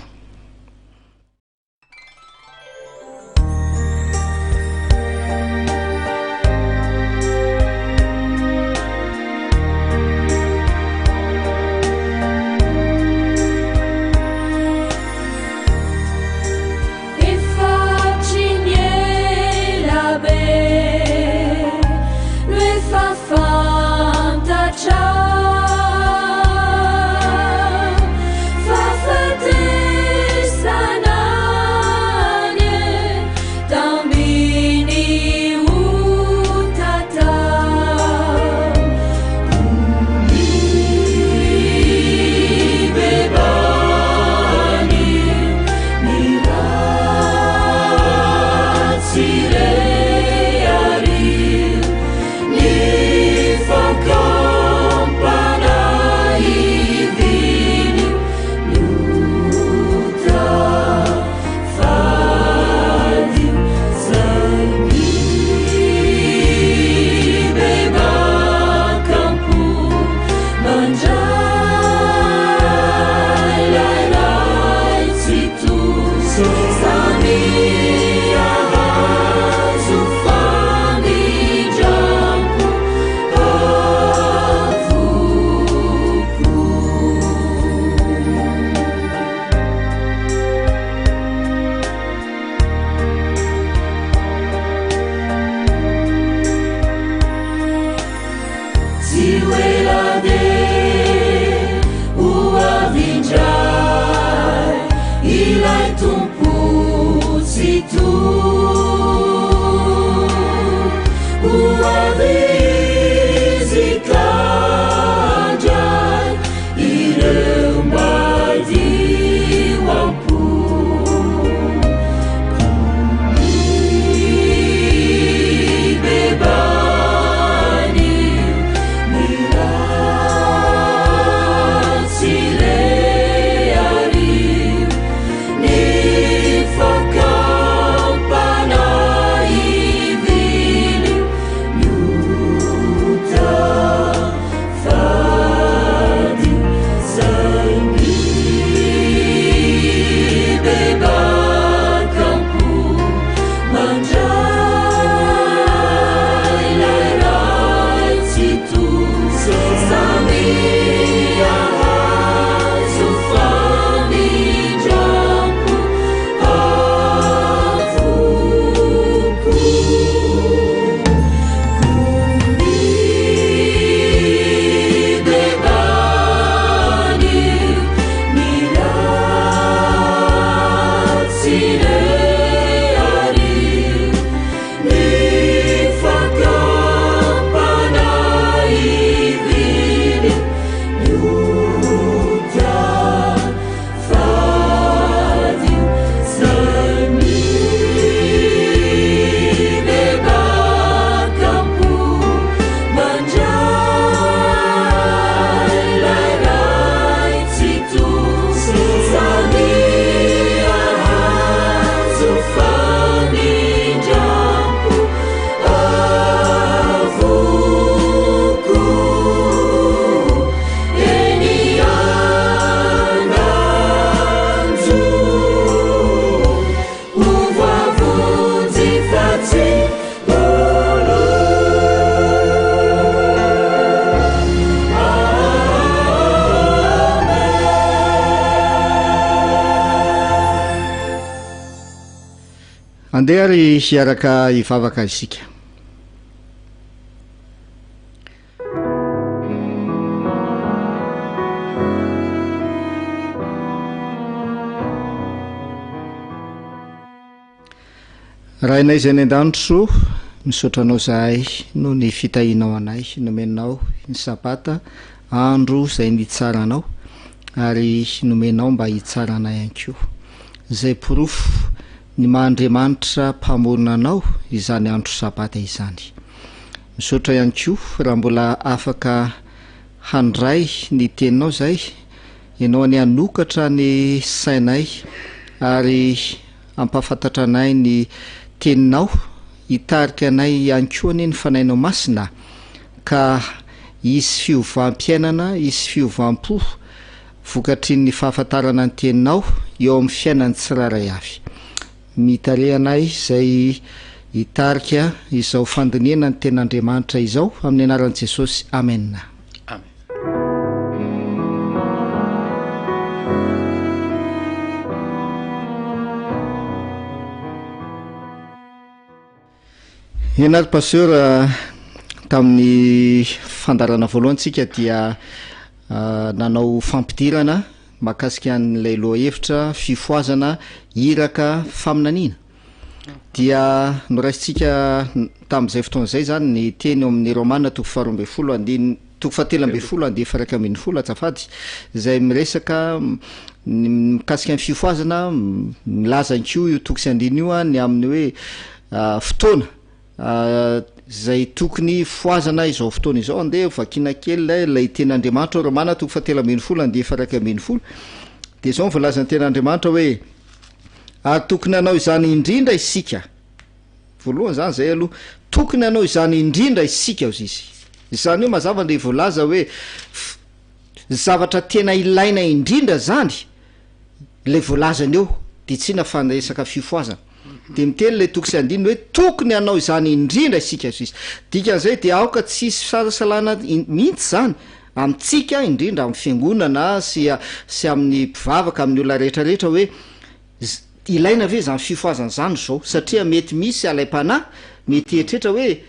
Andeha ry hiaraka ivavaka isika. raha inay zay ny an-danitro misotranao zahay no ny fitahinao anay nomenao ny sabata andro zay nitsaranao ary nomenao mba hitsarana ihany koa zay porofo ny mahandriamanitra mpamorona anao izany andro sabata izany. Misotra ihany koa raha mbola afaka handray ny teninao zay ianao ny anokatra ny sainay ary ampafantatra anay ny teninao hitarika anay ihany koa ny fanainao masina ka isy fiovam-piainana isy fiovam-po vokatry ny fahafantarana ny teninao eo amin'ny fiainany tsiraray avy. Mitare anay zay hitarika izao fandiniana ny ten'Andriamanitra izao amin'ny anaran'i Jesosy. Amen. Enary pasteur tamin'ny fandarana voalohantsika dia nanao fampidirana mahakasika an'ilay lohahevitra fifoazana iraka faminaniana dia noraisitsika tamin'izay fotoan'izay zany ny teny eo amin'ny Romana 7:12 azafady zay miresaka mikasika ny fifoazana milaza anko io tokosy andiny io ny amin'ny hoe fotoana zay tokony foazana izao fotoana izao andeha vakina kely lay ten'Andriamanitra Romana 7:12 de zao voalaza ny ten'Andriamanitra hoe ary tokony anao izany indrindra isika voalohany zany zay aloha tokony anao izany indrindra isika ao izy izany io mazava le voalaza hoe zavatra tena ilaina indrindra zany le voalazany eo de tsy na fandraisaka fifoazana de miteny le tokosy andiny hoe tokony anao izany indrindra isika izy dikan'izay de aoka tsisy fahasalana mihitsy zany amitsika indrindra amin'ny fiangonana sy amin'ny mpivavaka amin'ny olona rehetrarehetra hoe ilaina ve zany fifoazana zany zao satria mety misy alaim-panahy mety eritretra hoe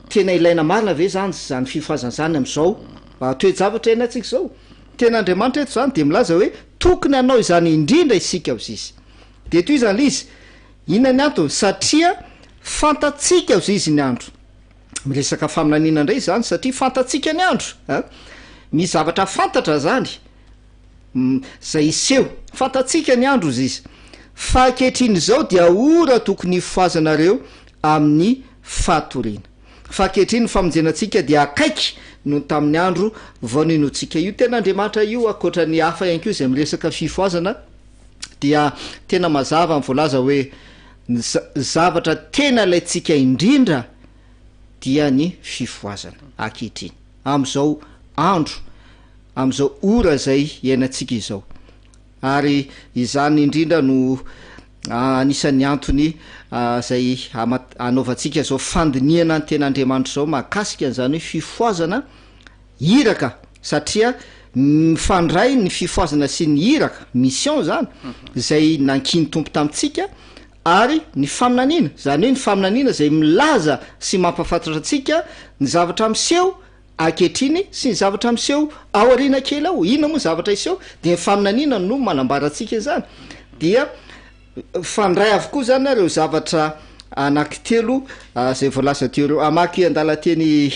tena ilaina marina ve zany fifoazana zany am'izao toe-javatra enatsika zao ten'Andriamanitra eto zany de milaza hoe tokony anao izany indrindra isika ao izy de toy izany izy inona ny antony satria fantatsika ao izy ny andro miresaka faminaniana indray zany satria fantatsika ny andro misy zavatra fantatra zany zay iseho fantatsika ny andro izy fa ankehitriny zao dia ora tokony hifoazanareo amin'ny fatoriana fa ankehitriny famonjenantsika dia akaiky no tamin'ny andro vaoninotsika io ten'Andriamanitra io akoatra ny hafa ihany koa zay miresaka fifoazana dia tena mazava mivoalaza hoe zavatra tena laitsika indrindra dia ny fifoazana ankehitriny am'izao andro am'izao ora zay iainantsika izao ary izany indrindra no anisan'ny antony zay anaovantsika zao fandiniana ny ten'Andriamanitra zao mahakasika an'izany hoe fifoazana iraka satria mifandray ny fifoazana sy ny iraka mission zany zay nankiny tompo tamitsika ary ny faminaniana zany hoe ny faminaniana zay milaza sy mampafantatra atsika ny zavatra miseho ankehitriny sy ny zavatra miseho ao arina kely ao ina moa zavatra iseho de ny faminaniana no manambaratsika zany dia fandray avokoa zany areo zavatra anankitelo zay voalaza teo reo amaky andalateny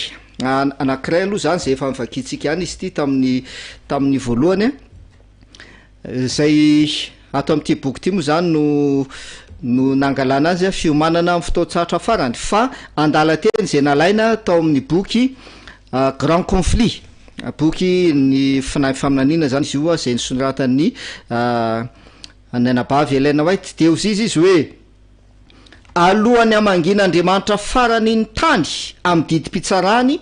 anankiray aloha zany zay efa mivakitsika any izy ty tamin'ny voalohany zay ato am'ty boky ty moa zany no nangalana azy fiomanana amin'ny fotoatsatra farany fa andalateny zay nalaina tao amin'ny boky grand conflit boky ny faminaniana zany izy io zay nisonoratan'ny ananabavy Elaina White de ozy izy hoe alohan'ny amangin'Andriamanitra farany ny tany amin'ny didim-pitsarany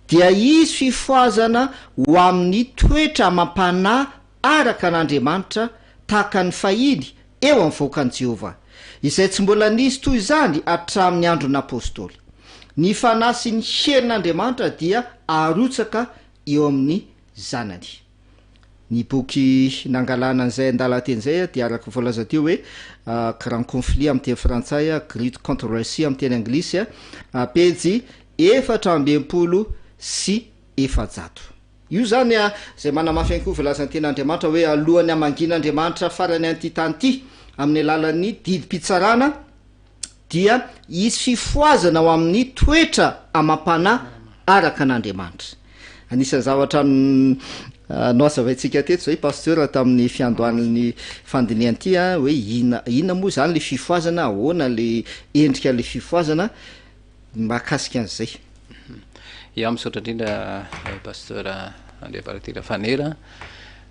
dia izy fifoazana ho amin'ny toetra mampanahy araka an'Andriamanitra tahaka ny fahiny eo amin'ny voakan'i Jehova izay tsy mbola nisy toy izany hatramin'ny andron'apôstôly ny fanahy sy ny herin'Andriamanitra dia arotsaka eo amin'ny zanany. Ny boky nangalana an'izay andalanten'izay dia araka voalaza teo hoe grand conflit amin'ny teny frantsay great controversy amin'ny teny anglisy pejy 420 io zany zay manamafy ihany koa voalazan'ny ten'Andriamanitra hoe alohan'ny amangin'Andriamanitra farany an'ity tany ity amin'ny alalan'ny didim-pitsarana dia izy fifoazana ao amin'ny toetra amam-pana araka an'Andriamanitra. Anisan'ny zavatra no zavaitsika teto zay pasteur tamin'ny fiandohan'ny fandinian'ity hoe inona moa zany le fifoazana, ahoana le endrika le fifoazana, mahakasika an'izay. Ia misaotra indrindra pasteur Andriabaratila Fanera.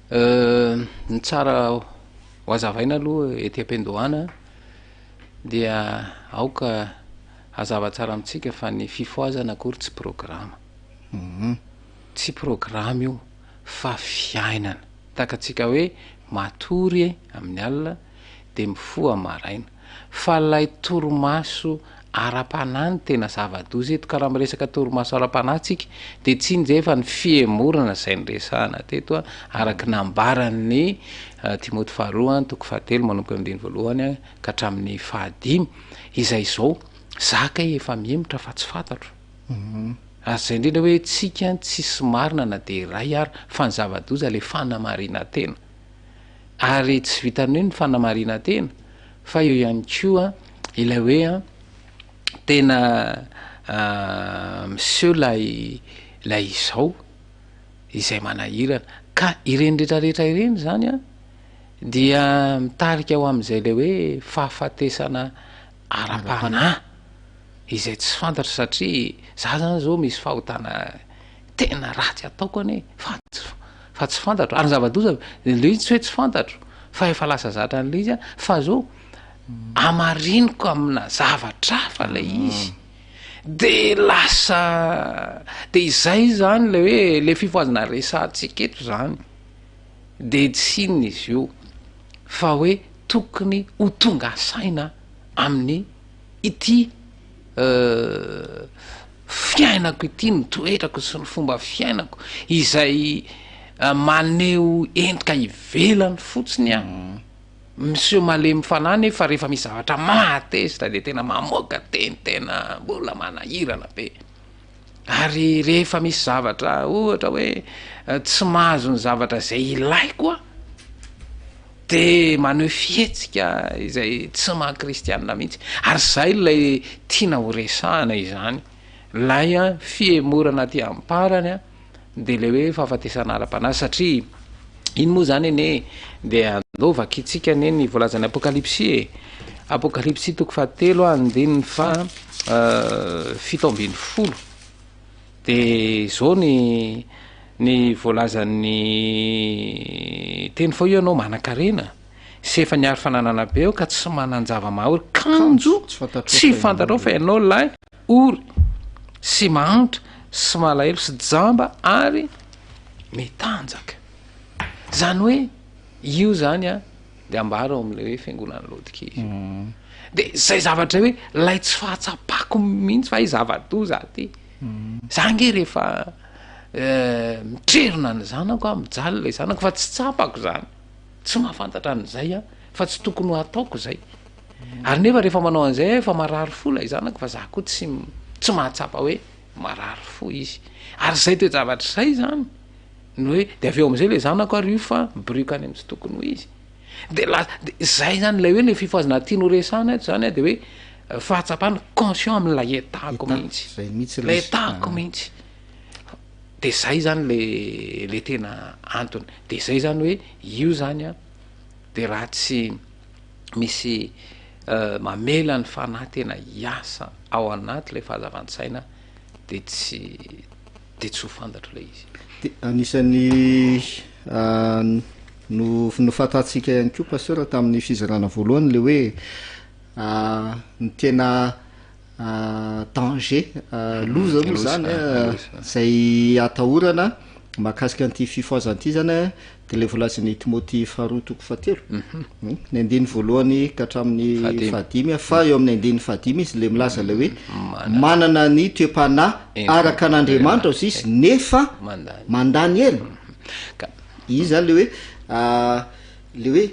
Ny tsara ho azavaina aloha ety am-pendohana dia aoka hazava tsara amitsika fa ny fifoazana akory tsy programa. Tsy programa io fa fiainana. Takatsika hoe matory amin'ny alina de mifoa maraina. Fa lay torimaso ara-panahy tena zava-doza eto ka raha miresaka torimaso ara-panahy tsika de tsy nizay fa ny fiemorana zay nyresahana teto araky nambarany Timoty faharoa toko 7 manomboka amin'ny 1 ka hatramin'ny 5 izay zao zaka efa miemotra fa tsy fantatro. Zay indrindra hoe tsika tsy marina na de ray ary fa ny zava-doza le fanamarina tena, ary tsy vitany hoe ny fanamarina tena fa eo ihany koa ilay hoe tena monsieur lay izao izay manahirana ka ireny rehetrarehetra ireny zany dia mitarika ao am'izay le hoe fahafatesana ara-panahy izay tsy fantatra, satria za zany zao misy fahotana tena ratsy ataoko ane fa tsy fantatro, ary zava-doza le izy tsy hoe tsy fantatro fa efa lasa zatra an'le izy fa zao amariniko amina zavatra fa le izy de lasa de izay zany le hoe le fifoazana resantsika eto zany de tsy inona izy io fa hoe tokony ho tonga saina amin'ny ity fiainako ity, ny toetrako sy ny fomba fiainako izay maneho endrika ivelany fotsiny monsieur malemy fanany fa rehefa misy zavatra mahatezitra de tena mamoaka tena mbola manahirana be, ary rehefa misy zavatra ohatra hoe tsy mahazo ny zavatra zay ilaiko de maneho fihetsika izay tsy maha-kristianina mihitsy, ary zay lay tiana ho resahana izany lay fiemorana ty amparany de le hoe fahafatesana ara-panahy. Satria iny moa zany ene de andovaka itsika ane ny voalazan'ny apokalipsy apokalipsy toko 7 andininy fa 7 de zao ny voalazan'ny teny fao io anao manan-karena sy efa niary fananana be eo ka tsy mananjava mahory kanjo tsy fantatrao fa ianao lay ory sy mahantra sy malahelo sy jamba ary mitanjaka. Zany hoe io zany de ambaro am'le hoe fiangonan'ny Laodikia de zay zavatra hoe lay tsy fahatsapako mihitsy fa zava-doza ty zange rehefa mitrerona ny zanako mijaly lay zanako fa tsy tsapako zany, tsy mahafantatra an'izay fa tsy tokony ho ataoko zay, ary nefa rehefa manao an'izay fa marary fo lay zanako fa za koa tsy mahatsapa hoe marary fo izy, ary zay toe zavatra zay zany ny hoe de aveo am'izay le zanako ary io fa mibrikany am'zy tokony ho izy de zay zany lay hoe le fifoazana tiano resahana eto zany de hoe fahatsapana conscient amin'ilay etako mihitsy lay etako mihitsy de zay zany le tena antony, de zay zany hoe io zany de raha tsy misy mamela ny fanahy tena hiasa ao anaty le fahazavantsaina de tsy ho fantatro le izy. De anisan'ny no fatatsika ihany koa pasteur tamin'ny fizarana voalohany le hoe ny tena danger loza moa zany zay atahorana mahakasika an'ity fifoazan'ity zany de le voalazan'ny Timoty faharoa toko 7 ny andiny voalohany ka hatramin'ny 5 fa eo amin'ny andiny 5 izy le milaza le hoe manana ny toe-panahy araka an'Andriamanitra izy izy nefa mandany ela. Izy zany le hoe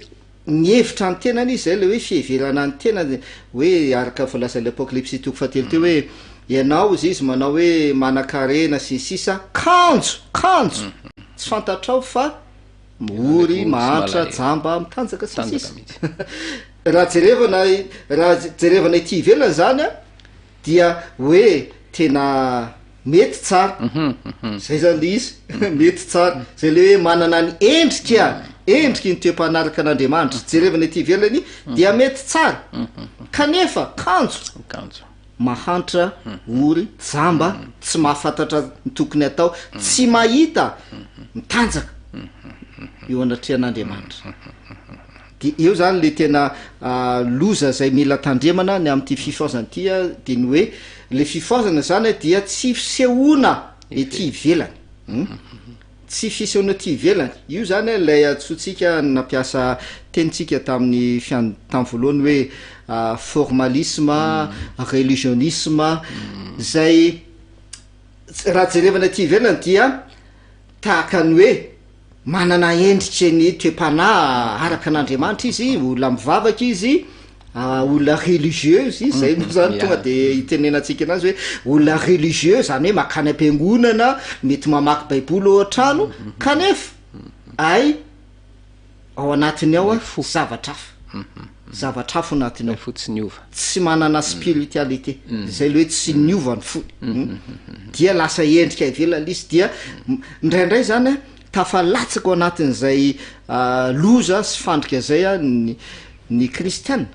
ny hevitra ny tenany izy zay le hoe fieverana ny tenany hoe araka voalazan'ny apokalipsy toko 7 teo hoe ianao izy izy manao hoe manan-karena sy sisa kanjo tsy fantatrao fa mory mahantra jamba mitanjaka sy sisa raha jerevana ity ivelany zany a dia hoe tena mety tsara zay zany le izy mety tsara zay le hoe manana ny endrika ny toe-panaraka an'Andriamanitra jerevana ity ivelany dia mety tsara kanefa kanjo mahantra ory jamba tsy mahafantatra ny tokony atao tsy mahita mitanjaka eo anatrehan'Andriamanitra de eo zany le tena loza zay mila tandremana ny am'ty fifaozana ty a de ny hoe le fifaozana zany dia tsy fisehoana ety ivelany tsy fisehoana ty ivelany io zany lay atsotsika nampiasa tenitsika tamin'ny tam'y voalohany hoe formalisme religionisme zay raha jerevana ty ivelany dia tahaka ny hoe manana endrika ny toe-panay araka an'Andriamanitra izy olona mivavaka izy olona religieuse izy zay moa zany tonga de itenenantsika anazy hoe olona religieuse zany hoe makany am-piangonana mety mamaky baiboly ao an-trano kanefa ay ao anatiny ao a zavatra hafa anatiny ao fotsiny ova tsy manana spiritualité zay le hoe tsy niovany fo dia lasa endrika ivelany izy dia ndraindray zany tafalatsaka ao anatin'izay loza sy fandrika zay a ny kristiana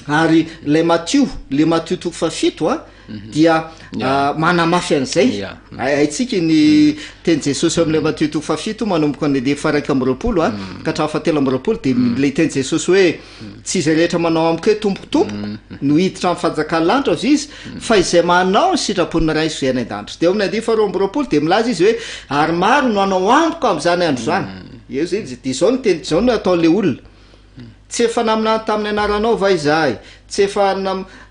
ary le Matthieu toko fafito a dia manamafy an'izay aitsika ny teny Jesosy am'le Matthieu toko fafito manomboka an'le faraiky am'roapolo a ka hatramin'ny fahatelo am'roapolo de le teny Jesosy hoe tsy izay rehetra manao amiko hoe tompotompo no hiditra amin'ny fanjakan'lanitra azy izy fa izay manao ny sitrapon'ny ray izay any an-danitra de amin'ny 10:20 de milaza izy hoe ary maro no anao amiko am'izany andro zany eo zay de zao no teny zao no ataon'le olona tsy efa namina tamin'ny anaranao va izahay tsy efa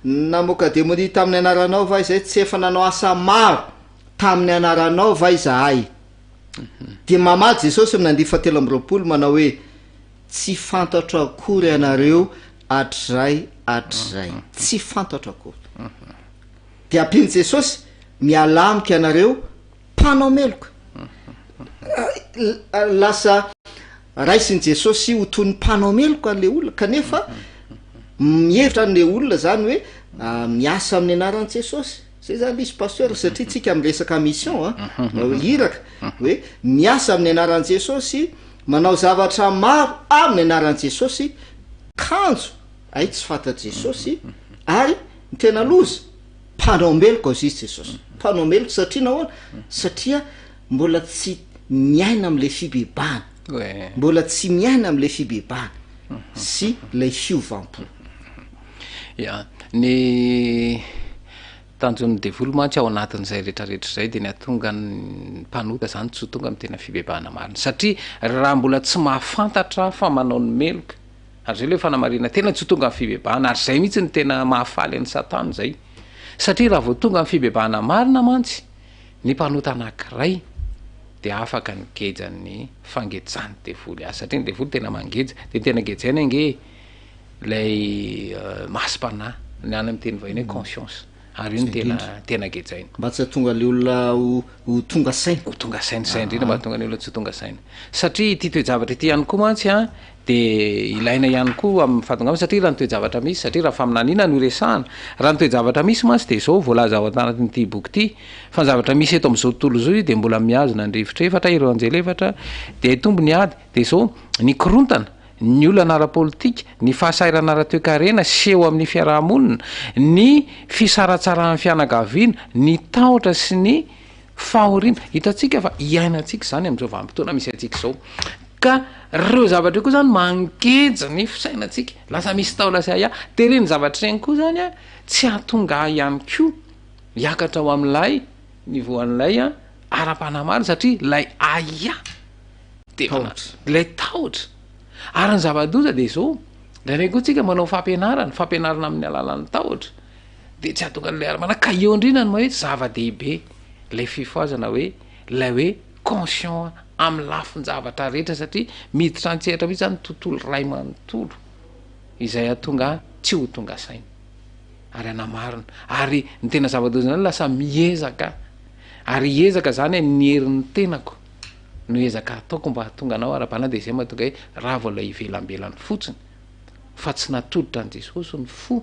namoaka demonia tamin'ny anaranao va izahay tsy efa nanao asa maro tamin'ny anaranao va izahay de mamaly Jesosy amin'ny 10:20 manao hoe tsy fantatra akory anareo atrizay tsy fantatra akory de ampiny Jesosy mialamika anareo mpanao meloka lasa raisiny Jesosy ho toy ny mpanao meloka an'le olona kanefa mihevitra an'le olona zany hoe miasa amin'ny anaran'i Jesosy zay zany izy pasteur satria tsika am'resaka mission iraka hoe miasa amin'ny anaran'i Jesosy manao zavatra maro amin'ny anaran'i Jesosy kanjo ay tsy fantatry Jesosy ary ny tena loza mpanao meloka azy izy Jesosy mpanao meloka satria nahoana satria mbola tsy miaina am'le fibebahana mbola tsy miaina am'le fibebahana sy lay fiovampo ny tanjon'ny dévoulement ao anatin'izay rehetrarehetra zay de ny atonga ny mpanota zany tsy ho tonga amy tena fibebahana marina satria raha mbola tsy mahafantatra fa manao ny meloka ary zay le fanamarina tena tsy ho tonga amy fibebahana ary zay mihitsy ny tena mahafaly an'ny satana zay satria raha vao tonga amy fibebahana marina mantsy ny mpanota anankiray de afaka ny gejany fangejany devoly azy satria ny devoly tena mangeja de tena gejaina ange lay masim-panahy ny any amy teny vahiny hoe conscience ary io ny tena gejaina mba tsy tonga le olona ho tonga saina saina indrindra mba tonga ny olona tsy tonga saina satria ty toejavatra ity ihany koa mantsy a de ilaina ihany koa amin'ny fahatonga satria raha ny toejavatra misy satria raha faminanina no resahana raha ny toejavatra misy mantsy de zao voalaza ao anatin'ity boky ity fa ny zavatra misy eto am'izao tontolo zao de mbola miazona ny rivotra efatra ireo anjely efatra de aitombo ny ady de zao ny korontana ny olana ara-politika ny fahasairana ara-toekarena seho amin'ny fiarahamonina ny fisaratsarahany fianakaviana ny tahotra sy ny fahoriana hitatsika fa iainantsika zany am'izao vanim-potoana misy atsika zao ka reo zavatra io koa zany mangeja ny fisainatsika lasa misy taola sy aya de reny zavatra reny koa zany a tsy ahatonga ihany ko hiakatra ao am'lay ny voan'lay a ara-panamary satria lay aya de lay tahotra ary ny zava-doza de zao ndraindray koa tsika manao fampianarana amin'ny alalan'ny tahotra de tsy ahatonga n'lay ara-mana ka eo indrina ny hoe zava-dehibe lay fifoazana hoe lay hoe conscient amin'ny lafin-javatra rehetra satria miditra antsehatra mihitsy zany tontolo ray manontolo izay atonga tsy ho tonga saina ary anamarina ary ny tena zava-doza zany lasa miezaka ary ezaka zany ny herin'ny tenako no ezaka ataoko mba hatonga anao ara-pana de zay mahatonga hoe raha vola ivelambelany fotsiny fa tsy natoditra an' jesosy ny fo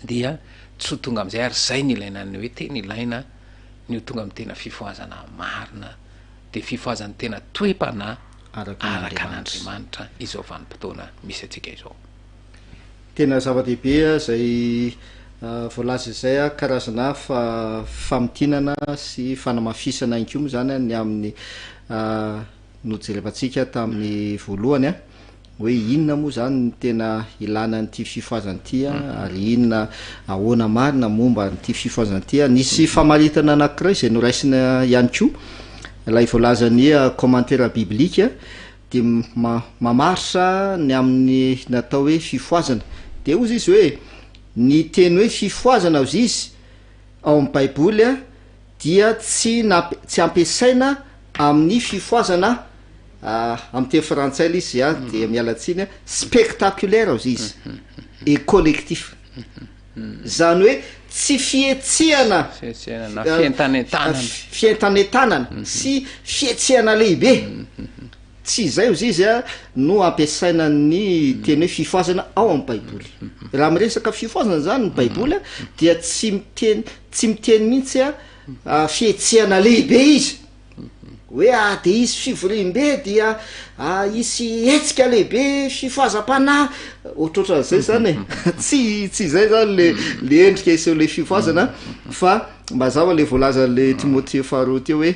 dia tsy ho tonga am'izay ary zay ny ilaina ny hoe tena ilaina ny ho tonga amy tena fifoazana marina de fifoazany tena toe-panahy araka an'andriamanitra izao vanim-potoana misy atsika izao. Tena zava-dehibe zay voalaza izay a karazana famitinana sy fanamafisana inkomo zany ny amin'ny nojerevantsika tamin'ny voalohany a hoe inona moa zany ny tena ilana nyity fifoazan'ity ary inona ahoana marina momba nyity fifoazan'ity nisy famaritana anankiray zay noraisina ihany koa ilay voalazany commentaire biblika de mamaritra ny amin'ny natao hoe fifoazana de ozy izy hoe ny teny hoe fifoazana ozy izy ao amin'ny baiboly dia tsy ampiasaina amin'ny fifoazana amin'ny teny frantsay l izy de mialatsiny spectaculaire ozy izy et collectif zany hoe tsy fietsehana fientanentanana sy fietsehana lehibe tsy zay ozy izy no ampiasaina ny teny hoe fifoazana ao amin'ny baiboly raha miresaka fifoazana zany ny baiboly dia tsy miteny mihitsy fietsehana lehibe izy hoe de izy fivorimbe dia isy etsika lehibe fifoazam-panahy ohatrohatran'zay zany tsy zay zany le endrika iseho le fifoazana fa mazava le voalazan'le Timothée faharoa teo hoe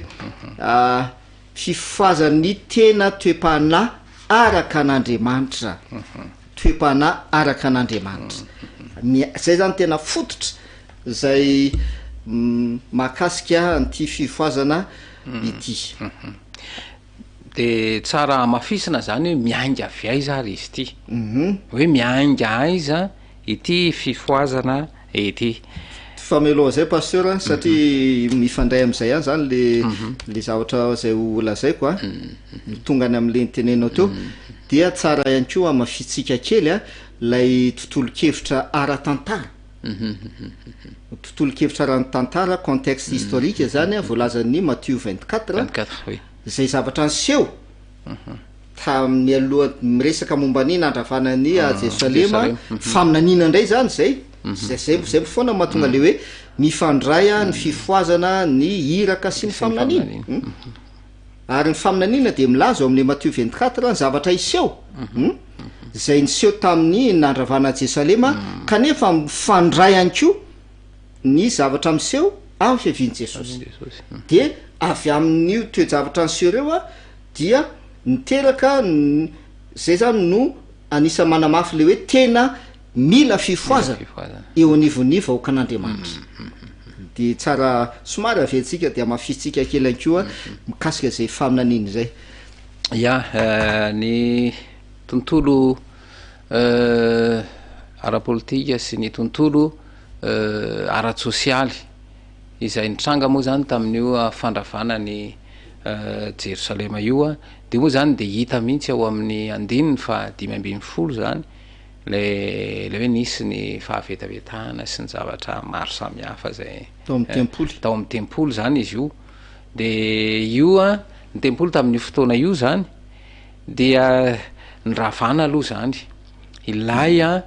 fifoazany tena toe-panahy araka an'andriamanitra toe-panahy araka an'andriamanitra zay zany tena fototra zay mahakasika an'ity fifoazana ity de tsara mafisina zany hoe miainga avy aiza ary izy ity hoe miainga aiza ity fifoazana ity fameloha zay pasteur satria mifandray am'izay ihany zany le zavatra zay olazaiko tonga any am'le nitenenao teo dia tsara ihany koa amafitsika kely lay tontolo-kevitra ara-tantara tontolo-kevitra ara-tantara contexte historique zany voalazan'ny Matthieu 24 zay zavatra nyseho tamin'ny aloha miresaka momba ny nandravanany Jerusalema faminanina indray zany zay foana mahatonga le hoe mifandray ny fifoazana ny iraka sy ny faminanina ary ny faminanina de milaza ao amin'le Matthieu 24 ny zavatra iseho zay niseho tamin'ny nandravana Jerusalema kanefa mifandray any ko ny zavatra miseho ao fiaviany Jesosy de avy amin'io toe-javatra niseho reo dia niteraka zay zany no anisa manamafy le hoe tena mila fifoazana eo anivoniva aoka an'andriamanitra de tsara somary aventsika de amafitsika kely any koa mikasika zay faminaniny zay ny tontolo ara-politika sy ny tontolo ara-tsosialy izay nitranga moa zany tamin'io fandravana ny Jerosalema io de moa zany de hita mihitsy ao amin'ny andininy fa 5 zany le hoe nisy ny fahavetavetahana sy ny zavatra maro samihafa zay tao amin'ny tempolo zany izy io de io ny tempolo tamin'io fotoana io zany dia nyravana aloha zany ilay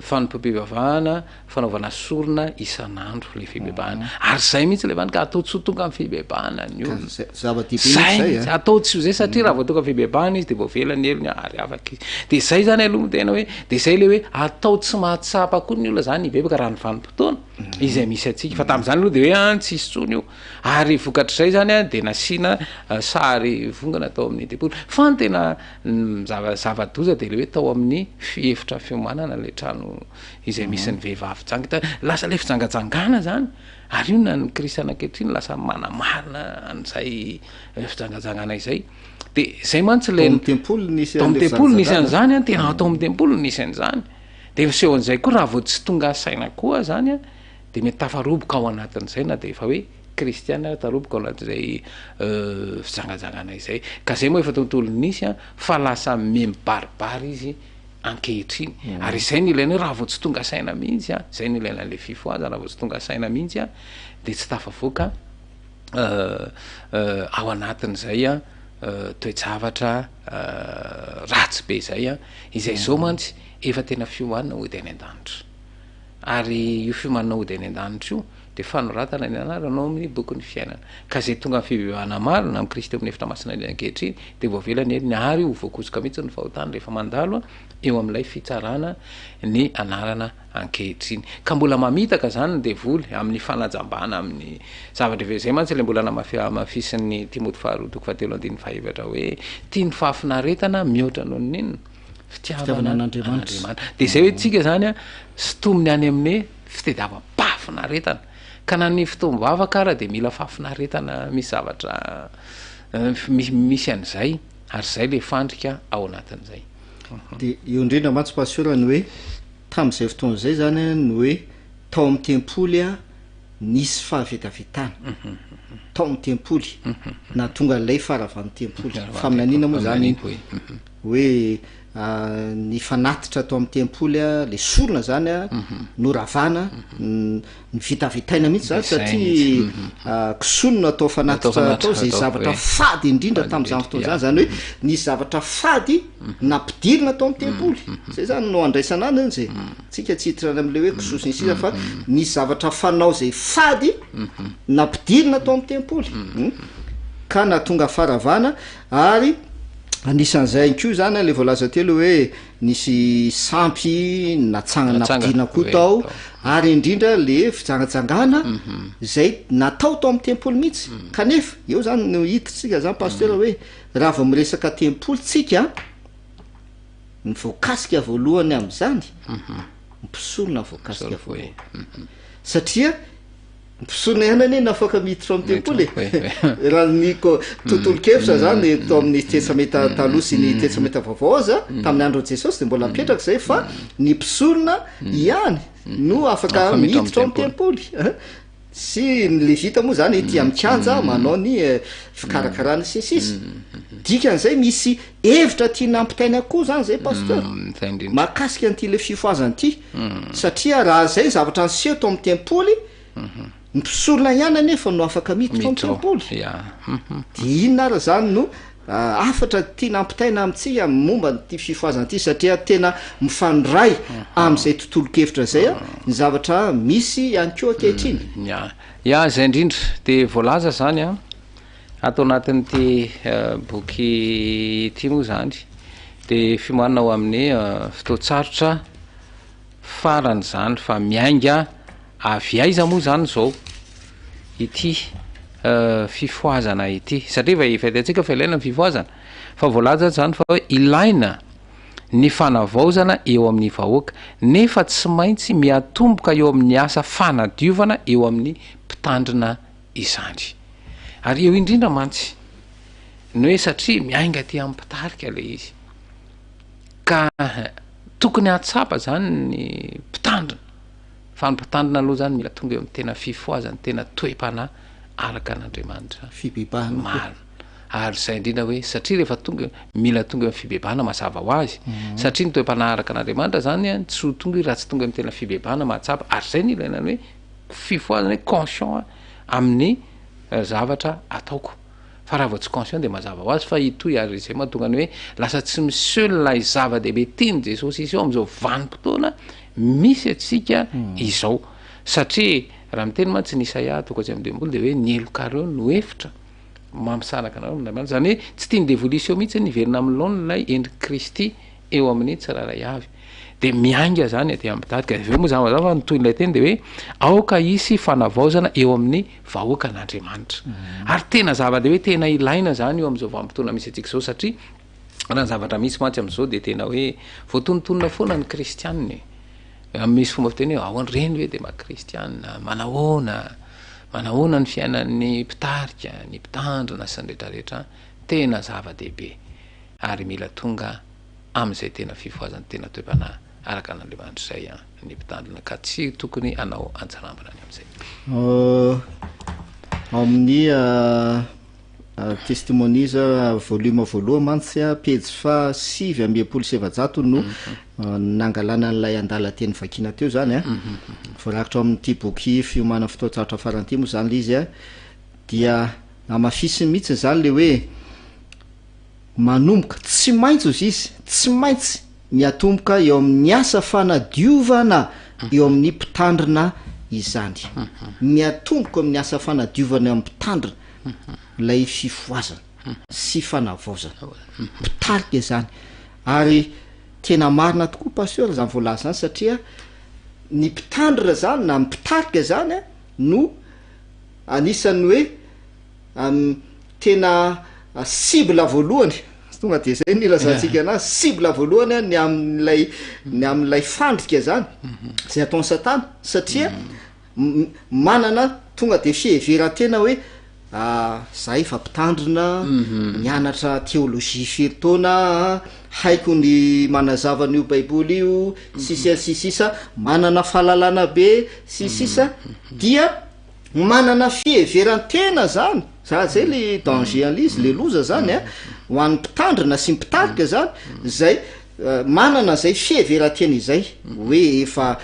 fanompom-pivavahana fanaovana sorona isan'andro le fibebahana ary zay mihitsy le vany ka atao tsy ho tonga amin'ny fibebahana nio zay atao tsy ho zay satria raha vao tonga fibebahana izy de vao velany elony ary afaka izy de zay zany aloha tena hoe de zay le hoe atao tsy mahatsapa koa ny olona zany ibebaka raha ny vanim-potoana izay misy atsika fa tam'zany aloha de hoe tsy isy tsony io ary vokatr' zay zany de nasina sary vongana atao amin'ny tempolo fa ny tena zava-doza de le hoe tao amin'ny fihefitra fiomanana le trano izay misy ny vehivavy jangita lasa le fijangajangana zany ary io na ny kristana ankehitriny lasa manamarina an'izay fijangajangana izay de zay mantsy le tempolo nisy an'zany tena atao amin'ny tempolo nisy an'zany de seho an'izay koa raha vao tsy tonga saina koa zany de mety tafaroboka ao anatin'izay na de efa hoe kristiana taroboka ao anatin'izay fijangajangana izay ka zay moa efa tontolo nisy fa lasa memibaribary izy ankehitriny ary izay ny ilaina hoe raha vao tsy tonga saina mihitsy zay ny ilaina le fifoazana raha vao tsy tonga saina mihitsy de tsy tafavoaka ao anatin'izay toejavatra ratsy be zay a izay zao mantsy efa tena fiomanina ody any an-danitra ary io fiomanina ody any an-danitra io de fanoratana ny anaranao amin'ny bokyny fiainana ka zay tonga fivavahana marina amin'ny kristy amin'ny efitra masina ny ankehitriny de voavelany ny ary ho voakosoka mihitsy ny fahotany rehefa mandalo a eo amin'ilay fitsarana ny anarana ankehitriny ka mbola mamitaka zany ny devoly amin'ny fanajambana amin'ny zavatra ve zay mantsy le mbola namafisin'ny timoty faharoa toko fahatelo andiny fahevatra hoe tia ny fahafinaretana mihoatra noho ninona fitiavana an'Andriamanitra de zay hoe tsika zany a sitominy any amin'ny fitediavam-pahafinaretana ka na ny fitombavaka ara de mila fahafinaretana misy zavatra misy an'izay ary zay le fandrika ao anatin'izay de io indrindra mantsy pasurany hoe tam'izay fotoana zay zany ny hoe tao amin'ny tempoly a nisy fahavitavitana tao amin'ny tempoly na tonga lay faravan'ny tempoly fa amin'ny anina moa zany hoe ny fanatitra atao amin'ny tempoly a le sorona zany a noravana ny vitavitaina mihitsy zany satria kisonona atao fanatitra atao zay zavatra fady indrindra tam'izany fotoana zany zany hoe nisy zavatra fady nampidirina atao amin'ny tempoly zay zany no andraisana any zay tsika tsy hitrany am'le hoe kisosiny sisa fa nisy zavatra fanao zay fady nampidirina atao amin'ny tempoly ka na tonga faravana ary anisan'izay ko zany le voalaza telo hoe nisy sampy natsangana nampidirina koa tao ary indrindra le fijangajangana zay natao tao amin'ny tempoly mihitsy kanefa eo zany no hitatsika zany pasteur hoe raha vao miresaka tempoly tsika ny voakasika voalohany am'izany mpisorona voakasika voalohany satria mpisorona ihany ane nafoaka miditra amin'ny tempoly raha ny tontolo-kevitra zany to amin'ny testameta taloha sy ny testameta vaovao aza tamin'ny andro jesosy de mbola mipetraka zay fa ny mpisorona ihany no afaka miditra amin'ny tempoly sy ny levita moa zany tia mikanja manao ny fikarakarana sisisa dikan'izay misy hevitra tia nampitaina koa zany zay pasteur mahakasika an'ity le fifoazany ity satria raha zay zavatra nyseho to amin'ny tempoly ny mpisorona ihany anefa no afaka miditra amin'ny tempoly de inona ara zany no afatra tia nampitaina amitsika momba ty fifoazana ity satria tena mifandray am'izay tontolo-kevitra zay a ny zavatra misy ihany koa ankehitriny ya zay indrindra de voalaza zany a atao anatin'ity boky ty moa zany de fimoanina ao amin'ny fotoatsarotra farany zany fa miainga avy aiza moa zany zao ity fifoazana ity satria efa atsika fa ilaina ny fifoazana fa voalaza zany fa hoe ilaina ny fanavaozana eo amin'ny vahoaka nefa tsy maintsy miatomboka eo amin'ny asa fanadiovana eo amin'ny mpitandrina izany ary eo indrindra mantsy ny hoe satria miainga ty amin'ny mpitarika le izy ka tokony atsapa zany ny mpitandrina fa ny mpitandrina aloha zany mila tonga eo amin'ny tena fifoazany tena toe-pana araka an'Andriamanitra fibebahana marina ary zay indrindra hoe satria rehefa tonga mila tonga eo amin'ny fibebahana mazava ho azy satria ny toe-pana araka an'Andriamanitra zany a tsy ho tonga raha tsy tonga amin'ny tena fibebahana mahatsapa ary zay ny ilaina hoe fifoazana hoe conscient amin'ny zavatra ataoko fa raha vao tsy conscient de mazava ho azy fa itoy ary zay mahatonga ny hoe lasa tsy miseulolay zava-dehibe tiany Jesosy izy eo am'izao vanim-potoana misy atsika izao satria raha miteny mantsy ny Isaia toko atsy amin'ny 12 de hoe ny elokareo no efitra mampisanaka anareo amin'Andriamanitra zany hoe tsy tia ny devolisy eo mihitsy niverina amin'ny laonilay endry Kristy eo amin'ny tsiraray avy de mianga zany aty ampitarika aveo moa zany fa nytoin'ilay teny de hoe aoka isy fanavaozana eo amin'ny vahoaka an'Andriamanitra ary tena zava-dehibe tena ilaina zany eo am'izao vanim-potoana misy atsika zao satria raha ny zavatra misy mantsy am'izao de tena hoe voatonontonona foana ny kristianiny misy fomba fiteny hoe ao an'ireny hoe de makristianina manahoana ny fiainan'ny mpitarika ny mpitandrina sy ny rehetrarehetra tena zava-dehibe ary mila tonga am'izay tena fifoazany tena toe-pana araka an'Andriamanitra zay ny mpitandrina ka tsy tokony anao antsarambana any am'izay amin'ny testimoniza volume voaloha mantsy a pejy fa 5 no nangalana n'lay andala teny vakina teo zany a voarakitra amin'ity boky fiomana fotoatsarotra faranty moa zany le izy a dia amafisiny mihitsy zany le hoe manomboka tsy maintsy ozy izy tsy maintsy miatomboka eo amin'ny asa fanadiovana eo amin'ny mpitandrina izany miatomboka amin'ny asa fanadiovana eo amin'ny mpitandrina lay fifoazana sy fanavaozana mpitarika izany ary tena marina tokoa pasteur zany voalaza zany satria ny mpitandrina zany na mpitarika zany no anisany hoe tena cible voalohany tonga de zay ny ilazantsika anazy cible voalohany ny amin'ilay fandrika zany zay ataon'ny satana satria manana tonga de fiheverantena hoe zay efa mpitandrina mianatra teolojia firy-taona haiko ny manazavanyio baiboly io sisisa manana fahalalana be sisisa dia manana fiheverantena zany zay le danger an'izy le loza zany ho an'ny mpitandrina sy mpitarika zany zay manana zay fiheverantena izay hoe efa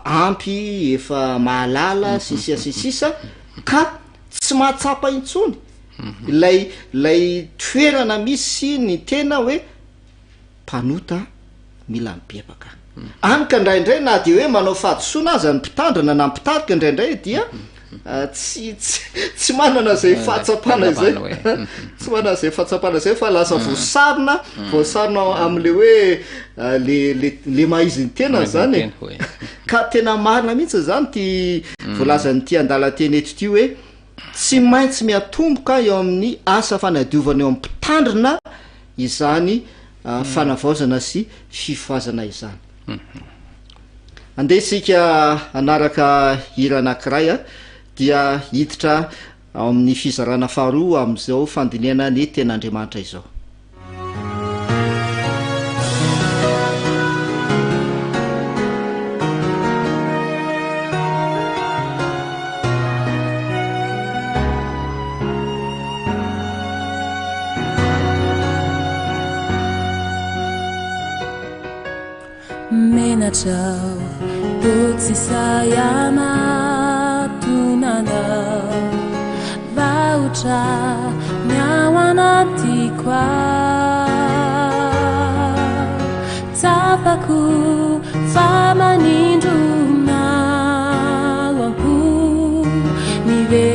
ampy efa mahalala sisisa ka tsy mahatsapa intsony lay toerana misy ny tena hoe mpanota mila mibebaka anyka indraindray na de hoe manao fahadisoana azy ny mpitandrina na mpitarika indraindray dia tsy manana zay fahatsapana zay tsy manana zay fahatsapana zay fa lasa voasarina am'le hoe le mahiziny tena zany ka tena marina mihitsy zany ty voalazany ty andalateny eto ty hoe tsy maintsy miatomboka eo amin'ny asa fanadiovana eo amin'ny mpitandrina izany fanavaozana sy fifoazana izany andesika anaraka hira anankiray dia hiditra ao amin'ny fizarana faharoa am'izao fandiniana ny ten'Andriamanitra izao. Menachao tutsi sayama tunana vaucha nyawanati kwa tapaku famaninduna wangu nive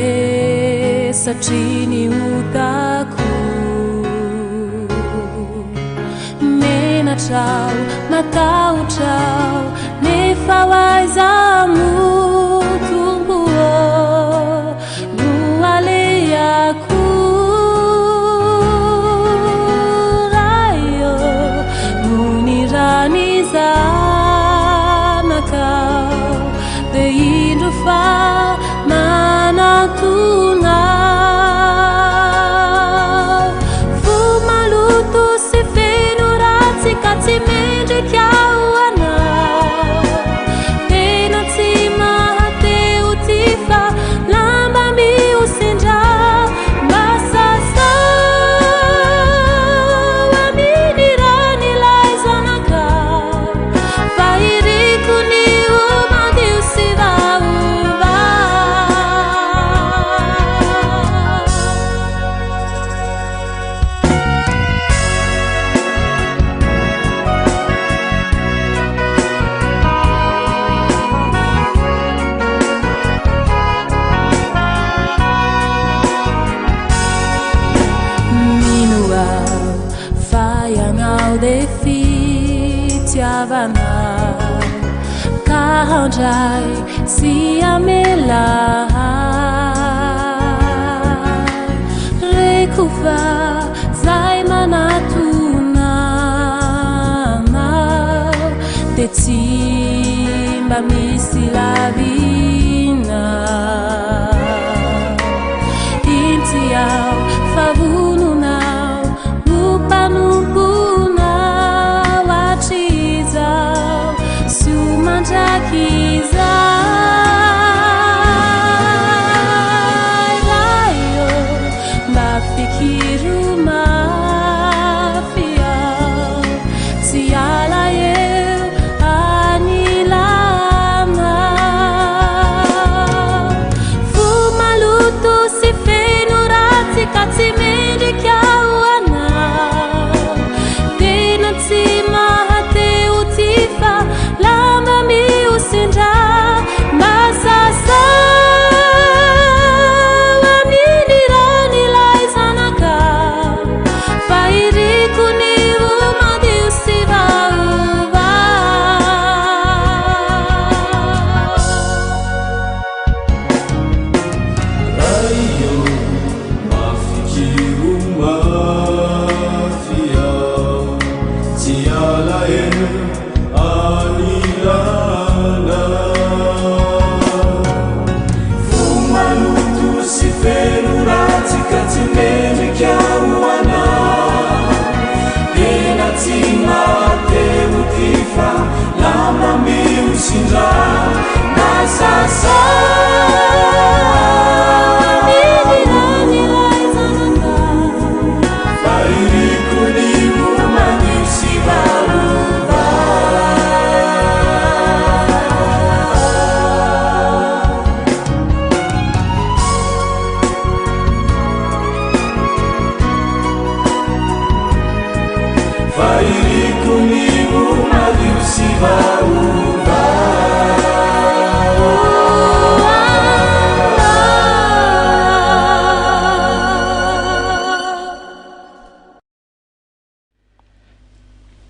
sachini utaku menachao matau chao nefawaizamu tumbuo nuale yaku rayo munirani zanakao de indufa manatuna fumalutu sifenurati katimende kiawana penatima hateutiva lamba miusinja masasa waminirani laizanaka fairikuni umadiusivauva defitiavana kahandrai si amela rekufa zai manatunana tetsimba misilavina intiao favununao upanumpuna wachizao sumanjakiza rayo mafikiru mafia siala yeu anilana fumalutu sifenurati katimende kiawana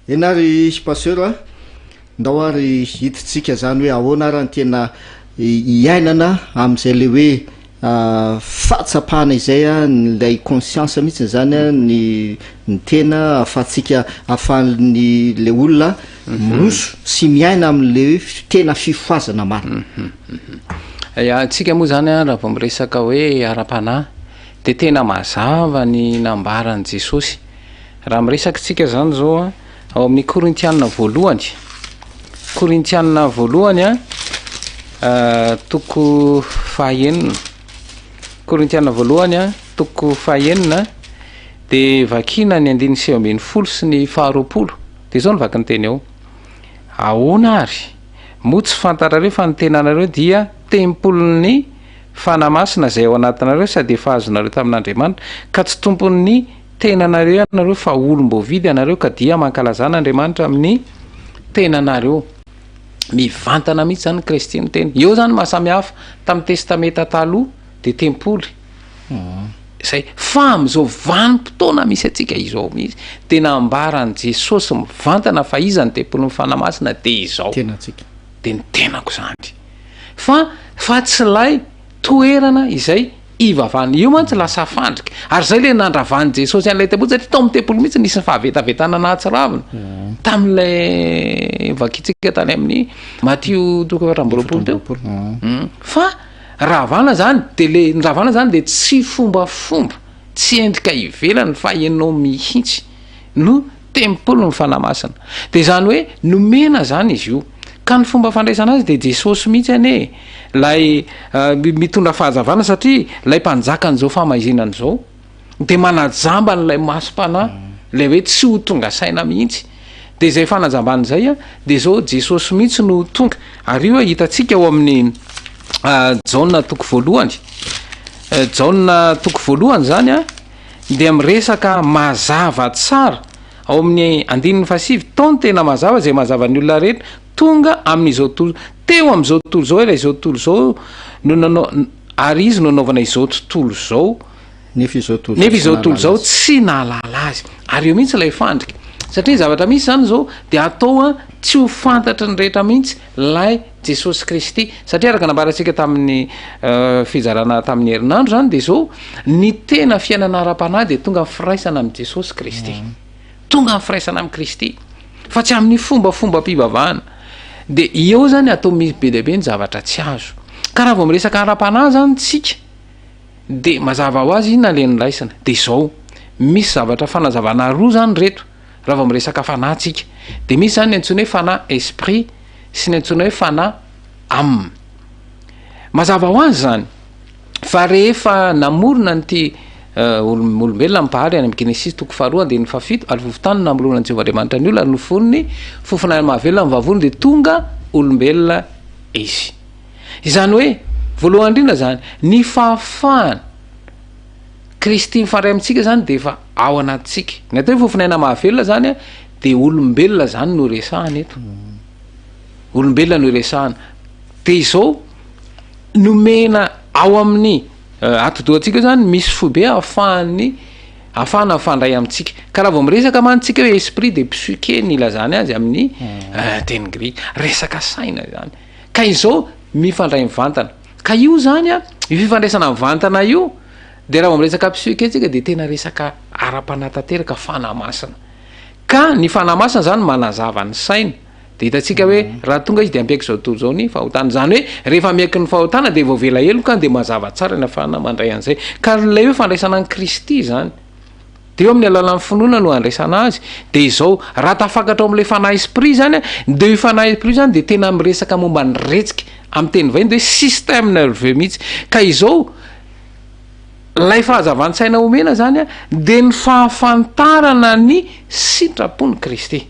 enary paseur ndao ary hititsika zany hoe ahoana raha ny tena iainana am'izay le hoe fahatsapahana izay a nylay conscience mihitsy zany a ny tena ahafahatsika ahafahan'ny le olona miroso sy miaina am'le tena fifoazana marina. Atsika moa zany a raha vao miresaka hoe ara-panahy de tena mazava ny nambaran' Jesosy raha miresaka tsika zany zao a ao amin'ny Korintianina voalohany a toko fahaenina Korintianina voalohany a toko fahaenina de vakina ny 9:10 sy ny 12 de zao ny vaky ny teny ao ahoana ary moa tsy fantarareo fa ny tenanareo dia tempolin'ny fanamasina zay ao anatinareo sady efa azonareo tamin'Andriamanitra ka tsy tompon'ny tenanareo anareo fa olom-bovidy anareo ka dia mankalazana Andriamanitra amin'ny tenanareo. Mivantana mihitsy zany Kristy ny teny eo zany mahasamihafa tamin'ny testamenta taloha de tempoly zay fa am'izao vanim-potoana misy atsika izao mihitsy tena ambaran' Jesosy mivantana fa iza ny tempolin'ny fanamasina de izao tenatsika de ny tenako zany fa tsy lay toerana izay ivavana io mantsy lasa fandrika ary zay le nandravan'i Jesosy an'lay tempoly satria tao amin'ny tempoly mihitsy nisy fahavetavetana nahatsiravina tam'lay vakitsika tany amin'ny Matthieu 4:20 fa ravana zany de le ravana zany de tsy fombafomba tsy endrika ivelany fa ianao mihitsy no tempoly ny fanamasina de zany hoe nomena zany izy io ka ny fomba fandraisana azy de Jesosy mihitsy ane lay mitondra fahazavana satria lay mpanjaka an'izao famahizinany zao de manajamba n'lay masom-panahy lay hoe tsy ho tonga saina mihitsy de zay fanajambany zay a de zao Jesosy mihitsy no tonga ary io hitatsika ao amin'ny Jaona toko voalohany zany a de miresaka mazava tsara ao amin'ny 9:7 taony tena mazava zay mazava ny olona rehetra tonga amin'izao tontolo teo am'izao tontolo zao ilay izao tontolo zao no nanao ary izy no anaovana izao tontolo zao nefa izao tontolo zao tsy nahalala azy ary eo mihitsy lay fandrika satria zavatra misy zany zao de atao a tsy ho fantatry ny rehetra mihitsy lay Jesosy Kristy satria araka nambarantsika tamin'ny fizarana tamin'ny herinandro zany de zao ny tena fiainana ara-panahy de tonga firaisana amin'ny Jesosy Kristy tonga amin'ny firaisana amin'ny Kristy fa tsy amin'ny fomba mpivavahana de eo zany atao misy be deabe ny zavatra tsy azo ka raha vao miresaka ara-panahy zany tsika de mazava ho azy ina le nylaisana de zao misy zavatra fanazavana roa zany reto raha vao miresaka fanahy tsika de misy zany ny antsoina hoe fanahy esprit sy ny antsoina hoe fanahy âme mazava ho azy zany fa rehefa namorona nyty olombelona mipahary any amin'ny Genesis toko 2:7 ary vovotany namorona ny Jehovah-Andriamanitra ny olona ary nofoniny fofona mahavelona ny vavony de tonga olombelona izy izany hoe voalohany indrindra zany ny fahafahana Kristy mifandray amintsika zany de efa ao anatsika ny atao hoe fofinaina mahavelona zany a de olombelona zany no resahana eto olombelona no resahana de izao nomena ao amin'ny atodoantsika zany misy fobe ahafahana mifandray amintsika ka raha vao miresaka mantsika hoe esprit de psyché nila zany azy amin'ny teny grika resaka saina zany ka izao mifandray mivantana ka io zany a fifandraisana mivantana io de raha vao miresaka psyché tsika de tena resaka ara-panatanteraka fanamasina ka ny fanamasina zany manazava ny saina de hitatsika hoe raha tonga izy de ampiaiky zao tontolo zao ny fahotana zany hoe rehefa miaiky ny fahotana de voavela elo ka de mazava tsara ny afahana mandray an'izay ka lay hoe fandraisana ny Kristy zany de eo amin'ny alalan'ny finoana no andraisana azy de izao raha tafakatra ao am'le fanahy esprit zany a de io fanahy esprit zany de tena miresaka momba ny retsika amin'ny teny vahiny de système nerveux mihitsy ka izao lay fahazavantsaina omena zany a de ny fahafantarana ny sitrapony Kristy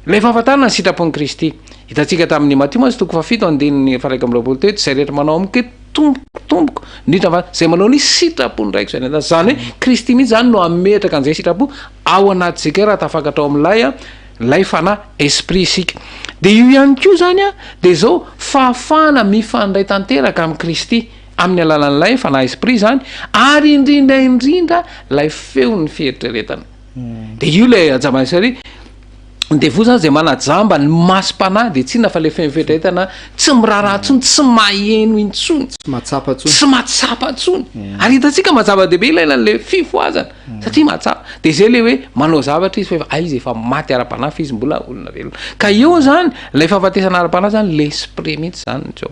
lay fahafantarana ny sitrapony Kristy hitatsika tamin'ny Matthieu moa toko 7:1 teo zay rehetra manao amike tomboko nitra zay manao ny sitrapony raiky zany zany hoe Kristy mihitsy zany no ametraka an'izay sitrapo ao anatsika raha tafakatra ao am'lay a lay fanahy esprit isika de io ihany koa zany a de zao fahafahana mifandray tanteraka amin'ny Kristy amin'ny alalan'lay fanahy esprit zany ary indrindra lay feon'ny fieritreretana de io lay ajabany sary de vo zany zay manajamba ny masim-panahy de tsyna fa le femifetraetana tsy miraharaha ntsony tsy maheno intsony tsy mahatsapa ntsony ary hitatsika mazava-dehibe ilaina le fifoazana satria mahatsapa de zay le hoe manao zavatra izy fa izy efa maty ara-panahy fa izy mbola olona velona ka eo zany la fahafatesana ara-panahy zany l'esprit mihitsy zany tseo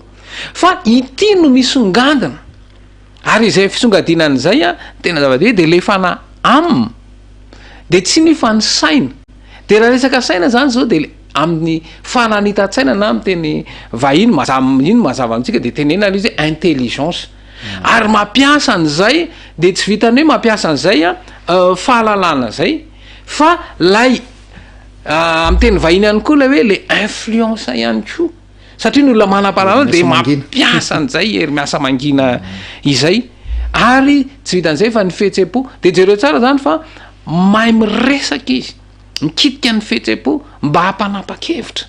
fa ity no misongandina ary izay fisongadinan'zay a tena zava-dehibe de le fana de tsy ny fa ny saina de raha resaka saina zany zao de amin'ny fananita-tsaina na am'teny vahiny ino mazava amitsika de tenena izy hoe intelligence ary mampiasa an'zay de tsy vitany hoe mampiasa an'zay a fahalalana zay fa lay am'teny vahiny ihany koa la hoe le influence ihany koa satria ny olona manam-pahalalana de mampiasa an'zay ery miasa mangina izay ary tsy vitan'izay fa ny fihetse-po de jereo tsara zany fa mahay miresaka izy mikitika ny fihetse-po mba hampanapa-kevitra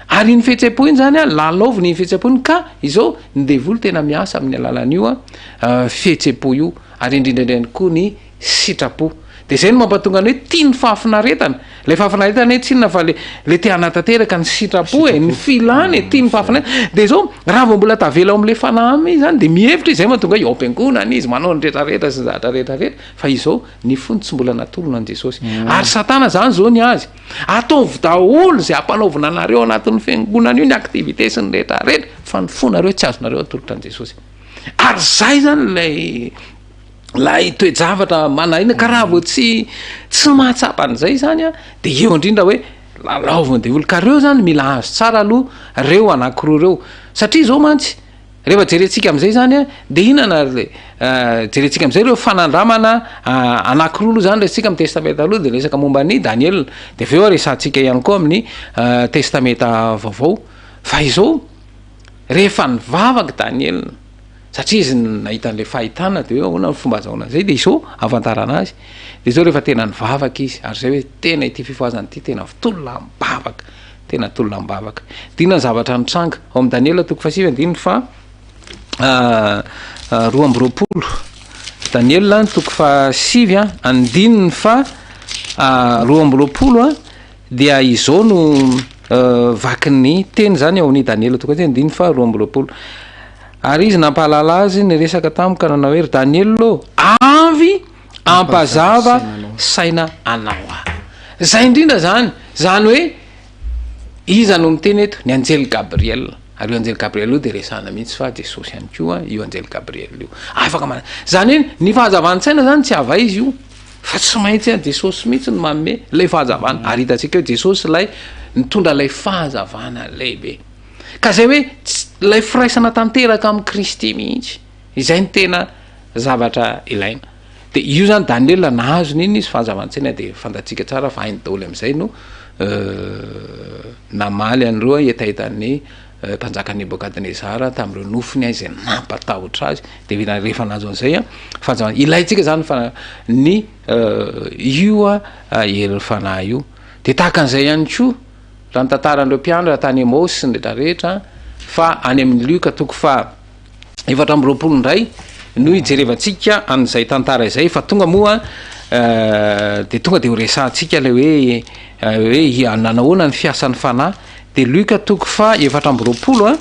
ary ny fihetse-po iny zany a lalaoviny ny fihetse-po iny ka izao ny devolo tena miasa amin'ny alalan'io a fihetse-po io ary indrindraindray koa ny sitrapo de zay no mampatonga ny hoe tia ny fahafinaretana le fahafinaretana hoe tsinona fa le te hanatanteraka ny sitrapo ny filany tia ny fahafinaretana de zao raha vao mbola tavela ao am'le fanamy zany de mihevitra izy zay mahatonga hoe ampiangonana izy manao ny retraretra sy zahatra retraretra fa izao ny fony tsy mbola natolona an' Jesosy ary satana zany zao ny azy ataovy daholo zay ampanaovina anareo anatin'ny fiangonana io ny aktivité sy ny retraretra fa ny fonareo tsy azonareo atolotra an' Jesosy ary zay zany lay toejavatra manahina ka raha vao tsy mahatsapa an'izay zany a de eo indrindra hoe lalaoviny de olo ka reo zany mila azo tsara aloha reo anankiroa reo satria zao mantsy rehefa jerentsika am'izay zany a de inana jerentsika am'izay reo fanandramana anankiroa aloha zany resitsika amy testamenta aloha de resaka momba ny Daniel de aveo resantsika ihany koa amin'ny testamenta vaovao fa izao rehefa nivavaka Daniel satria izy nahita an'le fahitana de hoe ahoana ny fomba azahoana an'izay de izao avantarana azy de zao rehefa tena nivavaka izy ary zay hoe tena ity fifoazana ity tena tolona mibavaka tena tolona mibavaka dina ny zavatra nitranga ao amin'ny Daniela toko fasivy andininy fa 12 Daniela toko fasivy a andininy fa 12 dia izao no vaky ny teny zany ao amin'ny Daniela toko fasivy andininy fa 12 ary izy nampahalala azy ny resaka tamiko ka nanao hery Danielo avy ampazava saina anao zay indrindra zany hoe iza no miteny eto ny anjely Gabriel ary io anjely Gabriel io de resana mihitsy fa Jesosy ihany koa io anjely Gabriel io afaka zany hoe ny fahazavana-tsaina zany tsy ava izy io fa tsy maintsy Jesosy mihitsy no manome lay fahazavana ary hitantsika hoe Jesosy lay nitondra lay fahazavana lehibe ka zay hoe lay firaisana tanteraka amin'ny Kristy mihitsy izay ny tena zavatra ilaina de io zany Daniel nahazo n'iny izy fahazavana-tsaina de fantatsika tsara fa hainy daholo am'izay no namaly an'ireo etahitan'ny mpanjaka Nebokadnezara tamin'ireo nofiny azy zay nampatahotra azy de rehefa nahazo an'izay a fahazavana ilaitsika zany fa ny io hery fanahy io de tahaka an'izay ihany koa raha ny tantaran'ireo mpiandra tany Emaosy sy ny rehetrarehetra fa any amin'ny Luka toko fa 7 ndray no ijerevantsika an'izay tantara izay fa tonga moa de tonga de ho resantsika le hoe nanahoana ny fiasan'ny fanahy de Luka toko fa 7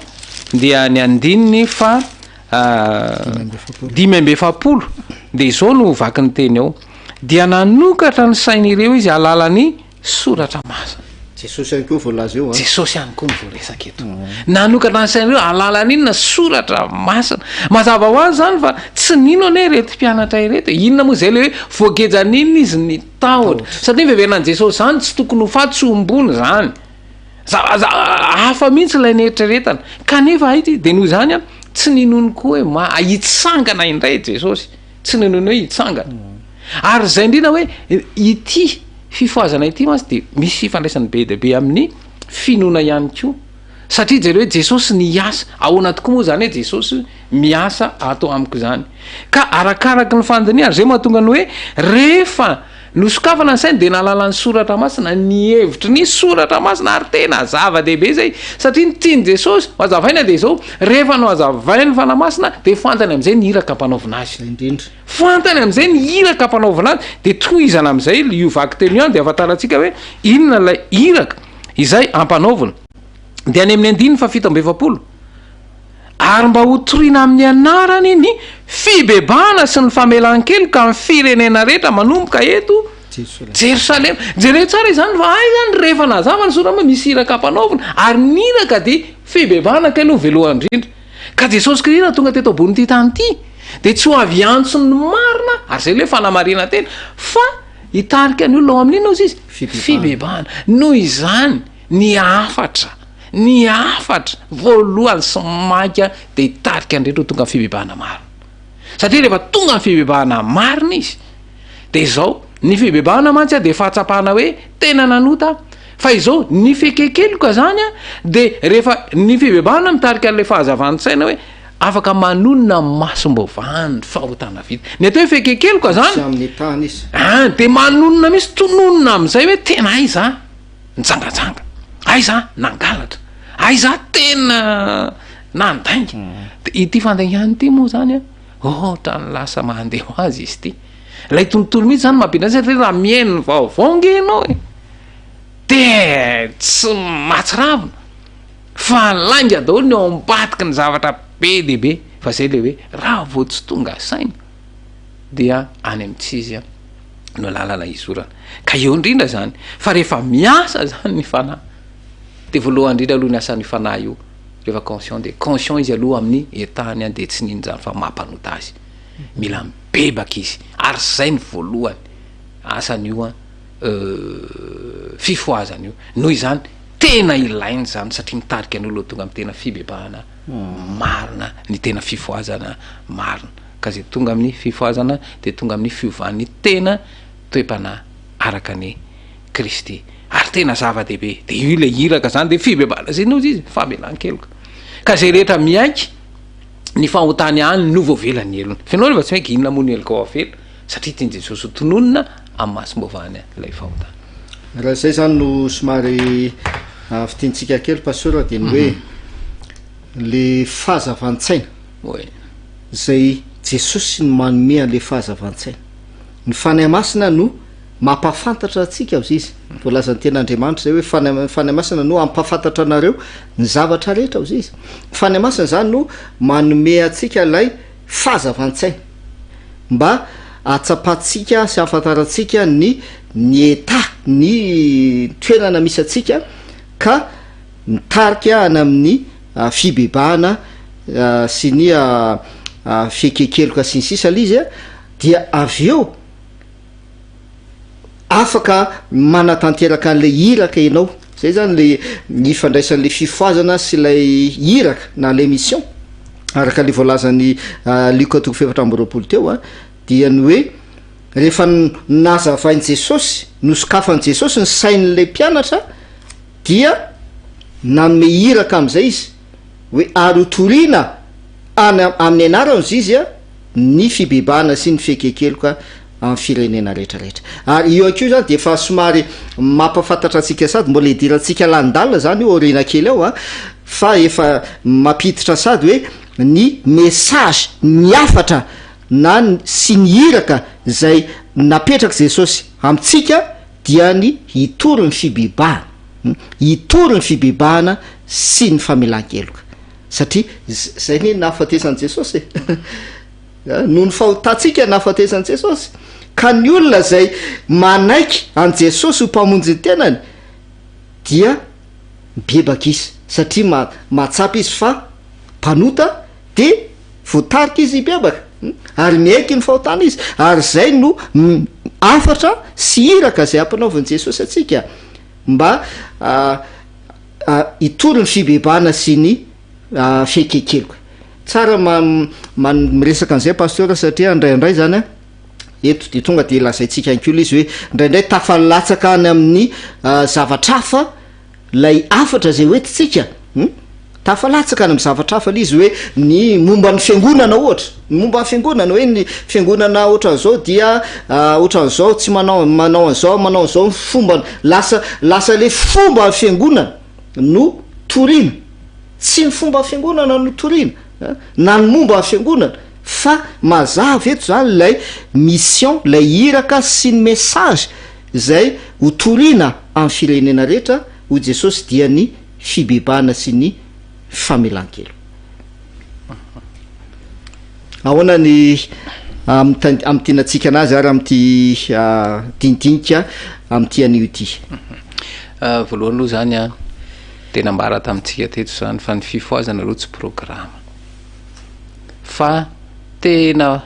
dia ny andininy fa 5 de izao no vaky ny teny ao dia nanokatra ny sain'ireo izy alalany soratra masina Jesosy ihany koa voalaza eo Jesosy ihany koa ny voaresaka eto nanokatra ny sain'ireo alalany inona soratra masina mazava ho azy zany fa tsy nino ane reto mpianatra ireto inona moa zay le hoe voagejan'inona izy ny tahotra satria vevenan' Jesosy zany tsy tokony ho fatsy ombony zany hafa mihitsy lay neritreretana kanefa ity de noho zany a tsy ninony koa hoe hitsangana indray Jesosy tsy ninony hoe hitsangana ary zay indrina hoe ity fifoazana ity mantsy de misy fifandraisany be dehibe amin'ny finoana ihany koa satria jereo hoe Jesosy niasa ahoana tokoa moa zany hoe Jesosy miasa atao amiko zany ka arakaraka ny fandiniana zay mahatonga ny hoe rehefa nosokafana ny sainy de nalalany soratra masina ny hevitry ny soratra masina ary tena zava-dehibe zay satria nytiany jesosy azavaina de zao rehefa no azavaina ny fanamasina de fantany am'izay ny iraka ampanaovina azy indrindra fantany am'izay ny iraka ampanaovina azy de tohizana am'izay io vaky teny any de afataratsika hoe inona lay iraka izay ampanaovina de any amin'ny andiny fa 7 ary mba hotoriana amin'ny anarany ny fibebahana sy ny famelan-kely ka ny firenena rehetra manomboka eto Jerusalema jereo tsara izany fa ay zany rehefa nazava ny sorama misy iraka ampanaovina ary ny iraka de fibebahana kely velohany indrindra ka Jesosy Kristy tonga teto ambony tany ity de tsy ho avy antso ny marina ary zay le fanamarina tena fa hitarika ny olona ao amin'ino izy fibebahana noho izany ny afatra voalohany sy maika de hitarika andretra tonga ny fibebahana marina satria rehefa tonga ny fibebahana marina izy de zao ny fibebahana mantsy de fahatsapahana hoe tena nanota fa izao ny fekekeloka zany de rehefa ny fibebahana mitarika an'le fahazavan-tsaina hoe afaka manonona masom-bovany fahotana vita ny atao hoe fekekeloka zany amin'ny tany izy de manonona misy tononona am'izay hoe tena ay za nitsangajanga ay za nangalatra ay za tena nandainga de ity fandaingany ity moa zany ohatra ny lasa mandeha azy izy ity lay tontolo mihitsy zany mampindra satria raha miainy vaovonge ianao de tsy matsiravina fa lainga daholo ny ao ambatiky ny zavatra be dehibe fa zay le hoe raha vo tsy tonga saina dia any am'tsizy no lalana izorana ka eo indrindra zany fa rehefa miasa zany ny fanahy de voalohany indrindra aloha ny asan'ny fanahy io rehefa conscient de conscient izy aloha amin'ny etahany any de tsy nino zany fa mampanota azy mila mibebaka izy ary zay ny voalohany asan'io fifoazana io noho izany tena ilainy zany satria mitarika an'olo tonga amin'ny tena fibebahana marina ny tena fifoazana marina ka zay tonga amin'ny fifoazana de tonga amin'ny fiovan'ny tena toe-panahy araka ny Kristy ary tena zava-dehibe de io le iraka zany de fibebahana zay nozy izy famelan-keloka ka zay rehetra miaiky ny fahotany any no voavelany elona fianao rehefa tsy mainky inona moa ny eloko ao avela satria tiany Jesosy tononona amin'ny masom-bovany lay fahotany raha zay zany no somary fitiantsika kely pastora de ny hoe le fahazavan-tsaina zay Jesosy ny manome an'le fahazavan-tsaina ny fanahy masina no mampafantatra atsika azy izy voalazany tena Andriamanitra zay hoe fanahy masina no ampafantatra anareo ny zavatra rehetra azy izy fanahy masina zany no manome atsika lay fahazavan-tsaina mba atsapatsika sy afantaratsika ny eta ny toerana misy atsika ka mitarika any amin'ny fibebahana sy ny fekekeloka sy ny sisa le izy dia avy eo afaka manatanteraka an'le iraka ianao zay zany le ifandraisan'le fifoazana sy lay iraka na l'émission araka le voalazany Luka 7:20 teo dia ny hoe rehefa nazavain' Jesosy nosokafan' Jesosy ny sain'le mpianatra dia nanome iraka am'izay izy hoe ary hotoriana amin'ny anarany izy ny fibebahana sy ny fekekeloka amin'ny firenena rehetrarehetra ary io akio zany de efa somary mampafantatra atsika sady mbola idirantsika landalina zany io orina kely ao fa efa mampiditra sady hoe ny message ny afatra na sy ny iraka zay napetraka Jesosy amitsika dia ny hitory ny fibebahana sy ny famelan-keloka satria zay ny nahafatesany Jesosy noho ny fahotatsika nahafatesany Jesosy ka ny olona zay manaiky an Jesosy ho mpamonjy ny tenany dia mibebaka izy satria mahatsapy izy fa mpanota de voatarika izy hibebaka ary miaiky ny fahotana izy ary zay no afatra sy iraka zay ampanaovany Jesosy atsika mba hitory ny fibebahana sy ny fekekeloka tsara miresaka an'izay pastora satria ndraindray zany eto de tonga de lazaitsika ankilo izy hoe ndraindray tafalatsaka any amin'ny zavatra hafa lay afatra zay hoetitsika tafalatsaka ny zavatra hafa izy hoe ny momba ny fiangonana ohatra ny momba ny fiangonana hoe ny fiangonana ohatran'izao dia ohatran'izao tsy manao an'izao fomba lasa le fomba ny fiangonana no torina tsy ny fomba ny fiangonana no torina na ny momba ny fiangonana fa mazava eto zany lay mission lay iraka sy ny message zay ho torina amin'ny firenena rehetra ho Jesosy dia ny fibebana sy ny famelan-kelo. Ahoana ny am'tianatsika anazy ary am'ty dindinika am'ty an'io ty. Voalohany aloha zany a tena mbara tamintsika teto zany fa ny fifoazana aloha tsy programa fa tena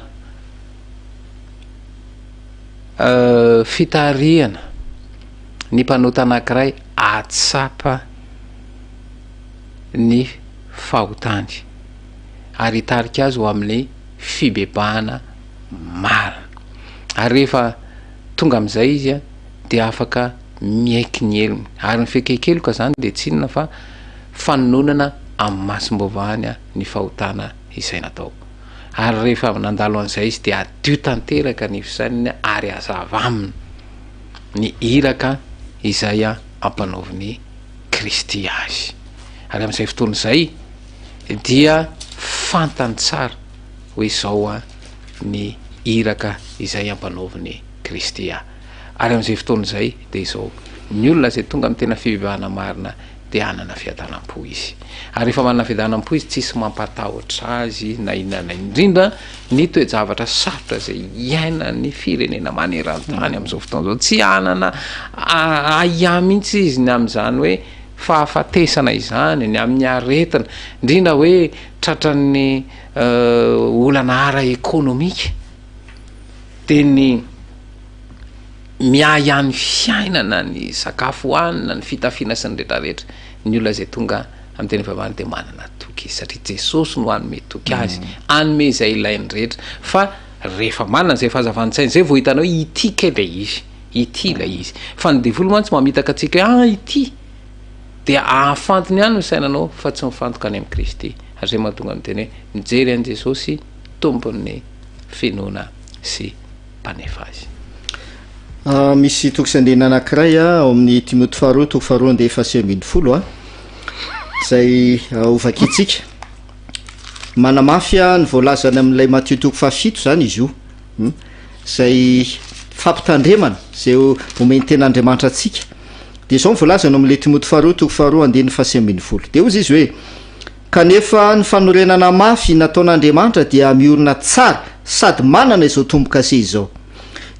fitariana ny mpanota anankiray atsapa ny fahotany ary hitarika azy ho amin'ny fibebahana marina ary rehefa tonga am'izay izy a de afaka miaiky ny elony ary ny fekekeloka zany de tsy inona fa fanononana amin'ny masom-bavahany a ny fahotana izay natao ary rehefa nandalo an'izay izy de adio tanteraka ny fisaininy ary azava aminy ny iraka izay a ampanaoviny Kristy azy ary amin'izay fotoana izay dia fantany tsara hoe izao a ny iraka izay ampanaoviny Kristy ary amin'izay fotoana izay de izao ny olona zay tonga amin'ny tena fibebahana marina de anana fiadanam-po izy ary rehefa manana fiadanam-po izy tsisy mampatahotra azy na inana indrindra ny toe-javatra sarotra zay iaina ny firenena maneran-tany amin'izao fotoana zao tsy anana aia mihitsy izy ny amin'izany hoe fahafatesana izany ny amin'ny aretina indrindra hoe tratran'ny olana ara ekônomika de ny miaihany fiainana ny sakafo hoanina ny fitafiana sy ny rehetrarehetra ny olona zay tonga amin'ny teny fivavahana de manana toky izy satria Jesosy no anome toky azy anome izay ilainy rehetra fa rehefa manana zay fahazavantsainy zay vao hitanao itika ilay izy ity ilay izy fa ny devolo mantsy mamitaka atsika ity de ahafantony ihany no sainanao fa tsy mifantoka any amin'ny Kristy ary zay mahatonga amin'ny teny hoe mijery an' Jesosy tompon'ny finoana sy mpanefa azy. Misy tokisandrena anankiray ao amin'ny Timoty faharoa toko faharoa andeha efasy ambin'ny folo zay ovakitsika manamafia ny voalazany amin'ilay Matthieu toko fahafito zany izy io zay fampitandremana zay omeny ten'Andriamanitra atsika de zao voalazany amin'ilay Timoty faharoa toko faharoa andeha efasy ambin'ny folo de ozy izy hoe kanefa ny fanorenana mafy nataon'Andriamanitra dia miorina tsara sady manana izao tombo-kase izao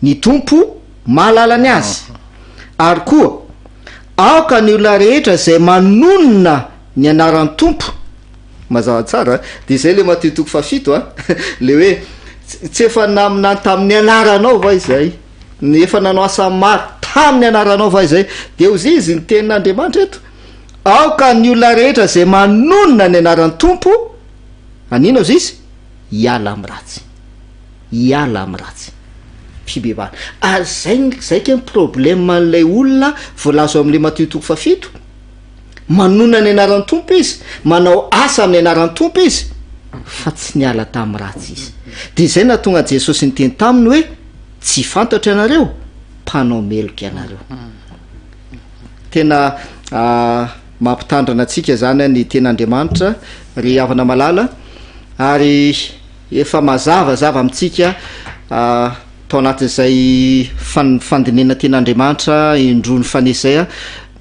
ny tompo mahalala ny azy ary koa aoka ny olona rehetra zay manonona ny anaran'ny tompo mazava tsara de zay le Matthieu toko fahafito le hoe tsy efa namina tamin'ny anaranao va izay ny efa nanao asa maro tamin'ny anaranao va izay de ozy izy ny tenin'Andriamanitra eto aoka ny olona rehetra zay manonona ny anaran'ny tompo anina ozy izy iala amin'ny ratsy fibebahana ary zay ke ny problème an'ilay olona voalazo amin'le Matthieu toko fahafito manonona ny anaran'ny tompo izy manao asa amin'ny anaran'ny tompo izy fa tsy niala tamin'ny ratsy izy de zay nahatonga Jesosy ny teny taminy hoe tsy fantatra ianareo mpanao meloka ianareo tena mampitandrana atsika zany ny ten'Andriamanitra ry havana malala ary efa mazavazava amintsika tao anatin'izay fandinena ten'Andriamanitra indrony fanesay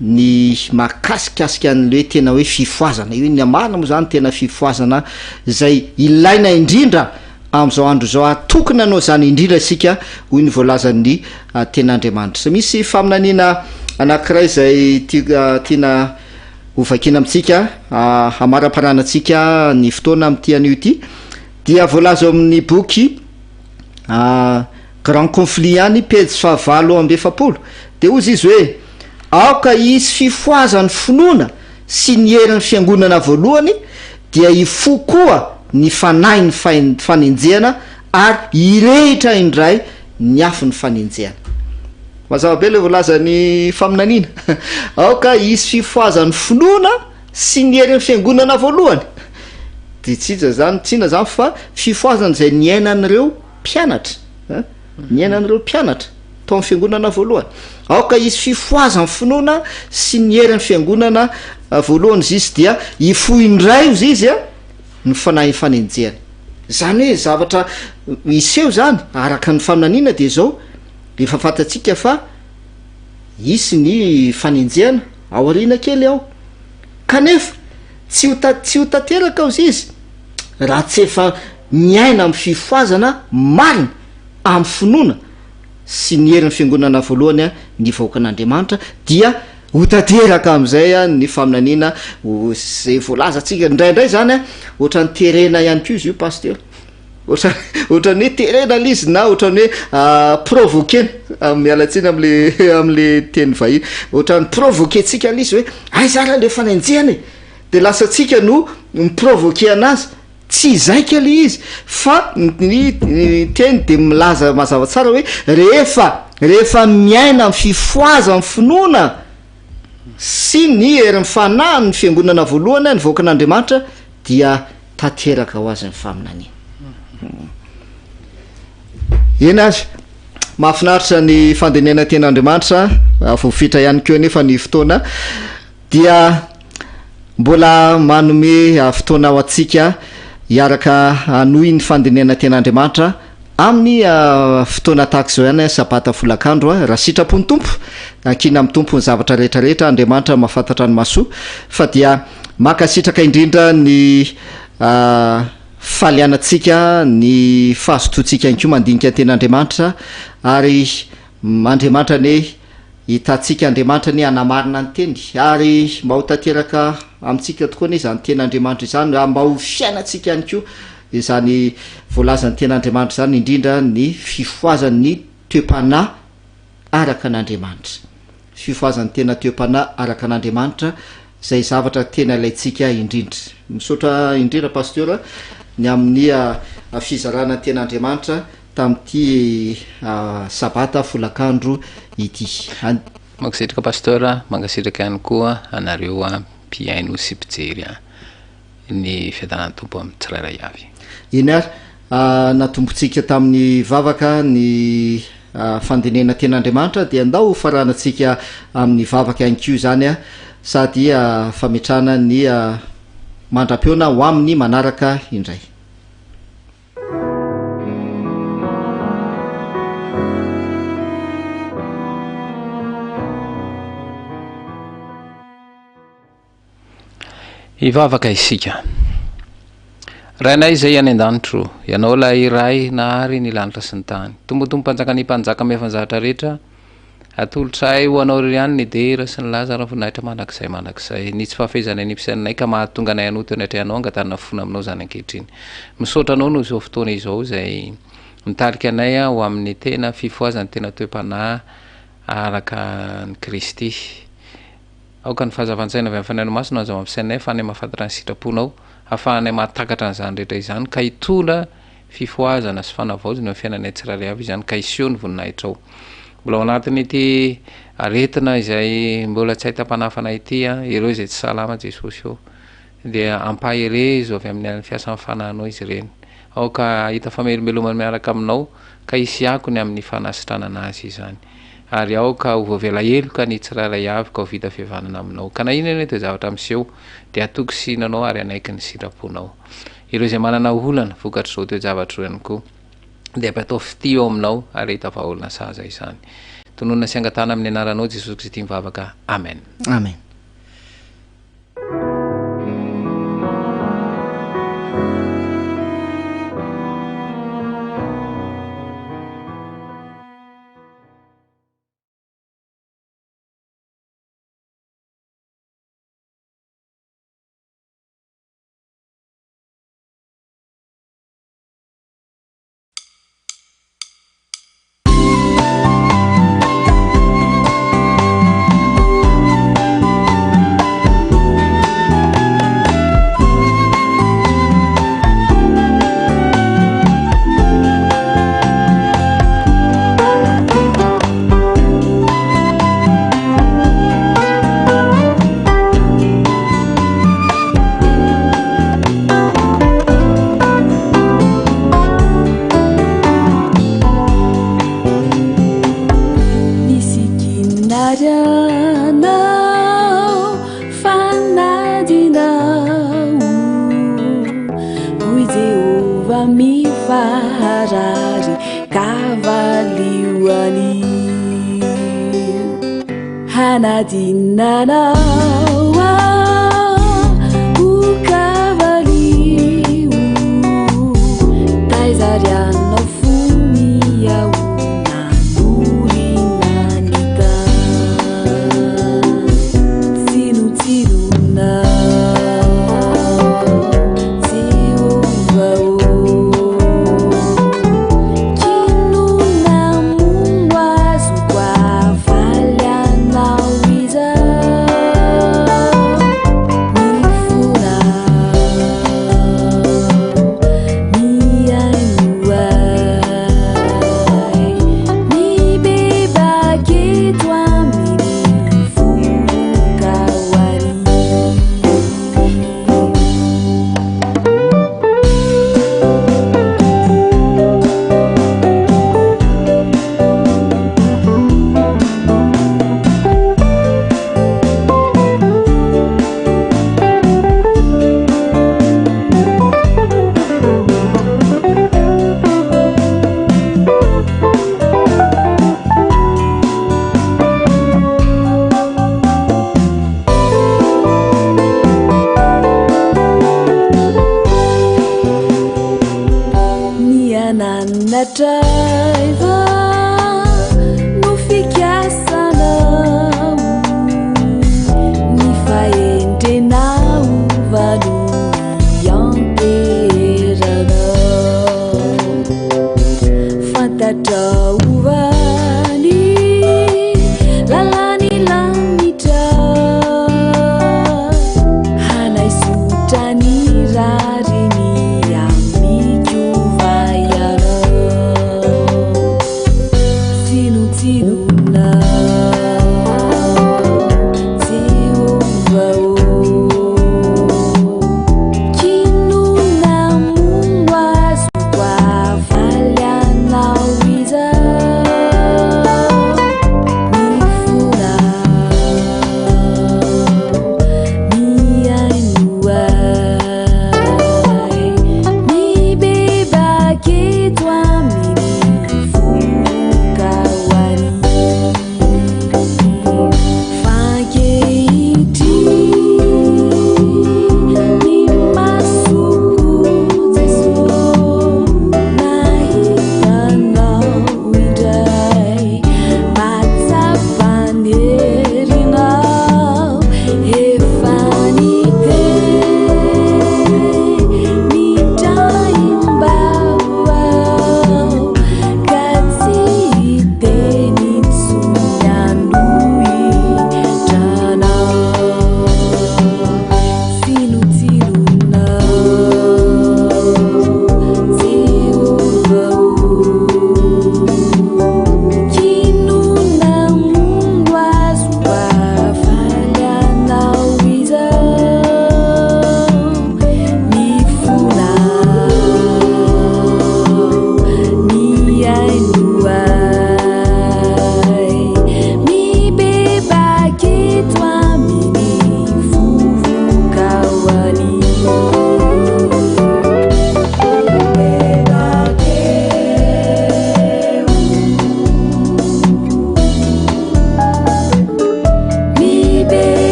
ny makasikasika an'le hoe tena hoe fifoazana io ny amana moa zany tena fifoazana zay ilaina indrindra am'izao andro zao atokony anao zany indrindra isika hoy ny voalazan'ny ten'Andriamanitra misy faminaniana anankiray zay tiana ovakina amitsika amara-paranantsika ny fotoana am'ty an'io ty dia voalaza amin'ny boky grand conflit ihany pejy fahavalo amby efapolo de ozy izy hoe aoka isy fifoazany finoana sy ny herin'ny fiangonana voalohany dia ifo koa ny fanahy ny fanenjehana ary irehitra indray ny afo ny fanenjehana mazava be le voalaza ny faminaniana aoka isy fifoazany finoana sy ny herin'ny fiangonana voalohany de tsija zany tsina zany fa fifoazana zay ny ainan'ireo mpianatra ny ainan'ireo mpianatra tao amin'ny fiangonana voalohany aoka izy fifoazany finoana sy ny herin'ny fiangonana voalohany izy izy dia ifo indray izy izy a ny fanahy fanenjehana zany hoe zavatra iseho zany araka ny faminaniana de zao efa fantatsika fa isy ny fanenjehana ao arina kely ao kanefa tsy ho tanteraka ao izy raha tsy efa miaina amin'ny fifoazana marina amin'ny finoana sy ny herin'ny fiangonana voalohany a ny vahoakan'Andriamanitra dia ho tanteraka am'izay a ny faminaniana zay voalazatsika indraindray zany a ohatra ny terena ihany ko izy io pasteur ohatrany hoe terena l izy na ohatrany hoe provoquena mialatsiny am'le teny vahiny ohatrany provoquetsika l izy hoe ay zara le fanenjehana de lasa tsika no miprovoque anazy tsy zaika le izy fa ny teny de milaza mazava tsara hoe rehefa miaina amin'ny fifoaza amin'ny finoana sy ny herin'ny fanahy ny fiangonana voalohany ny vahoakan'Andriamanitra dia tanteraka ho azy ny faminaniana eny azy mahafinaritra ny fandinihana ten'Andriamanitra voafitra ihany keo nefa ny fotoana dia mbola manome fotoana ao atsika hiaraka hanohy ny fandinihana ten'Andriamanitra amin'ny fotoana tahaka zao ihany sabata folakandro raha sitrapony tompo ankina amin'ny tompo ny zavatra rehetrarehetra Andriamanitra mahafantatra ny masoa fa dia makasitraka indrindra ny falianatsika ny fahazototsika ihany koa mandinika ten'Andriamanitra ary Andriamanitra ne hitatsika Andriamanitra ne anamarina ny teny ary mba ho tanteraka amintsika tokoa ne izany ten'Andriamanitra izany mba ho fiainatsika ihany koa izany voalazany ten'Andriamanitra zany indrindra ny fifoazan'ny toe-panahy araka an'Andriamanitra fifoazan'ny tena toe-panahy araka an'Andriamanitra zay zavatra tena ilaitsika indrindra misaotra indrindra pasteur ny amin'ny fizarana ten'Andriamanitra tamin'ity sabata folakandro ity mankasitraka pasteur mankasitraka ihany koa anareo mpiaino sy mpijery ny fiadanany tompo amin'ny tsirairay avy eny ary natombotsika tamin'ny vavaka ny fandinihana ten'Andriamanitra dia andao faranatsika amin'ny vavaka ihany koa zany sady fametrana ny mandram-peona ho amin'ny manaraka indray ivavaka isika rainay zay any an-danitro ianao la iray nahary ny lanitra sy ny tany tombotombo mpanjaka ny mpanjaka mefany zavatra rehetra atolotray ho anao riany ny dera sy ny laza raha voninahitra mandrakizay ny tsy fahafezana nipisanay ka mahatonga anay anoto anatra anao angatanana fona aminao zany ankehitriny misaotra anao no zao fotoana izao zay mitarika anay ho amin'ny tena fifoazany tena toe-panahy araka ny Kristy aoka ny fahazavan-tsaina avy amin'ny fanaino masina aza mampisainay fa anay mahafantatra ny sitraponao ahafahanay mahatakatra an'izany rehetra izany ka hitola fifoazana sy fanavaozana amin'ny fiainanay tsirairay avy izany ka iseho ny voninahitrao mbola ao anatin'ity aretina izay mbola tsy ahita-panafanay ity ireo izay tsy salama Jesosy eo dia ampahere zo avy amin'ny fiasa fananao izy ireny aoka hita famelomelomany miaraka aminao ka isiako ny amin'ny fanasitranana azy izany ary aoka hovavela heloka ny tsirairay avy ka ho vita fihavanana aminao ka na inany hoe zavatra miseho dia atokosinanao ary anaiky ny sitraponao ireo izay manana olana vokatra zao toe-javatra ihany koa dia atao fity eo aminao ary hita vahaolana saza izany tononona sy angatana amin'ny anaranao Jesosy Kristy mivavaka amen amen mifarary kavalioany hanadinanao o kavalio taizarianao fomiao nanurinanita tsinotsinona Driver no fikiasanao ny faentenao valo ianteranao fantatraovany lalany lamitra hanaisotrany rariny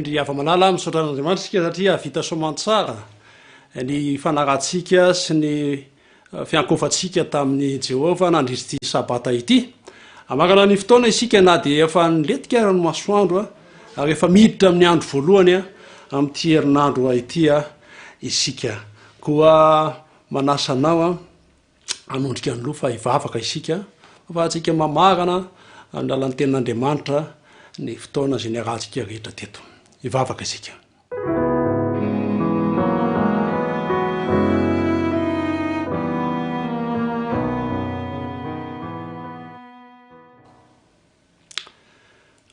endry ava-manala misaotran'andriamanitra sika satria vita somantsara ny fanaratsika sy ny fiankofatsika tamin'ny Jehova nandrisy ty sabata ity amakana ny fotoana isika na dia efa niletika rano masoandro ary efa miditra amin'ny andro voalohany amin'ity herinandro ity isika koa manasanao a anondrika ny loha fa ivavaka isika fa atsika mamarana andalan'ny tenin'Andriamanitra ny fotoana zay niarahantsika rehetra teto ivavaka isika.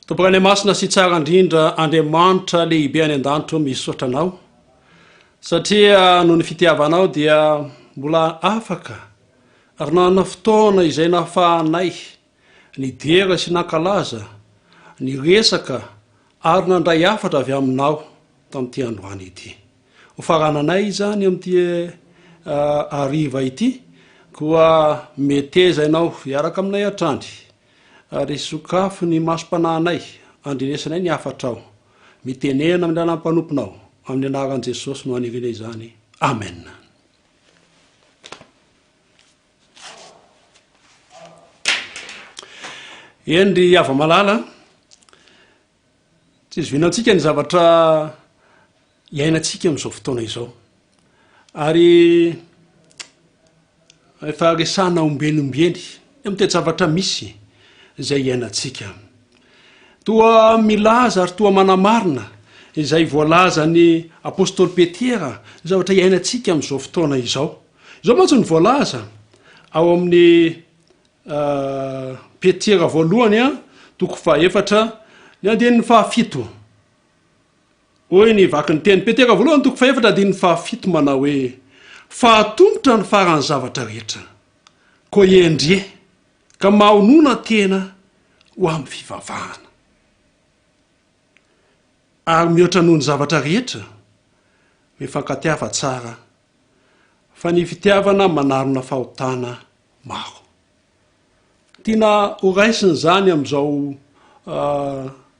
Tompoko any masina sy tsara indrindra Andriamanitra lehibe any an-danitro misaotra anao satria noho ny fitiavanao dia mbola afaka ary nanana fotoana izay nahafahanay ny dera sy nankalaza ny resaka ary nandray afatra avy aminao tamin'ity androany ity. Ho farananay zany amin'ity hariva ity koa meteza ianao hiaraka aminay atrandry ary sokafo ny masom-panahinay andrenesanay ny afatrao mitenena amin'ny lalan'ny mpanomponao amin'ny anaran'i Jesosy no anirenay izany. Amen. Endry ava-malala tsy zovinantsika ny zavatra iainantsika amin'izao fotoana izao ary efa resana ombenombeny amin'ity zavatra misy izay iainantsika toa milaza ary toa manamarina izay voalaza ny apôstôly Petera zavatra iainantsika amin'izao fotoana izao mantsy ny voalaza ao amin'ny Petera voalohany a toko faefatra ny andininy fahafito hoy ny vaky ny teny Petera voalohany toko faefatra andininy fahafito manao hoe fahatombotra ny farany zavatra rehetra ko endrie ka mahonona tena ho amin'ny fivavahana ary mihoatra noho ny zavatra rehetra mifankatiava tsara fa ny fitiavana manarona fahotana maro. Tiana horaisiny zany amin'izao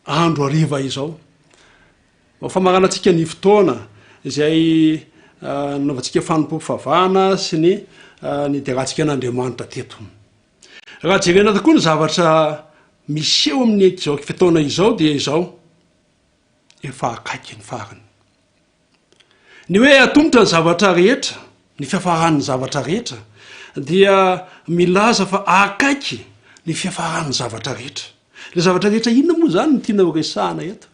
andro hariva izao famaranantsika ny fotoana izay nanaovantsika fanompo-pivavahana sy ny deratsika an'Andriamanitra teto. Raha jerena tokoa ny zavatra miseho amin'ny zao fotoana izao dia izao efa akaiky ny farany ny hoe atombotra ny zavatra rehetra ny fiafaran'ny zavatra rehetra dia milaza fa akaiky ny fiafaran'ny zavatra rehetra. Le zavatra rehetra inona moa zany ny tiana horesahana eto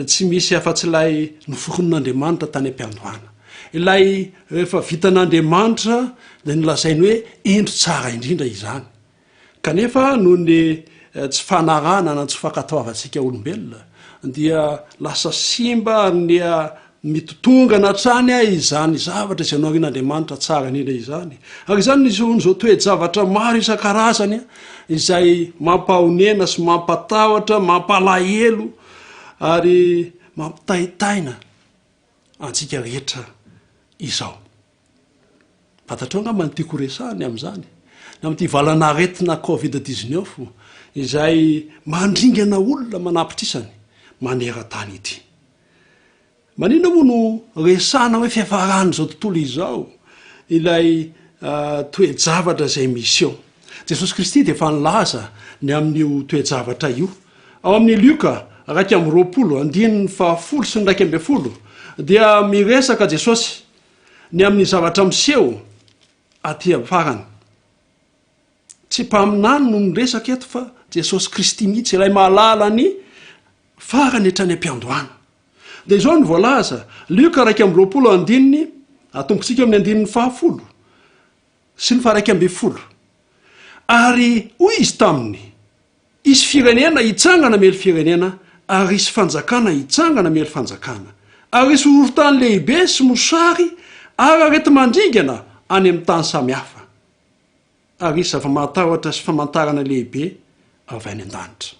tsy misy afa-tsy ilay noforon'Andriamanitra tany am-piandohana ilay rehefa vitan'Andriamanitra dia nilazainy hoe endro tsara indrindra izany kanefa noho ny tsy fanarana na tsy fankatoavantsika olombelona dia lasa simba ny mitotongana hatrany izany zavatra izay noarin'Andriamanitra tsara indrindra izany ary izany nizao toe-javatra maro isan-karazany izay mampahonena sy mampatahotra mampalahelo ary mampitaitaina antsika rehetra izao. Fantatrao angamba ny tiako resahany amin'izany amin'ity valanaretina Covid-19 izay mandringana olona manapitrisany maneran-tany ity. Manina moa no resahana hoe fiafarany zao tontolo izao ilay toe-javatra izay misy eo. Jesosy Kristy dia efa nilaza ny amin'io toe-javatra io ao amin'ny Luka 2:10 sy 11 dia miresaka Jesosy ny amin'ny zavatra miseho aty amin'ny farany. Tsy mpaminany no miresaka eto fa Jesosy Kristy mihitsy ilay mahalala ny farany hatrany am-piandohana. Dia izao ny voalaza Luka 2:20 atombotsika amin'ny 10 sy ny 11 ary hoy izy taminy isy firenena hitsangana mely firenena ary isy fanjakana hitsangana mely fanjakana ary isy horotany lehibe sy mosary ary arety mandringana any amin'ny tany samihafa ary isy zava-matahotra sy famantarana lehibe avy any an-danitra.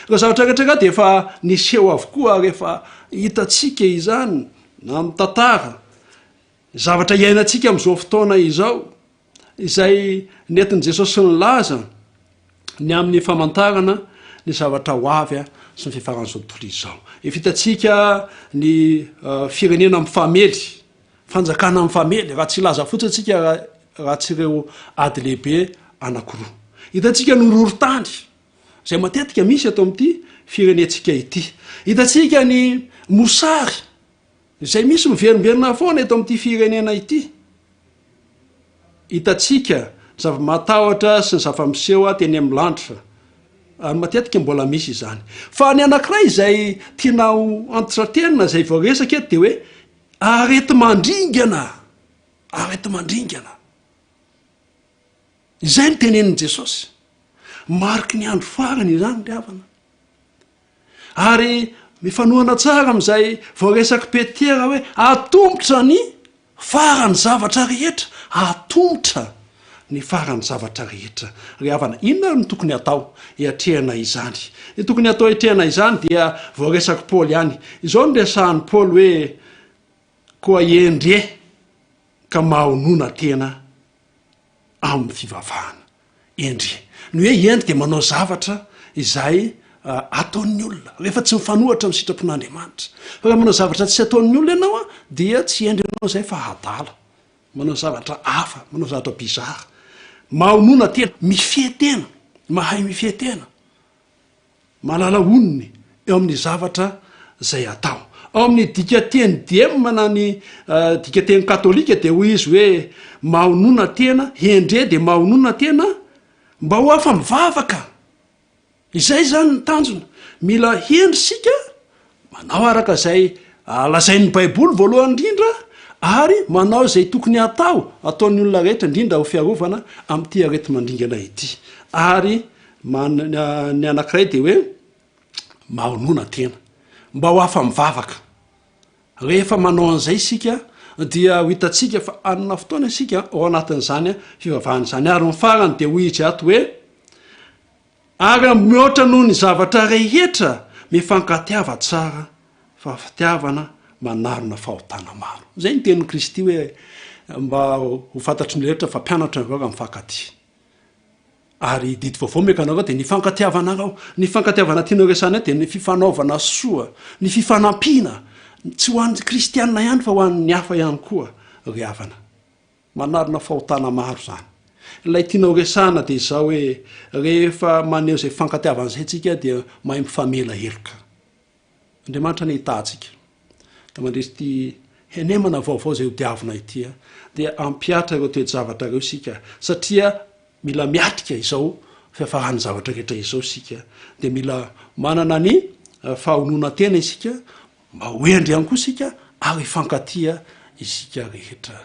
Raha zavatra rehetra dia efa niseho avokoa ary efa hitatsika izany na amin'ny tantara zavatra iainantsika amin'izao fotoana izao izay nentin' Jesosy nilaza ny amin'ny famantarana ny zavatra ho avy sy ny fiafaran'izao tontolo izao. Efa hitatsika ny firenena amin'ny famely fanjakana amin'ny famely raha tsy laza fotsiny tsika raha tsy ireo ady lehibe anankiroa. Hitatsika ny horohorotany izay matetika misy atao amin'ity firenentsika ity. Hitatsika ny mosary zay misy miverimberina foana eto amin'ity firenena ity hitatsika zava-matahotra sy ny zava-miseho teny amin'ny lanitra ary matetika mbola misy izany fa ny anankiray izay tianao antotratenina zay voaresaka eto de hoe arety mandringana izay ny tenenin' Jesosy mariky ny andro farany izany ry havana ary mifanohana tsara am'izay voaresaky Petera hoe atombotra ny farany zavatra rehetra atombotra ny farany zavatra rehetra ry havana inona ny tokony atao hiatrehana izany ny tokony atao hiatrehana izany dia voaresaky Paoly ihany izao ny resahan'ny Paoly hoe koa endre ka mahonona tena amin'ny fivavahana endre ny hoe endry de manao zavatra izay ataon'ny olona rehefa tsy mifanohatra amin'ny sitrapon'Andriamanitra fa raha manao zavatra tsy ataon'ny olona ianao dia tsy endry anao zay fa adala manao zavatra hafa manao zavatra bizara mahonona tena mifetena mahay mifetena malala onony eo amin'ny zavatra zay atao ao amin'ny dikateny demana ny dikateny katolika de hoy izy hoe mahonona tena endre de mahonona tena mba ho afa mivavaka izay zany ny tanjona mila hendry sika manao araka zay lazain'ny baiboly voalohany indrindra ary manao zay tokony atao ataon'ny olona rehetra indrindra ho fiarovana amin'ity arety mandringana ity ary ny anankiray de hoe mahonona tena mba ho afa mivavaka rehefa manao an'izay sika dia ho hitatsika fa anina fotoana isika ao anatin'izany fivavahana izany ary mifarany de hoy izy ato hoe ary mihoatra noho ny zavatra rehetra mifankatiava tsara fa fitiavana manarona fahotana maro zay ny tenin'ny Kristy hoe mba ho fantatry ny rehetra fa mpianatra nyreo mifankaty ary didy vaovao mekanareo de ny fankatiavanareo ny fankatiavana tianao resana de ny fifanaovana soa ny fifanampiana tsy ho an'ny kristianina ihany fa ho an'ny hafa ihany koa ry havana manarona fahotana maro zany ilay tianao resana de zao hoe rehefa maneho zay fankatiavan'izay tsika dia mahay mifamela heloka Andriamanitra ny hitahtsika da mandresy ty henemana vaovao zay ho diavina ity dia ampiatra ireo toejavatra reo sika satria mila miatrika izao fiafarany zavatra rehetra izao sika de mila manana ny fahonona tena isika mba hoendry ihany koa sika ary fankatia isika rehetra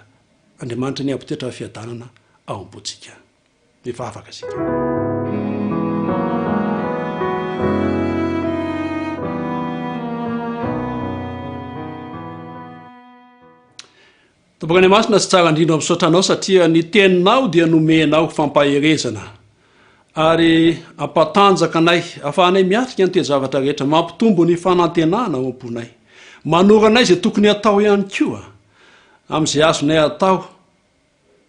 Andriamanitra ny ampitetra fiadanana ao am-botsika mivavaka sika Tompokany masina tsy tsara indrindra misaotranao satria ny teninao dia nomenao fampaherezana ary ampatanjaka anay afahanay miatrika ny toezavatra rehetra mampitombo ny fanantenana ao am-ponay manoranay zay tokony atao ihany koa am'izay azonay atao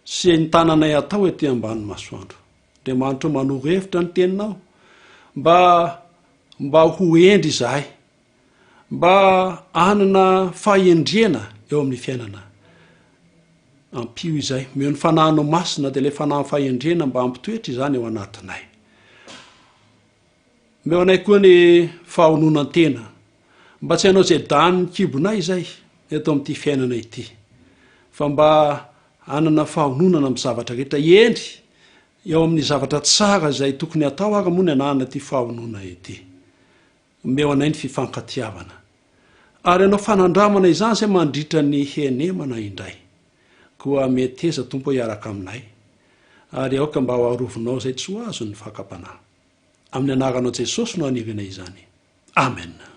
sy ny tananay atao ety ambany masoandro Andriamanitra manoro hevitra ny teninao mba ho endry izahay mba anana fahendrena eo amin'ny fiainana ampio izay meo ny fanahinao masina de le fanahy fahendrena mba ampitoetry izany eo anatinay meo anay koa ny fahononantena mba tsy hainao zay danyny kibonay izay eto amin'ity fiainana ity fa mba anana fahononana amin'ny zavatra rehetra endry eo amin'ny zavatra tsara zay tokony atao ary moa ny anahana ty fahonona ity meo anay ny fifankatiavana ary anao fanandramana izany zay mandritra ny henemana indray koa meteza tompo hiaraka aminay ary aoka mba ho arovinao zay tsy ho azo ny fakapanahy amin'ny anaranao Jesosy no anirana izany amen